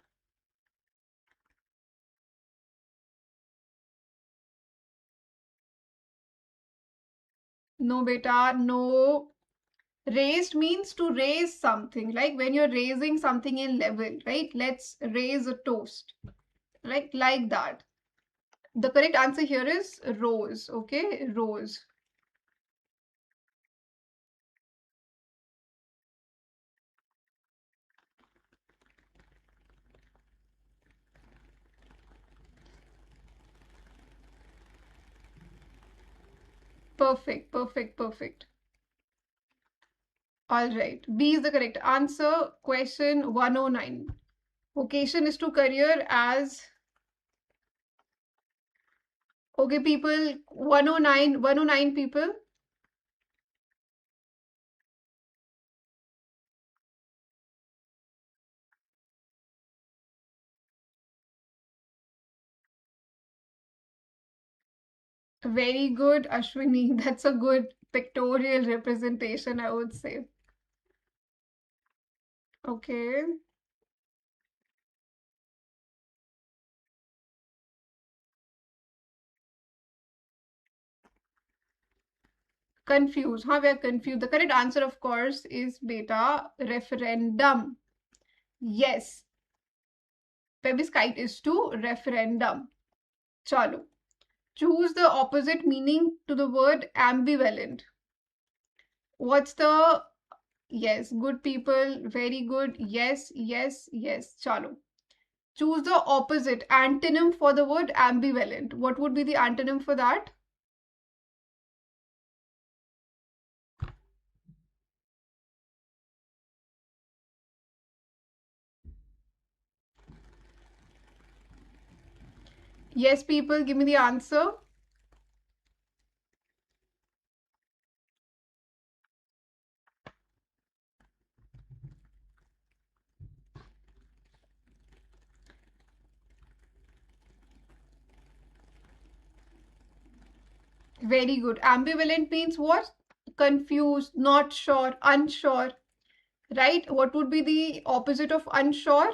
No, beta, no. Raised means to raise something, like when you're raising something in level, right? Let's raise a toast, right? Like that. The correct answer here is rose, okay? Rose. Perfect, perfect, perfect. All right. B is the correct answer. Question 109. Vocation is to career as, okay, people, 109 people. Very good, Ashwini. That's a good pictorial representation, I would say. Okay. Confused. Huh? We are confused. The correct answer, of course, is beta referendum. Yes. Plebiscite is to referendum. Chalo. Choose the opposite meaning to the word ambivalent. What's the... Yes, good people. Very good. Yes, yes, yes. Chalo. Choose the opposite antonym for the word ambivalent. What would be the antonym for that? Yes, people, give me the answer. Very good. Ambivalent means what? Confused, not sure, unsure, right? What would be the opposite of unsure?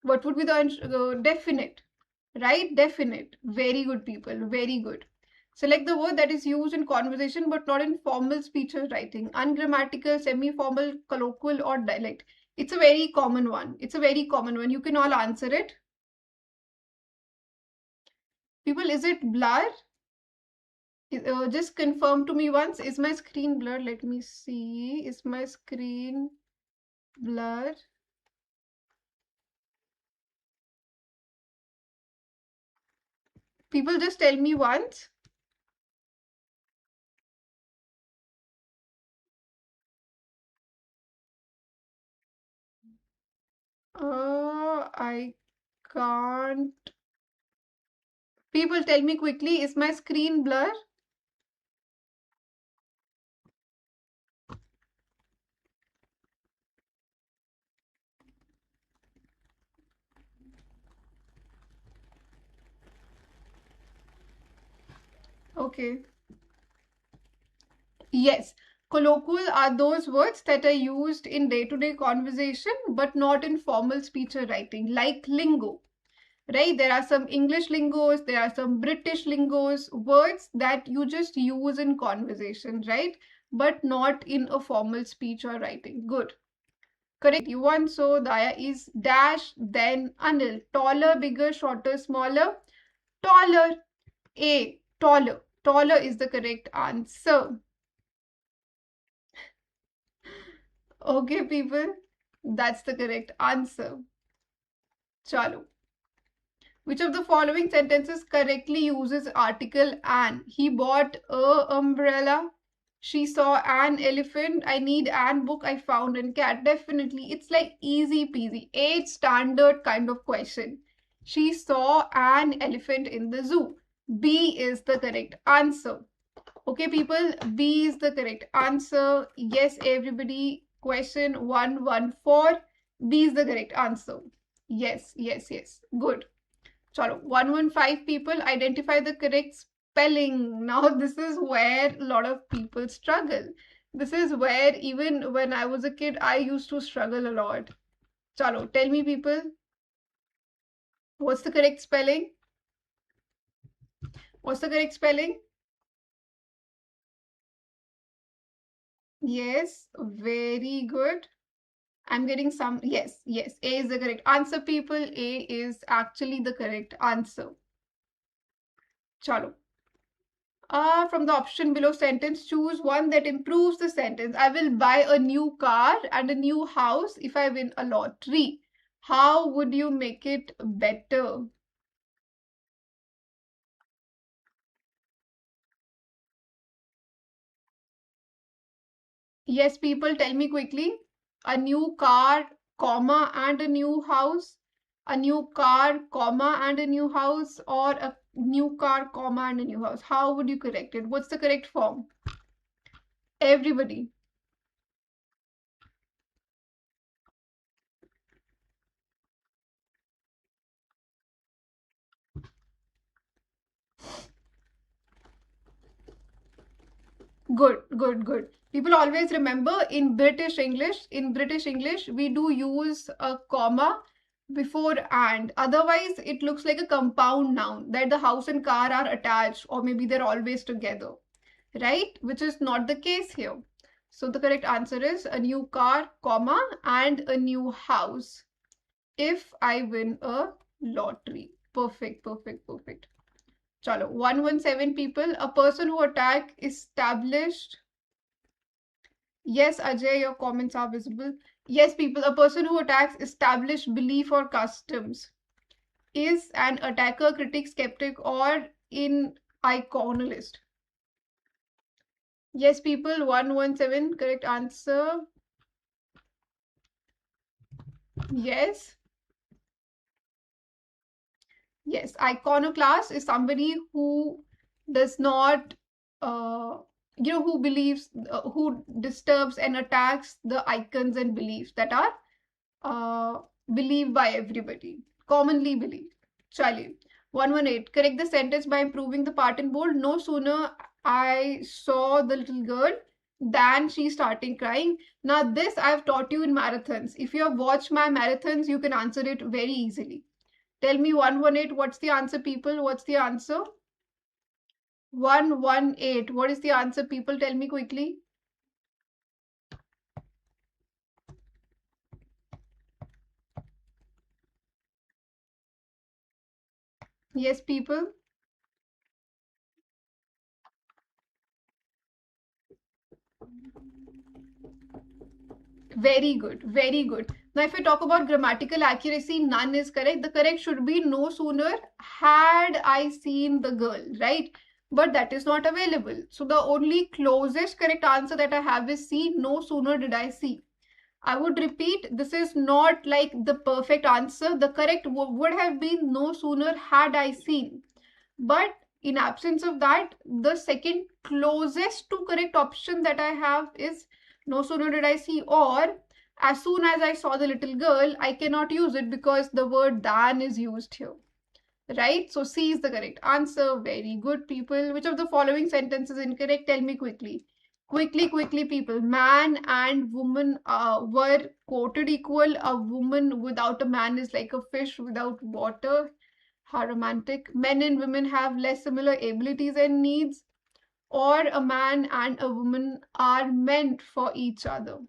What would be the definite, right? Definite. Very good, people. Very good. Select the word that is used in conversation but not in formal speech or writing. Ungrammatical, semi-formal, colloquial, or dialect. It's a very common one. It's a very common one. You can all answer it. People, is it blur? Just confirm to me once. Is my screen blurred? Let me see. Is my screen blurred? People, just tell me once. I can't. People, tell me quickly. Is my screen blurred? Okay. Yes. Colloquial are those words that are used in day-to-day conversation but not in formal speech or writing, like lingo. Right? There are some English lingos, there are some British lingos, words that you just use in conversation, right? But not in a formal speech or writing. Good. Correct. You want so Daya is dash, then Anil. Taller, bigger, shorter, smaller. Taller. A. Taller. Taller is the correct answer. Okay, people. That's the correct answer. Chalo. Which of the following sentences correctly uses article an? He bought a umbrella. She saw an elephant. I need an book. I found a cat. Definitely. It's like easy peasy. Eight standard kind of question. She saw an elephant in the zoo. B is the correct answer. Okay, people. B is the correct answer. Yes, everybody. Question 114. B is the correct answer. Yes, yes, yes. Good. Chalo, 115 people identify the correct spelling. Now, this is where a lot of people struggle. This is where even when I was a kid, I used to struggle a lot. Chalo, tell me, people, what's the correct spelling? What's the correct spelling? Yes, very good. I'm getting some. Yes, yes. A is the correct answer, people. A is actually the correct answer. Chalo. From the option below sentence, choose one that improves the sentence. I will buy a new car and a new house if I win a lottery. How would you make it better? Yes, people, tell me quickly. A new car, comma, and a new house. A new car, comma, and a new house, or a new car, comma, and a new house. How would you correct it? What's the correct form? Everybody. Good, good, good. People always remember in British English, we do use a comma before and. Otherwise, it looks like a compound noun that the house and car are attached or maybe they're always together, right? Which is not the case here. So the correct answer is a new car, comma, and a new house if I win a lottery. Perfect, perfect, perfect. Chalo, 117 people. A person who attack established. Yes, Ajay, your comments are visible. Yes, people, a person who attacks established belief or customs is an attacker, critic, skeptic, or in iconolist. Yes, people, 117, correct answer. Yes. Yes, iconoclast is somebody who does not, uh, who believes, who disturbs and attacks the icons and beliefs that are uh, believed by everybody, commonly believed. Chali. 118. Correct the sentence by improving the part in bold. No sooner I saw the little girl than she started crying. Now, this I've taught you in marathons. If you have watched my marathons, you can answer it very easily. Tell me 118, what's the answer, people? What's the answer? 118. What is the answer, people? Tell me quickly. Yes, people. Very good, very good. Now, if we talk about grammatical accuracy, none is correct. The correct should be no sooner had I seen the girl, right? But that is not available. So the only closest correct answer that I have is C, no sooner did I see. I would repeat, this is not like the perfect answer. The correct would have been no sooner had I seen. But in absence of that, the second closest to correct option that I have is no sooner did I see, or as soon as I saw the little girl, I cannot use it because the word than is used here. Right? So C is the correct answer. Very good, people. Which of the following sentences is incorrect? Tell me quickly. Quickly, quickly, people. Man and woman were quoted equal. A woman without a man is like a fish without water. How romantic. Men and women have less similar abilities and needs. Or a man and a woman are meant for each other.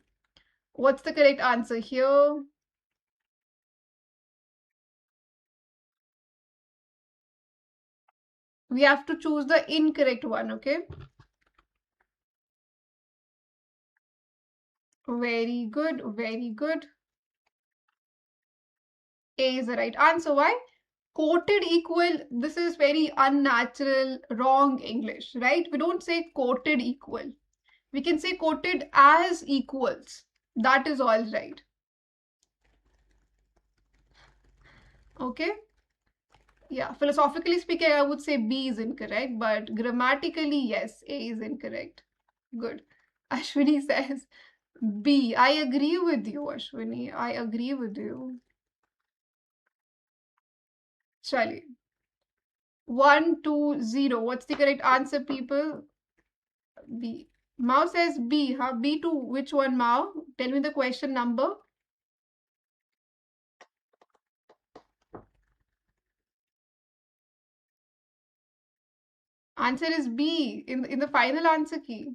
What's the correct answer here? We have to choose the incorrect one, okay? Very good, very good. A is the right answer. Why? Quoted equal, this is very unnatural, wrong English, right? We don't say quoted equal. We can say quoted as equals. That is all right. Okay? Yeah, philosophically speaking, I would say B is incorrect, but grammatically, yes, A is incorrect. Good. Ashwini says B. I agree with you, Ashwini. I agree with you. Chali. 120. What's the correct answer, people? B. Mao says B. Huh? B to which one, Mao? Tell me the question number. Answer is B in the final answer key.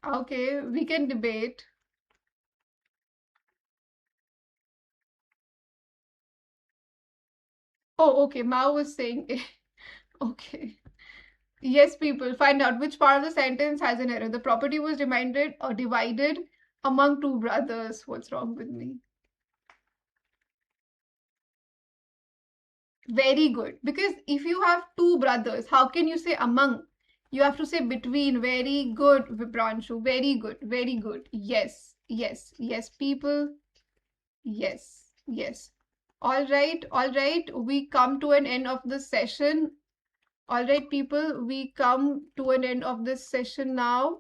Okay, we can debate. Oh, okay. Mao was saying, okay. Yes, people, find out which part of the sentence has an error. The property was reminded or divided among two brothers. What's wrong with me? Very good. Because if you have two brothers, how can you say among? You have to say between. Very good, Vipranshu. Very good. Very good. Yes. Yes. Yes, people. Yes. Yes. All right. All right. We come to an end of the session. All right, people. We come to an end of this session now.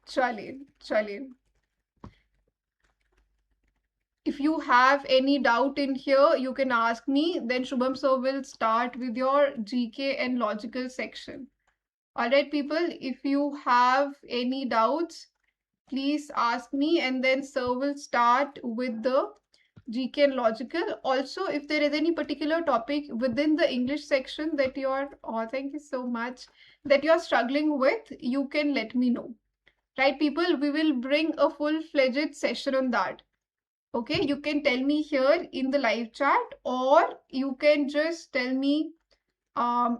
Chalin. Chalin. If you have any doubt in here, you can ask me. Then Shubham sir will start with your GK and logical section. All right, people, if you have any doubts, please ask me, and then sir will start with the GK and logical. Also, if there is any particular topic within the English section that you're, oh, thank you so much, that you're struggling with, you can let me know. Right, people, we will bring a full-fledged session on that. Okay, you can tell me here in the live chat, or you can just tell me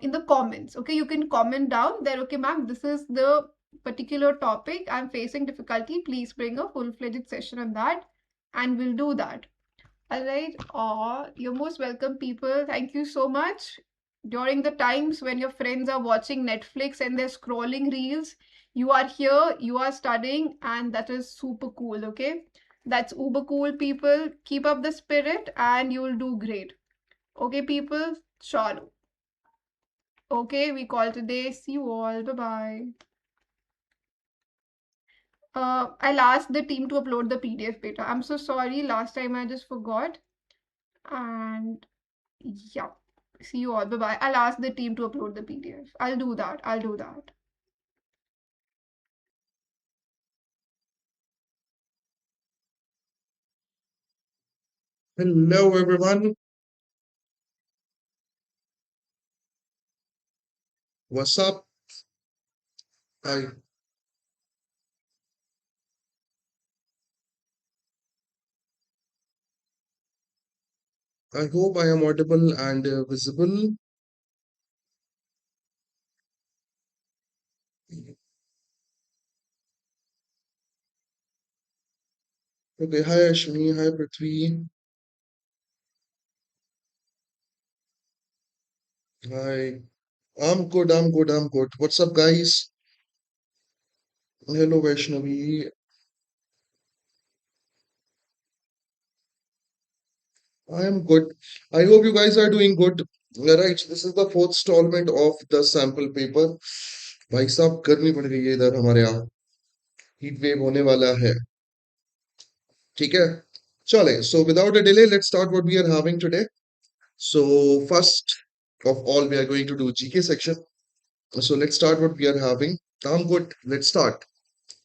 in the comments. Okay, you can comment down there. Okay, ma'am, this is the particular topic I'm facing difficulty. Please bring a full-fledged session on that, and we'll do that. All right. You're most welcome, people. Thank you so much. During the times when your friends are watching Netflix and they're scrolling reels, you are here, you are studying, and that is super cool. Okay. That's uber cool, people. Keep up the spirit and you will do great. Okay, people. Chalo. Okay, we call today. See you all. Bye bye. I'll ask the team to upload the PDF beta. I'm so sorry. Last time I just forgot. And yeah. See you all. Bye bye. I'll ask the team to upload the PDF. I'll do that. I'll do that. Hello, everyone. What's up? I I hope I am audible and visible. Okay, hi Ashmi, hi Prithvi, hi. I'm good. What's up, guys? Hello, Vaishnavi. I am good. I hope you guys are doing good. Right, this is the fourth installment of the sample paper. भाई साहब गर्मी पड़ रही है इधर हमारे यहाँ heat wave होने वाला है ठीक है चले so without a delay let's start what we are having today. So first of all, we are going to do GK section. So let's start what we are having. I'm good. Let's start.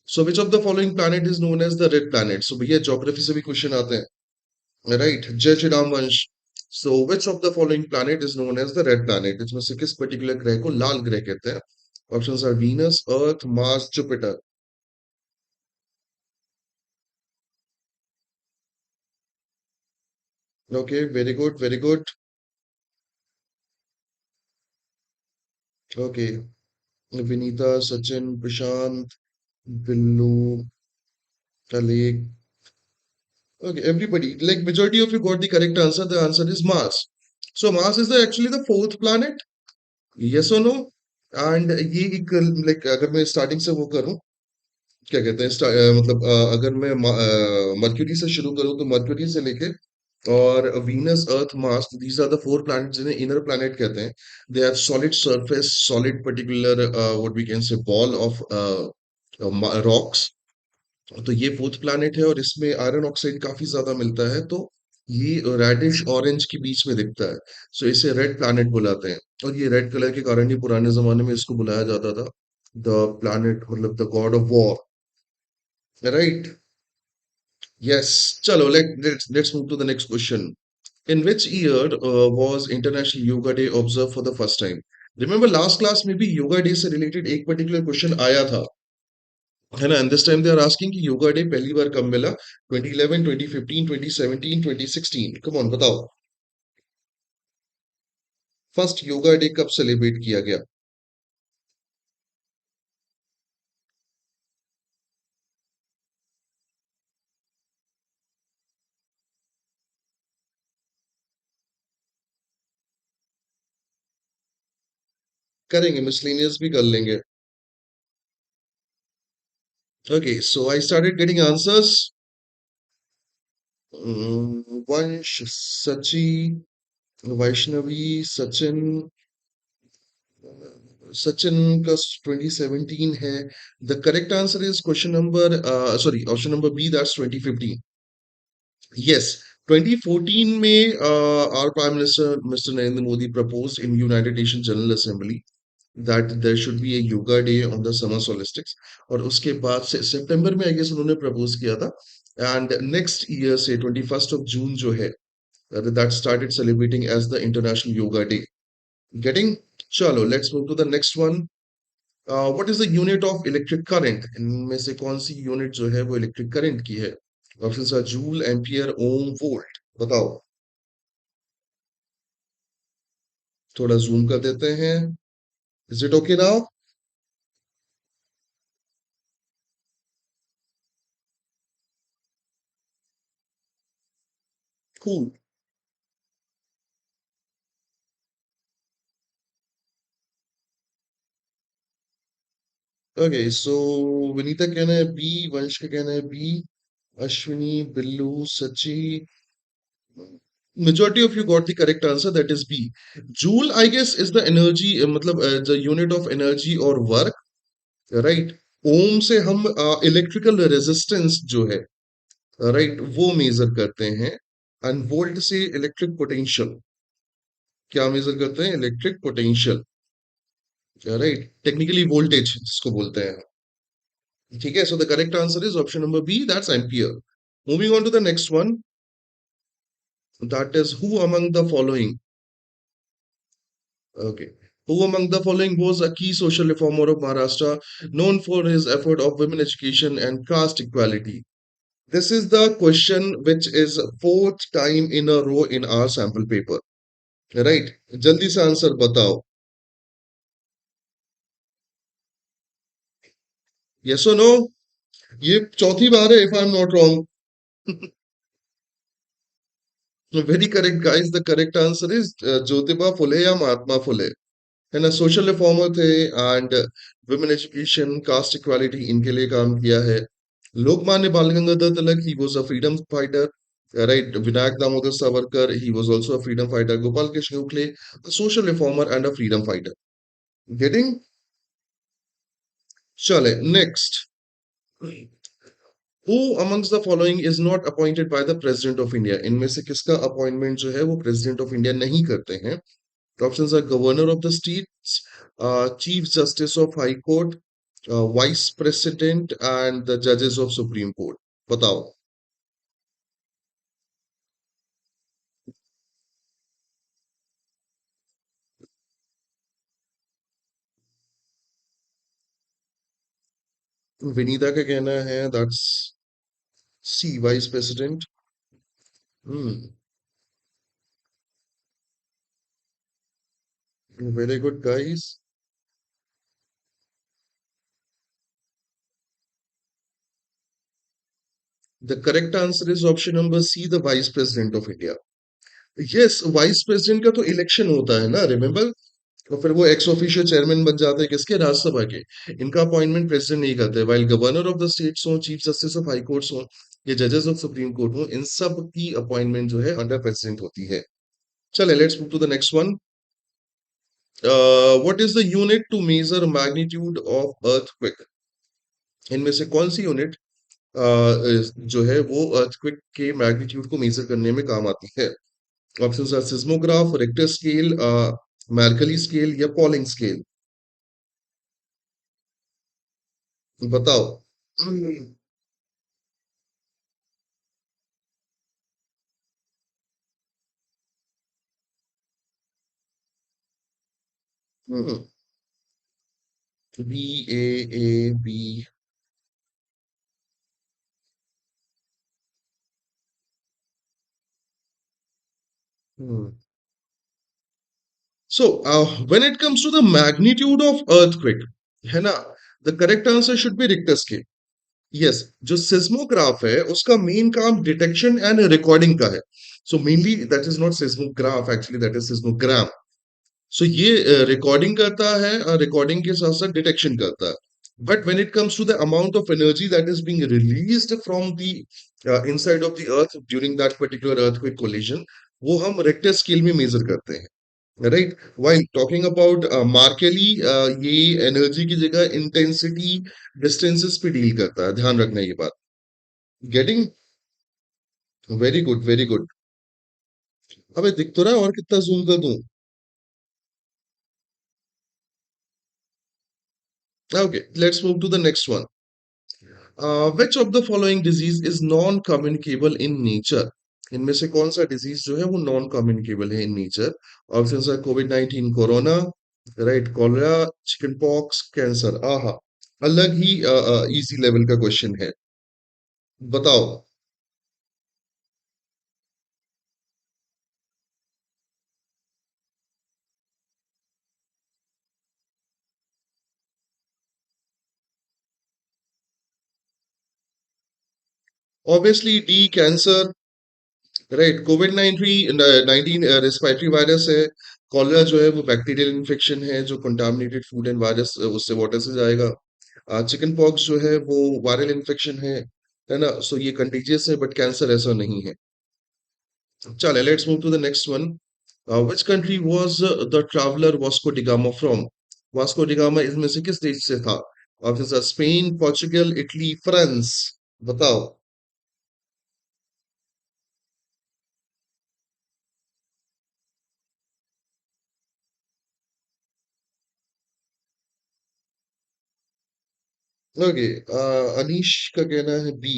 So which of the following planet is known as the red planet? So भैया geography से भी question आते हैं, right? जय श्री राम वंश. So which of the following planet is known as the red planet? इसमें से किस particular ग्रह को लाल ग्रह कहते हैं? Options are Venus, Earth, Mars, Jupiter. Okay, very good, very good. Okay, Vinita, Sachin, Prashant, Billu, Khalid. Okay, everybody, like majority of you got the correct answer. The answer is Mars. So Mars is actually the fourth planet. Yes or no? And ये एक like अगर मैं starting से वो करूँ क्या कहते हैं मतलब अगर मैं मर्क्यूरी से शुरू करूँ तो मर्क्यूरी से लेके और Venus Earth Mars these are the four planets जिन्हें इनर प्लैनेट कहते हैं they have solid surface solid particular what we can say ball of rocks तो ये फोर्थ प्लैनेट है और इसमें आयरन ऑक्साइड काफी ज्यादा मिलता है तो ये रेडिश ऑरेंज के बीच में दिखता है सो इसे रेड प्लैनेट बुलाते हैं और ये रेड कलर के कारण ही पुराने जमाने में इसको बुलाया जाता था द प्लैनेट मतलब the god of war right yes चलो let's move to the next question in which year was international yoga day observed for the first time remember last class में भी योगा डे से related एक particular question आया था, है ना? And this time they are asking कि yoga day पहली बार कब मिला? 2011, 2015, 2017, 2016। कम ऑन बताओ, फर्स्ट योगा डे कब सेलिब्रेट किया गया? करेंगे, मिसलेनियस भी कर लेंगे. Okay, so I started getting answers. Vansh, Sachi, Vaishnavi, Sachin. Sachin का 2017 है. The correct answer is question number, sorry, option number B, that's 2015. Yes, 2014 में our Prime Minister, Mr. Narendra Modi proposed in United Nations General Assembly that there should be a yoga day on the summer solstice. और उसके बाद से सितंबर में I guess उन्होंने propose किया था. And next year से 21st of June जो है, that started celebrating as the International Yoga Day. Getting? चलो, let's move to the next one. What is the unit of electric current? इनमें से कौन सी यूनिट जो है वो इलेक्ट्रिक करंट की है? Options are joule, ampere, ohm, volt. बताओ. थोड़ा जूम कर देते हैं. Is it okay now? Cool. Okay, so Vinita का कहना है बी, वंश का कहना है B, Ashwini, Billu, Sachi. Majority of you got the correct answer, that is B. Joule, I guess, is the energy, मतलब the unit of energy or work, right? ओम से हम electrical resistance जो है, राइट, वो मेजर करते हैं. एंड वोल्ट से इलेक्ट्रिक पोटेंशियल. क्या मेजर करते हैं? Electric potential, right, technically voltage जिसको बोलते हैं. ठीक है, so the correct answer is option number B, that's ampere. Moving on to the next one, that is who among the following. Okay. Who among the following was a key social reformer of Maharashtra, known for his effort of women education and caste equality? This is the question which is fourth time in a row in our sample paper. Right? जल्दी से answer बताओ. Yes or no? ये चौथी बार है, if I'm not wrong. Very correct, guys. The correct answer is Jyotiba Phule या महात्मा फुले. है ना? Social reformer थे and women education, caste equality, इनके लिए काम किया है. Lokmanya Bal Gangadhar Tilak, he was a freedom fighter, right. Vinayak Damodar Savarkar, he was also a freedom fighter. Gopal Krishna Gokhale, a social reformer and a freedom fighter. Getting? चले, next. Who amongst the following is not appointed by the President of India? इनमें से किसका appointment जो है वो president of India नहीं करते हैं? Options are Governor of the States, Chief Justice of High Court, Vice President, and the Judges of Supreme Court. बताओ. विनीता का कहना है that's see, Vice President. Hmm. Very good, guys. The correct answer is option number C, the Vice President of India. Yes, vice president का तो election होता है ना, remember. तो फिर वो एक्स ऑफिशियो चेयरमैन बन जाते हैं किसके? राज्यसभा के. इनका अपॉइंटमेंट प्रेसिडेंट नहीं करते. While governor of the states हो, chief justice of high courts हो, ये जजेस ऑफ सुप्रीम कोर्ट हो, इन सब की अपॉइंटमेंट जो है अंडर प्रेसिडेंट होती है. चले, let's move to the next one. What is the unit to measure magnitude of earthquake? इनमें से कौन सी यूनिट जो है वो अर्थक्वेक के मैग्नीट्यूड को मेजर करने में काम आती है? Options are seismograph, Richter scale, Mercalli scale या पॉलिंग स्केल. बताओ. Hmm. B. Hmm. So, when it comes to the magnitude of earthquake, है ना, the correct answer should be Richter scale. Yes, जो सिस्मोग्राफ है उसका मेन काम detection and recording का है. So mainly that is not seismograph, actually that is seismogram. So ये recording करता है और रिकॉर्डिंग के साथ साथ डिटेक्शन करता है. But when it comes to the amount of energy that is being released from the inside of the earth during that particular earthquake collision, वो हम रेक्टर स्केल में मेजर करते हैं. राइट, while टॉकिंग अबाउट मार्केली, ये energy की जगह intensity distances पे डील करता है, ध्यान रखना ये बात. Getting very good, very good. अबे दिख तो रहा है, और कितना जूम कर दूं? Okay, let's move to the next one. Which of the following disease is non communicable in nature? इनमें से कौन सा डिजीज जो है वो नॉन कम्युनिकेबल है इन नेचर? ऑप्शंस है Covid 19, corona, right, cholera, chicken pox, cancer. आहा, अलग ही इजी लेवल का क्वेश्चन है. बताओ. Obviously D, cancer. Right, Covid 19 respiratory virus है. कॉलरा जो है वो बैक्टीरियल इन्फेक्शन है जो कंटामिनेटेड फूड एंड वायरस उससे वाटर से जाएगा. चिकन पॉक्स जो है वो वायरल इन्फेक्शन है ना, सो ये कंटेजियस है, बट कैंसर ऐसा नहीं है. चले, let's move to the next one. Which country was the traveller Vasco da Gama from? Vasco da Gama इसमें से किस देश से था? ऑप्शन है स्पेन, पोर्चुगल, इटली, फ्रांस. बताओ. ओके, अनीश का कहना है B.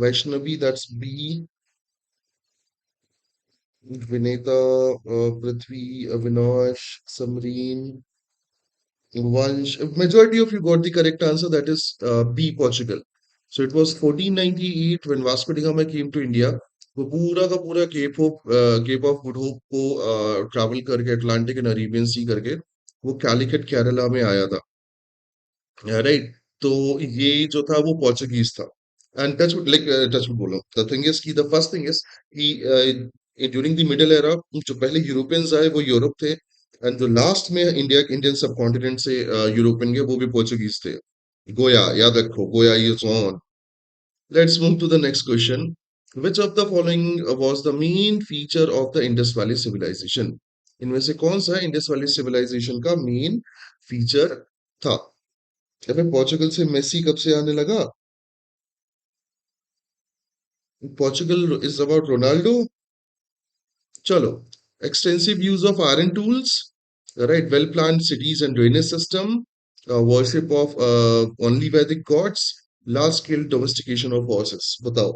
Vaishnavi, that's B. Vineta, Prithvi, Avinash, Samreen, Vansh, majority of you got the correct answer. That is B, Portugal. So it was 1498 when Vasco da Gama came to India. वो पूरा का पूरा cap of good hope को travel करके Atlantic and Arabian सी करके वो कैलिकट केरला में आया था. राइट, तो ये जो था वो पोर्चुगीज था. एंड टचवुड बोलो, द थिंग इज की द फर्स्ट थिंग इज कि ड्यूरिंग द मिडिल एरा जो पहले यूरोपियंस आए वो यूरोप थे, एंड जो लास्ट में इंडियन सब कॉन्टिनेंट से यूरोपियन गए वो भी पोर्चुगीज थे. गोया, याद रखो, Goa is on. Let's move to the next question. Which of the following was the main feature of the Indus Valley civilisation? इनमें से कौन सा इंडस वैली सिविलाइजेशन का मेन फीचर था? अबे पोर्चुगल से मेसी कब से आने लगा? Portugal is about Ronaldo. चलो, extensive use of iron tools, right, well planned cities and drainage system, worship of only Vedic gods, large scale domestication of horses. बताओ.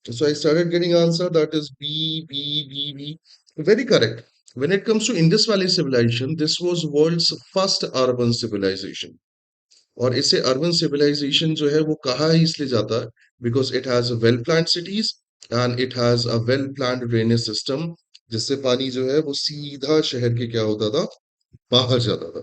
So I started getting answer that is B. Very correct. When it comes to Indus Valley civilization, this was world's first urban civilization. और इसे urban civilisation जो है वो कहा ही इसलिए जाता है because it has well planned cities and it has a well planned drainage system, जिससे पानी जो है वो सीधा शहर के क्या होता था, बाहर जाता था.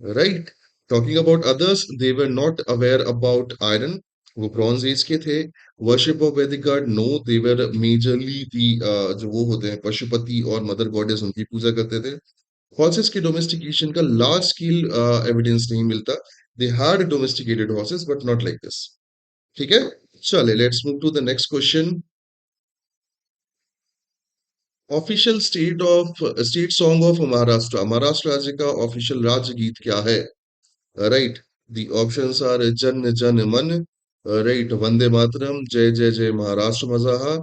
Right, talking about others, they were not aware about iron. वो ब्रॉन्ज एज के थे. वर्शिप ऑफ वैदिक गॉड, नो, दे वर मेजरली दी जो वो होते हैं पशुपति और मदर गॉडेस, उनकी पूजा करते थे. हॉर्सेस के डोमेस्टिकेशन का लार्ज स्केल एविडेंस नहीं मिलता. They had domesticated horses but not like this. ठीक है, चले, let's move to the next question. Official state song of Maharashtra, Maharashtra राज्य का ऑफिशियल राज्य गीत क्या है? राइट, द ऑप्शंस आर जन जन मन, राइट, वंदे मातरम, जय जय जय महाराष्ट्र मजाहा,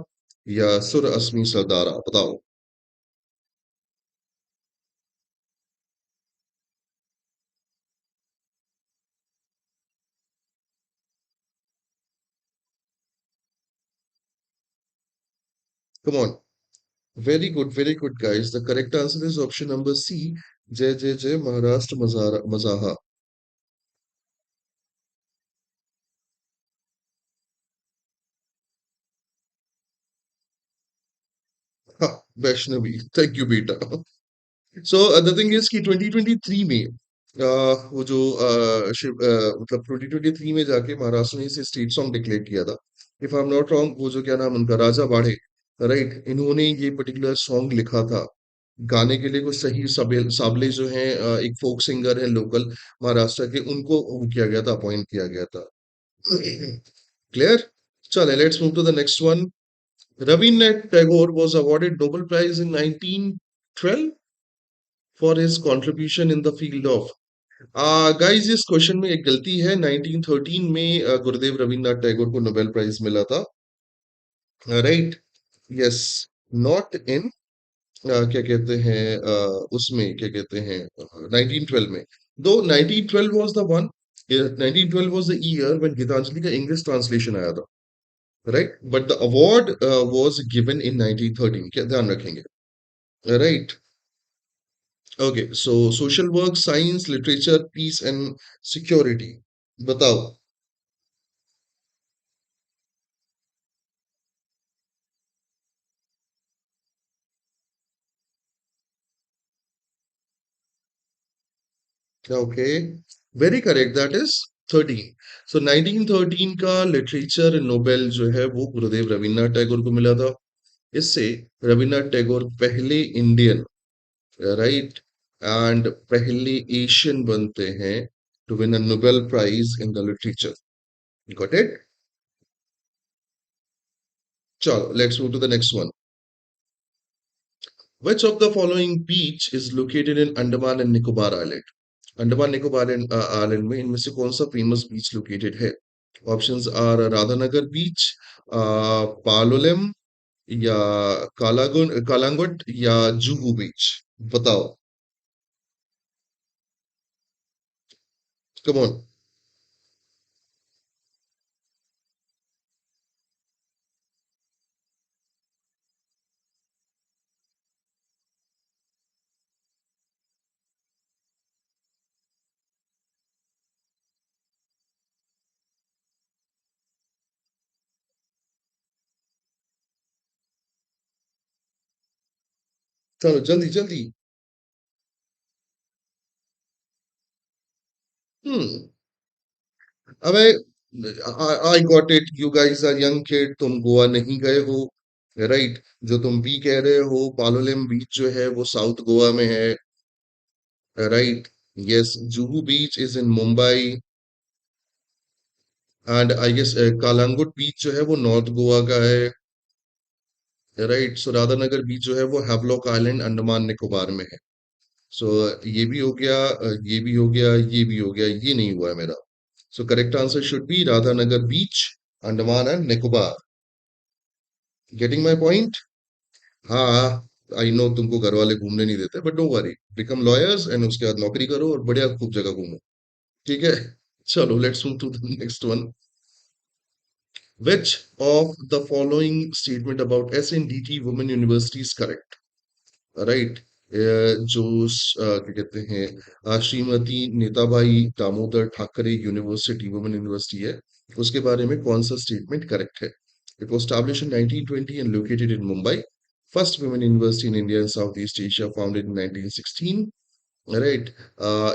या सुर अस्मी सरदारा. बताओ. Come on. Very good, guys. The correct answer is option number C. Jai Jai Jai Maharashtra Mazaha. Ha, Vaishnavi. Thank you, beta. So the thing is कि 2023 में वो जो मतलब 2023 में जाके महाराष्ट्र ने इसे स्टेट सॉन्ग डिक्लेयर किया था. If I am not wrong, वो जो क्या नाम उनका राजा बाड़े, राइट, इन्होंने ये पर्टिकुलर सॉन्ग लिखा था. गाने के लिए कुछ सही साबले जो हैं, एक फोक सिंगर है लोकल महाराष्ट्र के, उनको वो किया गया था, अपॉइंट किया गया था. क्लियर. चले, let's move to the next one. Rabindranath Tagore was awarded Nobel Prize in 1912 for his contribution in the field of. Guys, इस क्वेश्चन में एक गलती है. 1913 में गुरुदेव रविन्द्रनाथ टैगोर को नोबेल प्राइज मिला था. राइट. यस. नॉट इन क्या कहते हैं, उसमें क्या कहते हैं, 1912 में. दो 1912 was the one. 1912 was the year when Gitanjali का इंग्लिश ट्रांसलेशन आया था. Right, but the award was given in 1913. क्या ध्यान रखेंगे. Right. Okay, so social work, science, literature, peace and security. बताओ. Okay, very correct. That is 13. So 1913 का literature Nobel जो है वो गुरुदेव रविन्द्रनाथ टैगोर को मिला था. इससे रविन्द्रनाथ टैगोर पहले इंडियन, राइट, एंड पहले एशियन बनते हैं to win a Nobel prize in the literature. Got it. चलो, let's move to the next one. Which of the following beach is located in Andaman and Nicobar Island? Andaman Nicobar island में इनमें से कौन सा famous beach located है? Options are Radhanagar beach, Palolem, या कालांगुट, या Juhu beach. बताओ. Come on. चलो, जल्दी जल्दी. हम्म. अबे, I got it. You guys are young kid. तुम गोवा नहीं गए हो, राइट. जो तुम बी कह रहे हो, पालोलेम बीच जो है वो साउथ गोवा में है, right. Yes, Juhu beach is in Mumbai. And I guess Calangute beach जो है वो नॉर्थ गोवा का है, राइट. सो राधानगर बीच जो है वो हैवलॉक आइलैंड अंडमान निकोबार में है. सो ये भी हो गया, ये भी हो गया, ये भी हो गया, ये नहीं हुआ है मेरा. सो correct answer should be Radhanagar beach, Andaman and Nicobar. Getting my point. हाँ, आई नो तुमको घर वाले घूमने नहीं देते, but don't worry. Become lawyers and उसके बाद नौकरी करो और बढ़िया खूब जगह घूमो. ठीक है. चलो, let's move to the next one. Which of the following statement about SNDT Women University is correct? Right. जो क्या कहते हैं, Shrimati Nathibai Damodar Thackersey university women university है, उसके बारे में कौन सा स्टेटमेंट करेक्ट है? It was established in 1920 and located in Mumbai. First women university in India and Southeast Asia, founded in 1916. Right.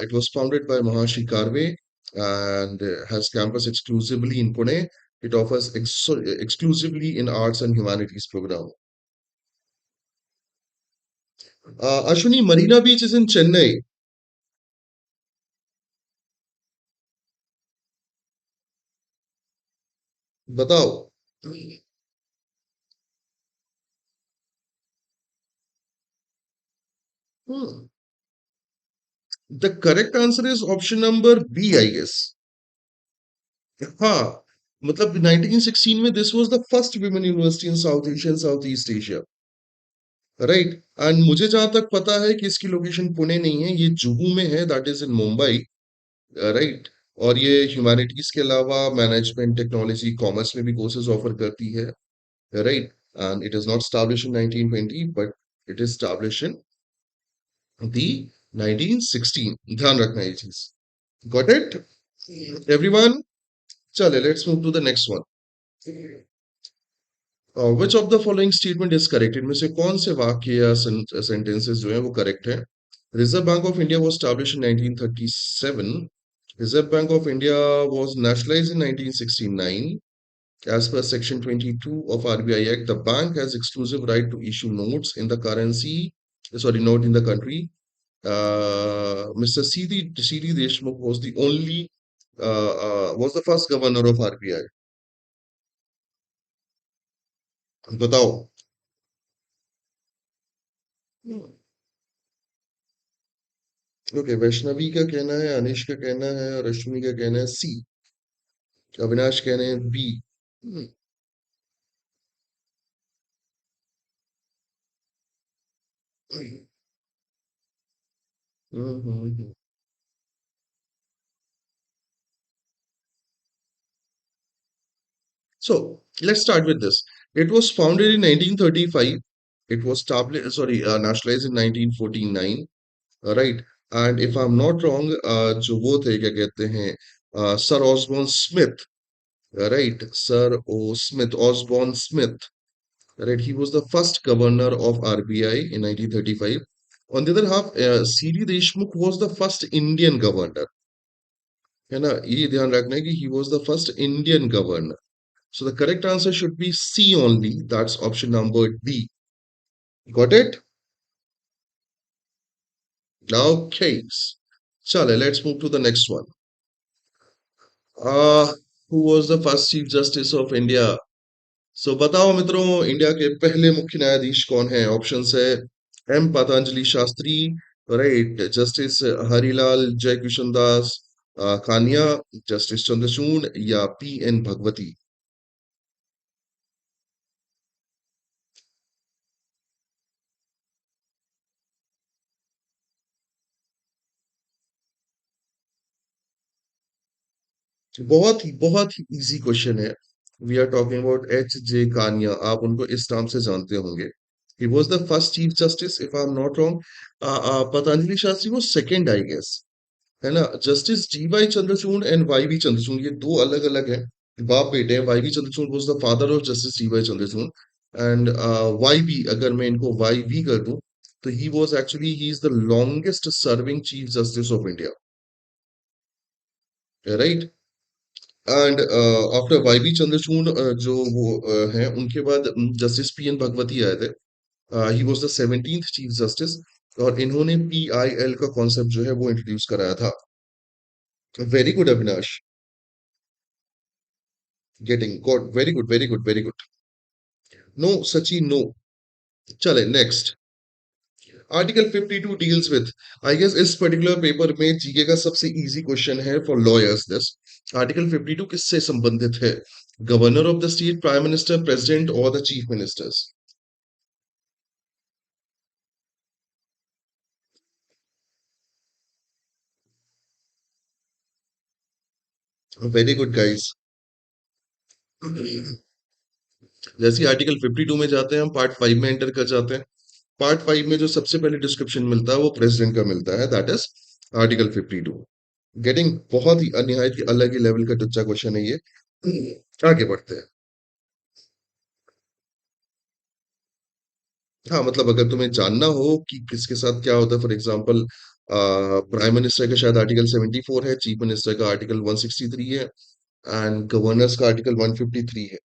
It was founded by Maharshi Karve and has campus exclusively in Pune. It offers exclusively in arts and humanities program. Ashwini, Marina Beach is in Chennai. बताओ. Hmm. The correct answer is option number B, I guess. हाँ, मतलब 1916 में this was the first women university in South Asia and Southeast Asia. Right. And मुझे जहां तक पता है कि इसकी लोकेशन पुणे नहीं है, ये जुहू में है, that is in Mumbai, right. और ये ह्यूमैनिटीज के अलावा मैनेजमेंट, टेक्नोलॉजी, कॉमर्स में भी कोर्सेज ऑफर करती है, right. and it is not established in 1920, but it is established in the 1916. ध्यान रखना ये चीज. Got it? Everyone? चले, let's move to the next one. Which of the following statement is correct? इनमें से कौन से वाक्य या sentences जो हैं वो correct हैं? Reserve Bank of India was established in 1937. Reserve Bank of India was nationalized in 1969. As per Section 22 of RBI Act, the bank has exclusive right to issue notes in the currency, sorry, note in the country. Mr. C.D. Deshmukh was the only, was the first governor of RBI. बताओ. Okay, Vaishnavi का कहना है, अनिश का कहना है और अश्विनी का कहना है सी. अविनाश कह रहे हैं B. So let's start with this. It was founded in 1935. It was established, sorry, nationalized in 1949. Right. And if I'm not wrong, जो वो थे क्या कहते हैं, sir Osborne Smith. Right, Sir O. Smith, Osborne Smith. Right, he was the first governor of RBI in 1935. On the other half, C.D. Deshmukh was the first Indian governor. है ना, ये ध्यान रखना है कि he was the first Indian governor. So the correct answer should be C only. That's option number D. Got it? Okay. Chale, let's move to the next one. Who was the first Chief Justice of India? So बताओ मित्रों, India के पहले मुख्य न्यायाधीश कौन है? Options है M Patanjali Sastri, right, justice Harilal Jaikisan Das Kania, justice Chandrachud या पी एन भगवती. बहुत ही इजी क्वेश्चन है. We are talking about H J Kania. आप उनको इस नाम से जानते होंगे. He was the first chief justice if I am not wrong. Patanjali Sastri वो सेकेंड आई गेस, है ना. Justice D Y Chandrachud and Y V Chandrachud ये दो अलग अलग हैं, बाप बेटे हैं. Y V Chandrachud was the father of justice D Y Chandrachud. And Y V, अगर मैं इनको वाई वी कर दूं, तो he was actually, he is the longest serving chief justice of India, right. And after Y V Chandrachud जो वो हैं, उनके बाद जस्टिस पी एन भगवती आए थे. He was the 17th chief justice, और इन्होंने पी आई एल का कॉन्सेप्ट जो है वो इंट्रोड्यूस कराया था. Very good Avinash. Getting got very good, very good, very good. No, Sachi, no. Chale, next. Article 52 deals with, I guess इस particular paper में जीके का सबसे easy question है for lawyers this. Article 52 किससे संबंधित है? Governor of the state, Prime Minister, President or the Chief Ministers? Very good guys. जैसे article 52 में जाते हैं, हम पार्ट 5 में एंटर कर जाते हैं. पार्ट 5 में जो सबसे पहले डिस्क्रिप्शन मिलता है वो प्रेसिडेंट का मिलता है, दैट इज आर्टिकल 52. गेटिंग बहुत ही निहायत की अलग ही लेवल का टच्चा क्वेश्चन है ये. आगे बढ़ते हैं. हाँ, मतलब अगर तुम्हें जानना हो कि किसके साथ क्या होता है, फॉर एग्जांपल प्राइम मिनिस्टर का शायद आर्टिकल 74 है, चीफ मिनिस्टर का आर्टिकल 163 है, एंड गवर्नर्स का आर्टिकल 153 है,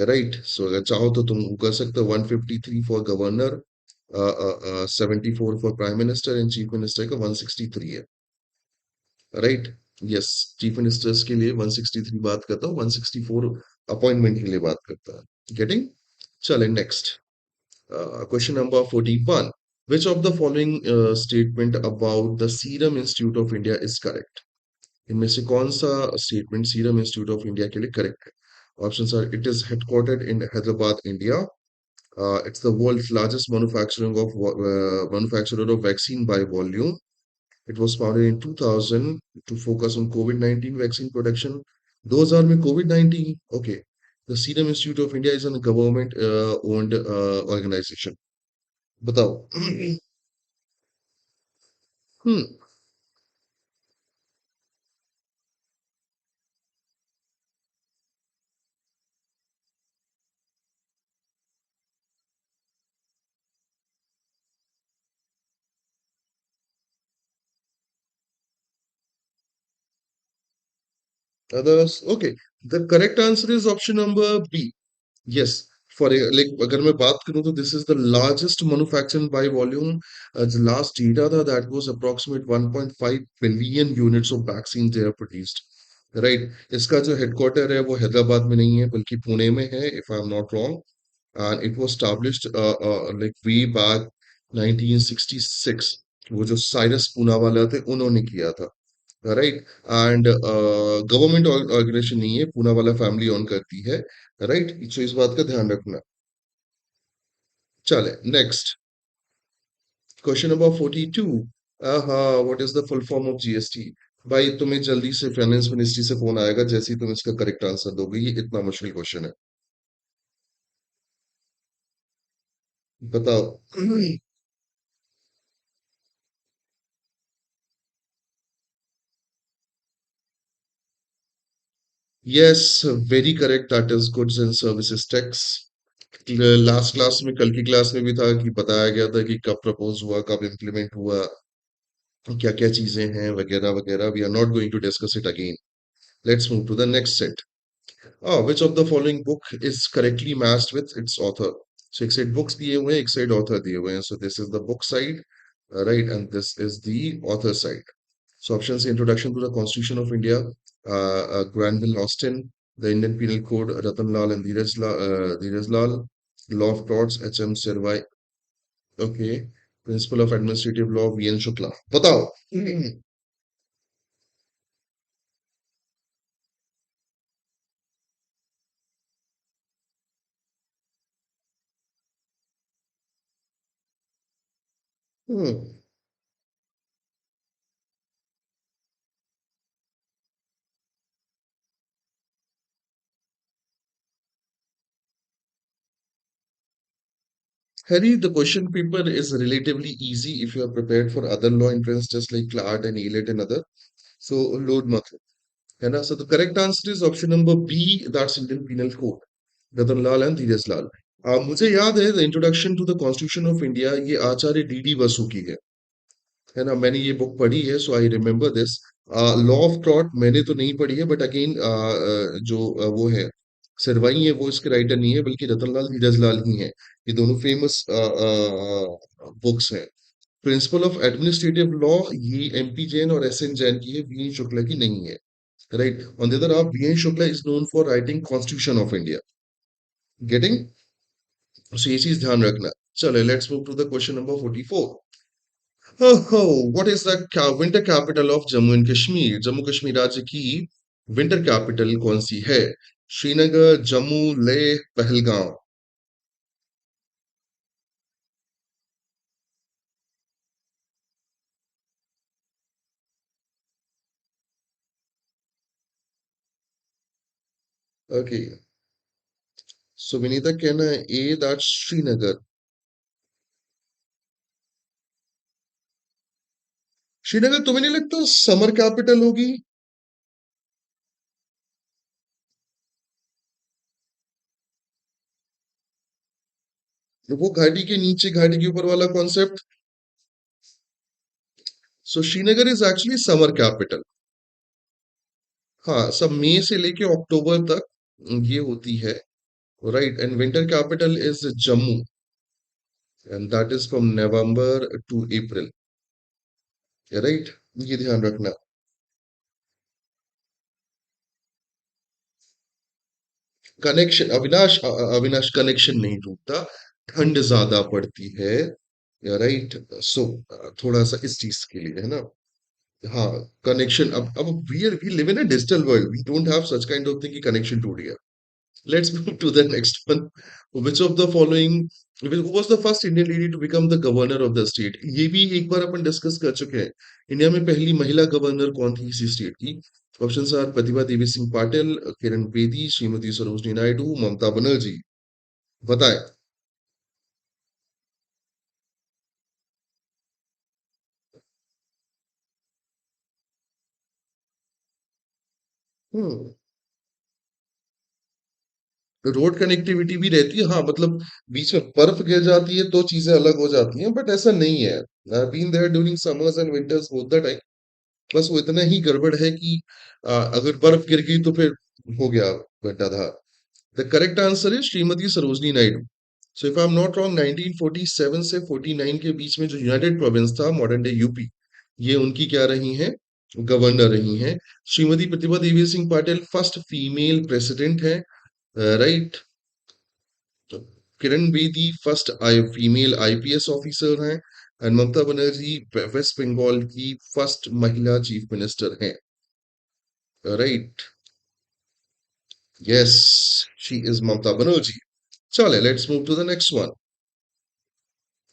राइट. सो अगर चाहो तो तुम कर सकते हो 153 for governor, 74 for prime minister and chief minister का 163 है, राइट. यस, चीफ मिनिस्टर्स के लिए 163 बात करता हूँ, 164 अपॉइंटमेंट के लिए बात करता है. गेटिंग. चले next. Question number 41. Which of the following statement about the Serum Institute of India is correct? इनमें से कौन सा statement serum institute of India के लिए करेक्ट है? Options are, it is headquartered in Hyderabad, India. It's the world's largest manufacturer of vaccine by volume. It was founded in 2000 to focus on COVID-19 vaccine production. Those are में COVID-19. Okay. The serum institute of India is an government owned organisation. बताओ. Hmm. Others, okay. The correct answer is option number B. Yes. For like अगर मैं बात करूं तो this is the largest manufacturing by volume. The last data था that was approximate 1.5 billion units of vaccines they have produced. Right. इसका जो headquarter है वो हैदराबाद में नहीं है बल्कि पुणे में है if I'm not wrong. And it was established like way back 1966. वो जो साइरस पूनावाला थे उन्होंने किया था. राइट. एंड गवर्नमेंट ऑर्गेनाइजेशन नहीं है, पूना वाला फैमिली ओन करती है. राइट. सो इस बात का ध्यान रखना. चले next question number 42. What is the full form of GST? भाई तुम्हें जल्दी से फाइनेंस मिनिस्ट्री से फोन आएगा जैसे ही तुम इसका करेक्ट आंसर दोगे. ये इतना मुश्किल क्वेश्चन है. बताओ. Yes, very correct. That is goods and services tax. Last class में, कल की क्लास में भी था कि बताया गया था कि कब प्रपोज हुआ, कब इम्प्लीमेंट हुआ, क्या क्या चीजें हैं वगैरह वगैरह. We are not going to discuss it again. Let's move to the next set. Which of the following book is correctly matched with its author? So एक साइड बुक्स दिए हुए हैं, एक साइड ऑथर दिए हुए हैं. So this is the book side, right, and this is the author side. So options: Introduction to the Constitution of India, Granville Austin, the Indian Penal Code, Ratan Lal and Dheeraj Lal, Law of Torts, H.M. Servai. Okay. Principle of Administrative Law, V.N. Shukla. बताओ. Hmm. Harry, the question paper is relatively easy if you are prepared for other law entrance tests like CLAT and ALET and other. So load mat. है ना? So the correct answer is option number B. That's Indian Penal Code. Ratan Lal and Dheeraj Lal. मुझे याद है the introduction to the constitution of India ये Acharya D Basu की है ना? मैंने ये बुक पढ़ी है, so I remember this. Law of tort मैंने तो नहीं पढ़ी है, बट अगेन जो वो है सरवाई है वो इसके राइटर नहीं है बल्कि रतनलाल धीरजलाल ही हैं. ये दोनों फेमस बुक्स हैं. प्रिंसिपल ऑफ एडमिनिस्ट्रेटिव लॉ ये एमपी जैन और एस एन जैन की है, वी एन शुक्ला की नहीं है. Right. On the other half, V N Shukla is known for writing constitution of India. Getting? So ये चीज ध्यान रखना. चलो let's move to the question number 44. What is the winter capital of Jammu and Kashmir? Jammu Kashmir राज्य की winter capital कौन सी है? Srinagar, Jammu, Leh, Pahalgam. Okay. So Vinita कहना है ए दैट श्रीनगर. श्रीनगर तुम्हें नहीं लगता समर कैपिटल होगी? वो घाटी के नीचे, घाटी के ऊपर वाला concept. So Srinagar is actually summer capital. हाँ, सब मई से लेके अक्टूबर तक ये होती है. Right. And winter capital is Jammu, and that is from November to April. Right. ये ध्यान रखना. कनेक्शन अविनाश, अविनाश कनेक्शन नहीं टूटता, ठंड ज्यादा पड़ती है. राइट. सो थोड़ा सा इस चीज के लिए है ना. हाँ. कनेक्शन अब we live in a digital world, we don't have such kind of thing कि कनेक्शन टूट गया. Let's move to the next one. Which of the following, who was the first Indian lady to become the governor of the state? ये भी एक बार अपन discuss कर चुके हैं. India में पहली महिला गवर्नर कौन थी इसी स्टेट की? ऑप्शंस आर प्रतिभा देवी सिंह पाटिल, किरण बेदी, श्रीमती सरोजनी नायडू, ममता बनर्जी। बताएं। हम्म रोड कनेक्टिविटी भी रहती है, हाँ, मतलब बीच में बर्फ गिर जाती है तो चीजें अलग हो जाती हैं, बट ऐसा नहीं है। Been there during summers and winters both the time. बस वो इतना ही गड़बड़ है कि अगर बर्फ गिर गई तो फिर हो गया गड्ढाधार। The correct answer is Shrimati Sarojini Naidu. So if I am not wrong, 1947 से 49 के बीच में जो यूनाइटेड प्रोविंस था, मॉडर्न डे यूपी, ये उनकी क्या रही हैं? गवर्नर रही हैं। Shrimati Pratibha Devi Singh Patil first female president है, right. Kiran Bedi first female IPS officer हैं, एंड ममता बनर्जी वेस्ट बंगाल की फर्स्ट महिला चीफ मिनिस्टर हैं, right. Yes, she is Mamata Banerjee. चले, let's move to the next one.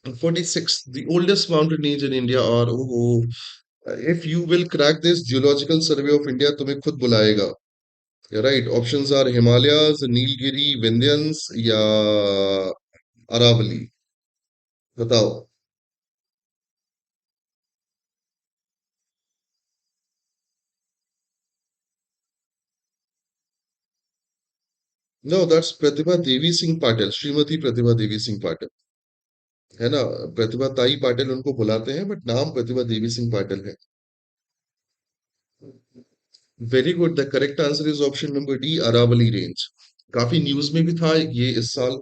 46, the oldest mountain range in India, और oh, if you will crack this, Geological Survey of India तुम्हें खुद बुलाएगा, right. Options are Himalayas, Nilgiri, Vindhyas या अरावली। बताओ। No, that's Pratibha Devi Singh Patil, Shrimati Pratibha Devi Singh Patil, है ना। प्रतिभा ताई पाटिल उनको बुलाते हैं, बट नाम प्रतिभा देवी सिंह पाटिल है। Very good, the correct answer is option number D, Aravalli range. काफी न्यूज में भी था ये इस साल,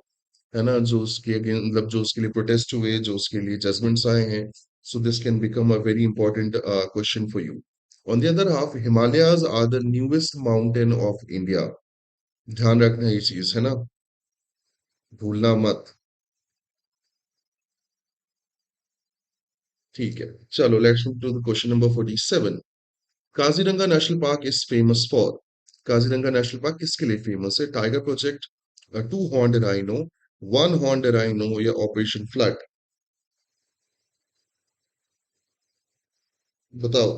है ना, जो उसके अगेंस्ट, मतलब जो उसके लिए प्रोटेस्ट हुए, जो उसके लिए जजमेंट्स आए हैं। So this can become a very important question for you. On the other half, Himalayas are the newest mountain of India. ध्यान रखना ये चीज, है ना, भूलना मत। ठीक है, चलो, let's move to the question number 47। Kaziranga national park is famous for. Kaziranga national park किसके लिए फेमस है? Tiger project, two horned rhino, one horned rhino या ऑपरेशन फ्लड। बताओ।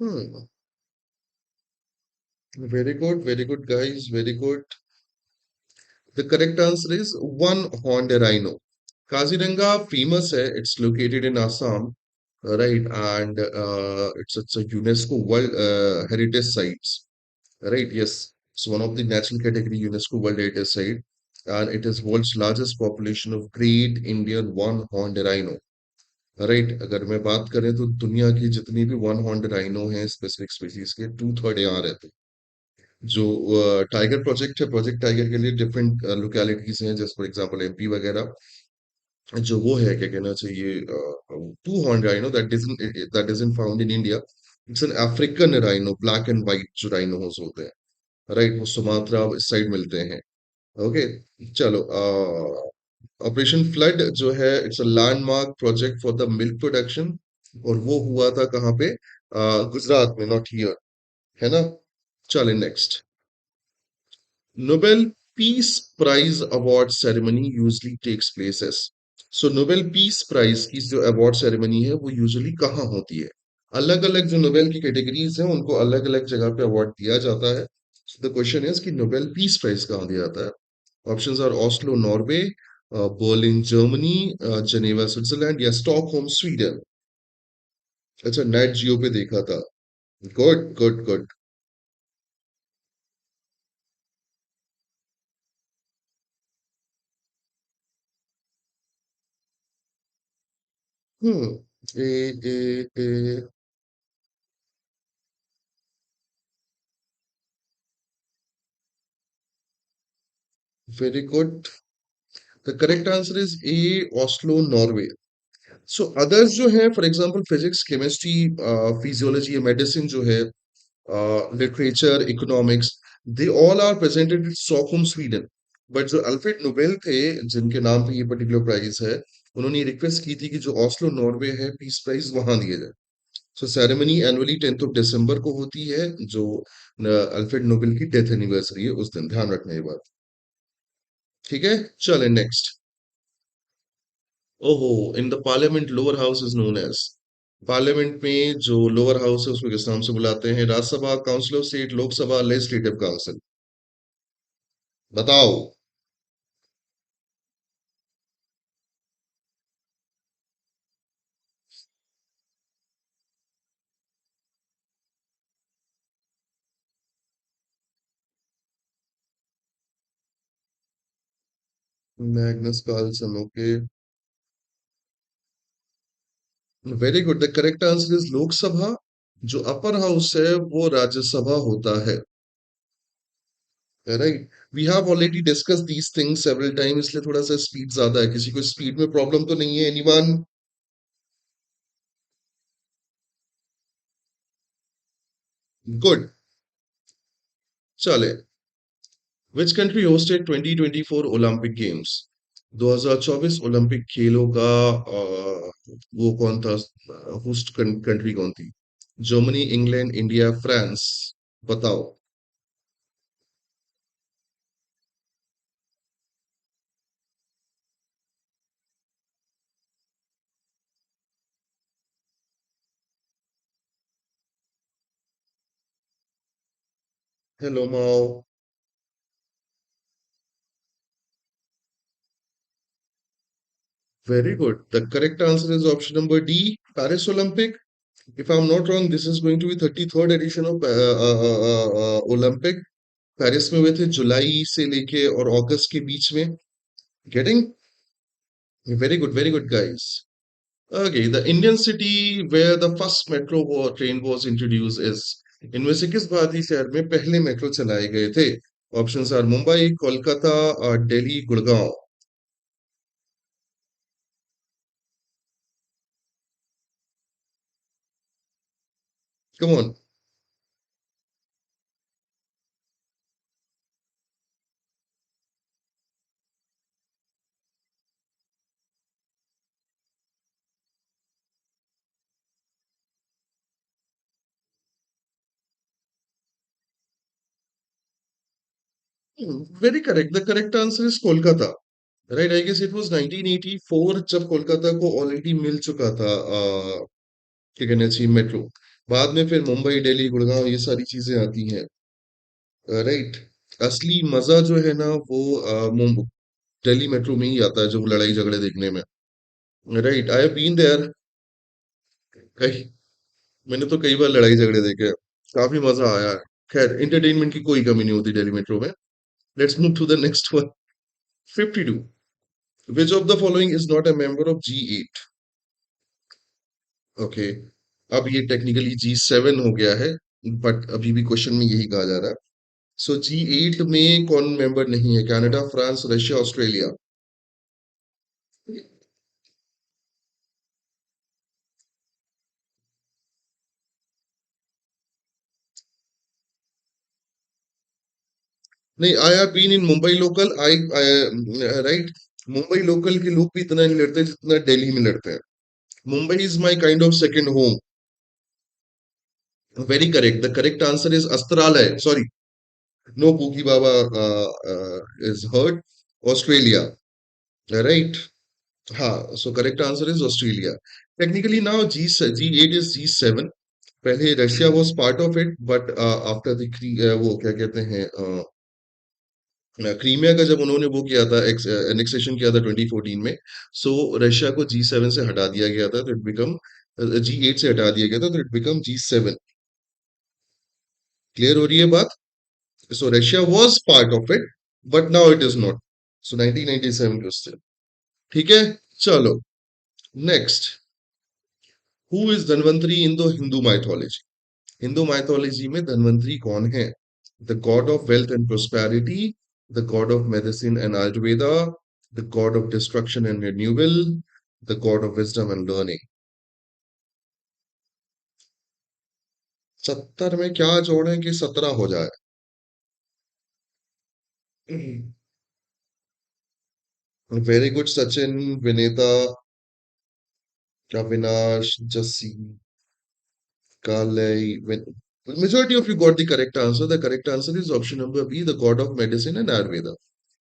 Hmm very good guys, very good. The correct answer is one horned rhino. Kaziranga famous है, it's located in Assam, right, and it's a UNESCO world heritage sites, right? Yes, it's one of the natural category UNESCO World Heritage Site, and it is world's largest population of great Indian one-horned rhino. Right, अगर मैं बात करें तो दुनिया की जितनी भी one horn rhino हैं स्पेसिफिक स्पीसीज के, टू थर्ड यहाँ रहते हैं। जो टाइगर प्रोजेक्ट है, प्रोजेक्ट टाइगर के लिए डिफरेंट लोकेलिटीज हैं, जैसे फॉर एग्जांपल एमपी वगैरह। जो वो है, क्या कहना चाहिए, two horn rhino that isn't found in India. It's an African rhino, black and white जो राइनोस होते हैं, राइट, वो सुमात्रा इस साइड मिलते हैं। ओके, चलो। ऑपरेशन फ्लड जो है, it's a landmark project for the milk production, और वो हुआ था कहाँ पे? गुजरात में, नॉट हियर, है ना। चले, next. Nobel peace prize award ceremony usually takes places. So Nobel peace prize की जो अवार्ड सेरेमनी है, वो यूजुअली कहाँ होती है? अलग अलग जो नोबेल की कैटेगरीज हैं, उनको अलग अलग जगह पे अवार्ड दिया जाता है। द क्वेश्चन इज कि नोबेल पीस प्राइज कहाँ दिया जाता है? Options are Oslo Norway, Berlin Germany, Geneva Switzerland या स्टॉकहोम स्वीडन। अच्छा, नेट जियो पे देखा था। Good good good. Hmm A A A very good, the correct answer is A, Oslo Norway. So others जो है, for example physics, chemistry, physiology, medicine जो है, literature, economics, they all are presented in Stockholm Sweden. But जो Alfred Nobel थे, जिनके नाम पे ये पर्टिकुलर प्राइज है, उन्होंने रिक्वेस्ट की थी कि जो ऑस्लो नॉर्वे है, पीस प्राइज वहां दिया जाए। So ceremony annually 10th of December को होती है, जो अल्फ्रेड नोबेल की डेथ एनिवर्सरी है उस दिन, ध्यान रखना ये बात। ठीक है, चले नेक्स्ट। ओहो, in the parliament lower house is known as, parliament में जो लोअर हाउस है उसको किस नाम से बुलाते हैं? Rajya Sabha, council of state, Lok Sabha, legislative council, बताओ। Magnus Carlsen, okay, very good. The correct answer is Lok Sabha. जो अपर हाउस है वो राज्यसभा होता है, right. We have already discuss these things several time, इसलिए थोड़ा सा स्पीड ज्यादा है। किसी को स्पीड में प्रॉब्लम तो नहीं है? एनीवन? गुड, चले। Which country hosted 2024 Olympic games? 2024 Olympic खेलों का वो कौन था, होस्ट कंट्री कौन थी? जर्मनी, इंग्लैंड, इंडिया, फ्रांस, बताओ। Hello Mao, very good. The correct answer is option number D, Paris Olympic. If I'm not wrong, this is going to be 33rd edition of Olympic. Paris में हुए थे जुलाई से लेके और अगस्त के बीच में। Getting, very good guys. Okay, the Indian city where the first train was introduced is, इनमें से किस भारतीय शहर में पहले मेट्रो चलाए गए थे? Options are Mumbai, Kolkata, Delhi, Gurgaon. Come on. Very correct, the correct answer is Kolkata, right. I guess it was 1984 जब कोलकाता को ऑलरेडी मिल चुका था क्या कहना चाहिए, मेट्रो। बाद में फिर मुंबई, दिल्ली, गुड़गांव ये सारी चीजें आती हैं, राइट। असली मजा जो है ना वो मुंबई दिल्ली मेट्रो में ही आता है, जो लड़ाई झगड़े देखने में, right. I have been there, कई, मैंने तो कई बार लड़ाई झगड़े देखे हैं, काफी मजा आया है। खैर, इंटरटेनमेंट की कोई कमी नहीं होती दिल्ली मेट्रो में। Let's move to the next one. 52, which of the following is not a member of G8? Okay, अब ये टेक्निकली G7 हो गया है, बट अभी भी क्वेश्चन में यही कहा जा रहा है। सो G8 में कौन मेंबर नहीं है? Canada, France, Russia, Australia. नहीं, I have been in Mumbai local, I, right. Mumbai local के लोग भी इतना नहीं लड़ते जितना दिल्ली में लड़ते हैं। Mumbai is my kind of second home. Very correct, the correct answer is Australia, sorry, no pookie बाबा इज हर्ट, ऑस्ट्रेलिया, राइट। हाँ, so correct answer is Australia. Technically now G8 is G7। पहले Russia was part of it, but after the वो क्या कहते हैं, Crimea का जब उन्होंने वो किया था, एनेक्सेशन किया था 2014 में, सो रशिया को G7 से हटा दिया गया था, तो इट बिकम G8 से हटा दिया गया था, तो इट बिकम G7। क्लियर हो रही है बात? So Russia was part of it, but now it is not. So 1997 के उससे, ठीक है। चलो नेक्स्ट। Who is Dhanvantari in the Hindu mythology? Hindu mythology में धनवंतरी कौन है? The god of wealth and prosperity, the god of medicine and Ayurveda, the god of destruction and renewal, the god of wisdom and learning. 70 में क्या जोड़ें कि 17 हो जाए? Very good Sachin, Vineta, Avinash, Jassi, Kali, when majority of you got the correct answer. The correct answer is option number B, the god of medicine and Ayurveda.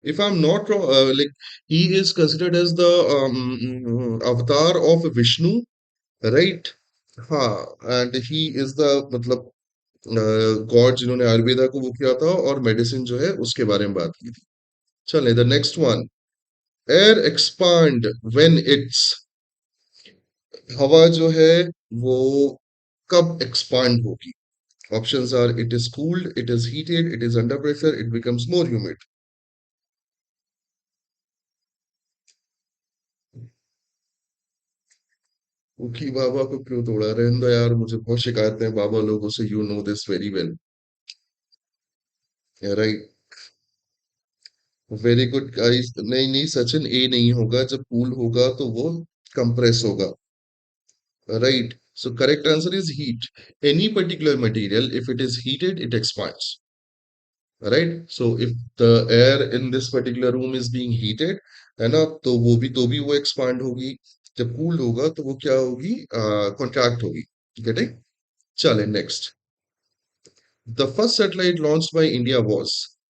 If I'm not wrong, like he is considered as the avatar of Vishnu, right? हाँ, and he is the मतलब God जिन्होंने आयुर्वेदा को वो किया था और medicine जो है उसके बारे में बात की थी. चले the next one. Air expand when it's, हवा जो है वो कब एक्सपांड होगी? Options are it is cooled, it is heated, it is under pressure, it becomes more humid. उकी बाबा को क्यों तोड़ा? रहने दो यार, मुझे बहुत शिकायतें हैं बाबा लोगों से. You know this very well, right? Very good guys. नहीं नहीं सचिन, ए नहीं होगा. जब कूल होगा तो वो कंप्रेस होगा, right? So correct answer is heat. Any particular material, if it is heated, it expands, right? So if the air in this particular room is being heated, है ना, तो भी वो expand होगी. जब cool होगा तो वो क्या होगी? Contract होगी. Getting? चले next. The first satellite launched by India was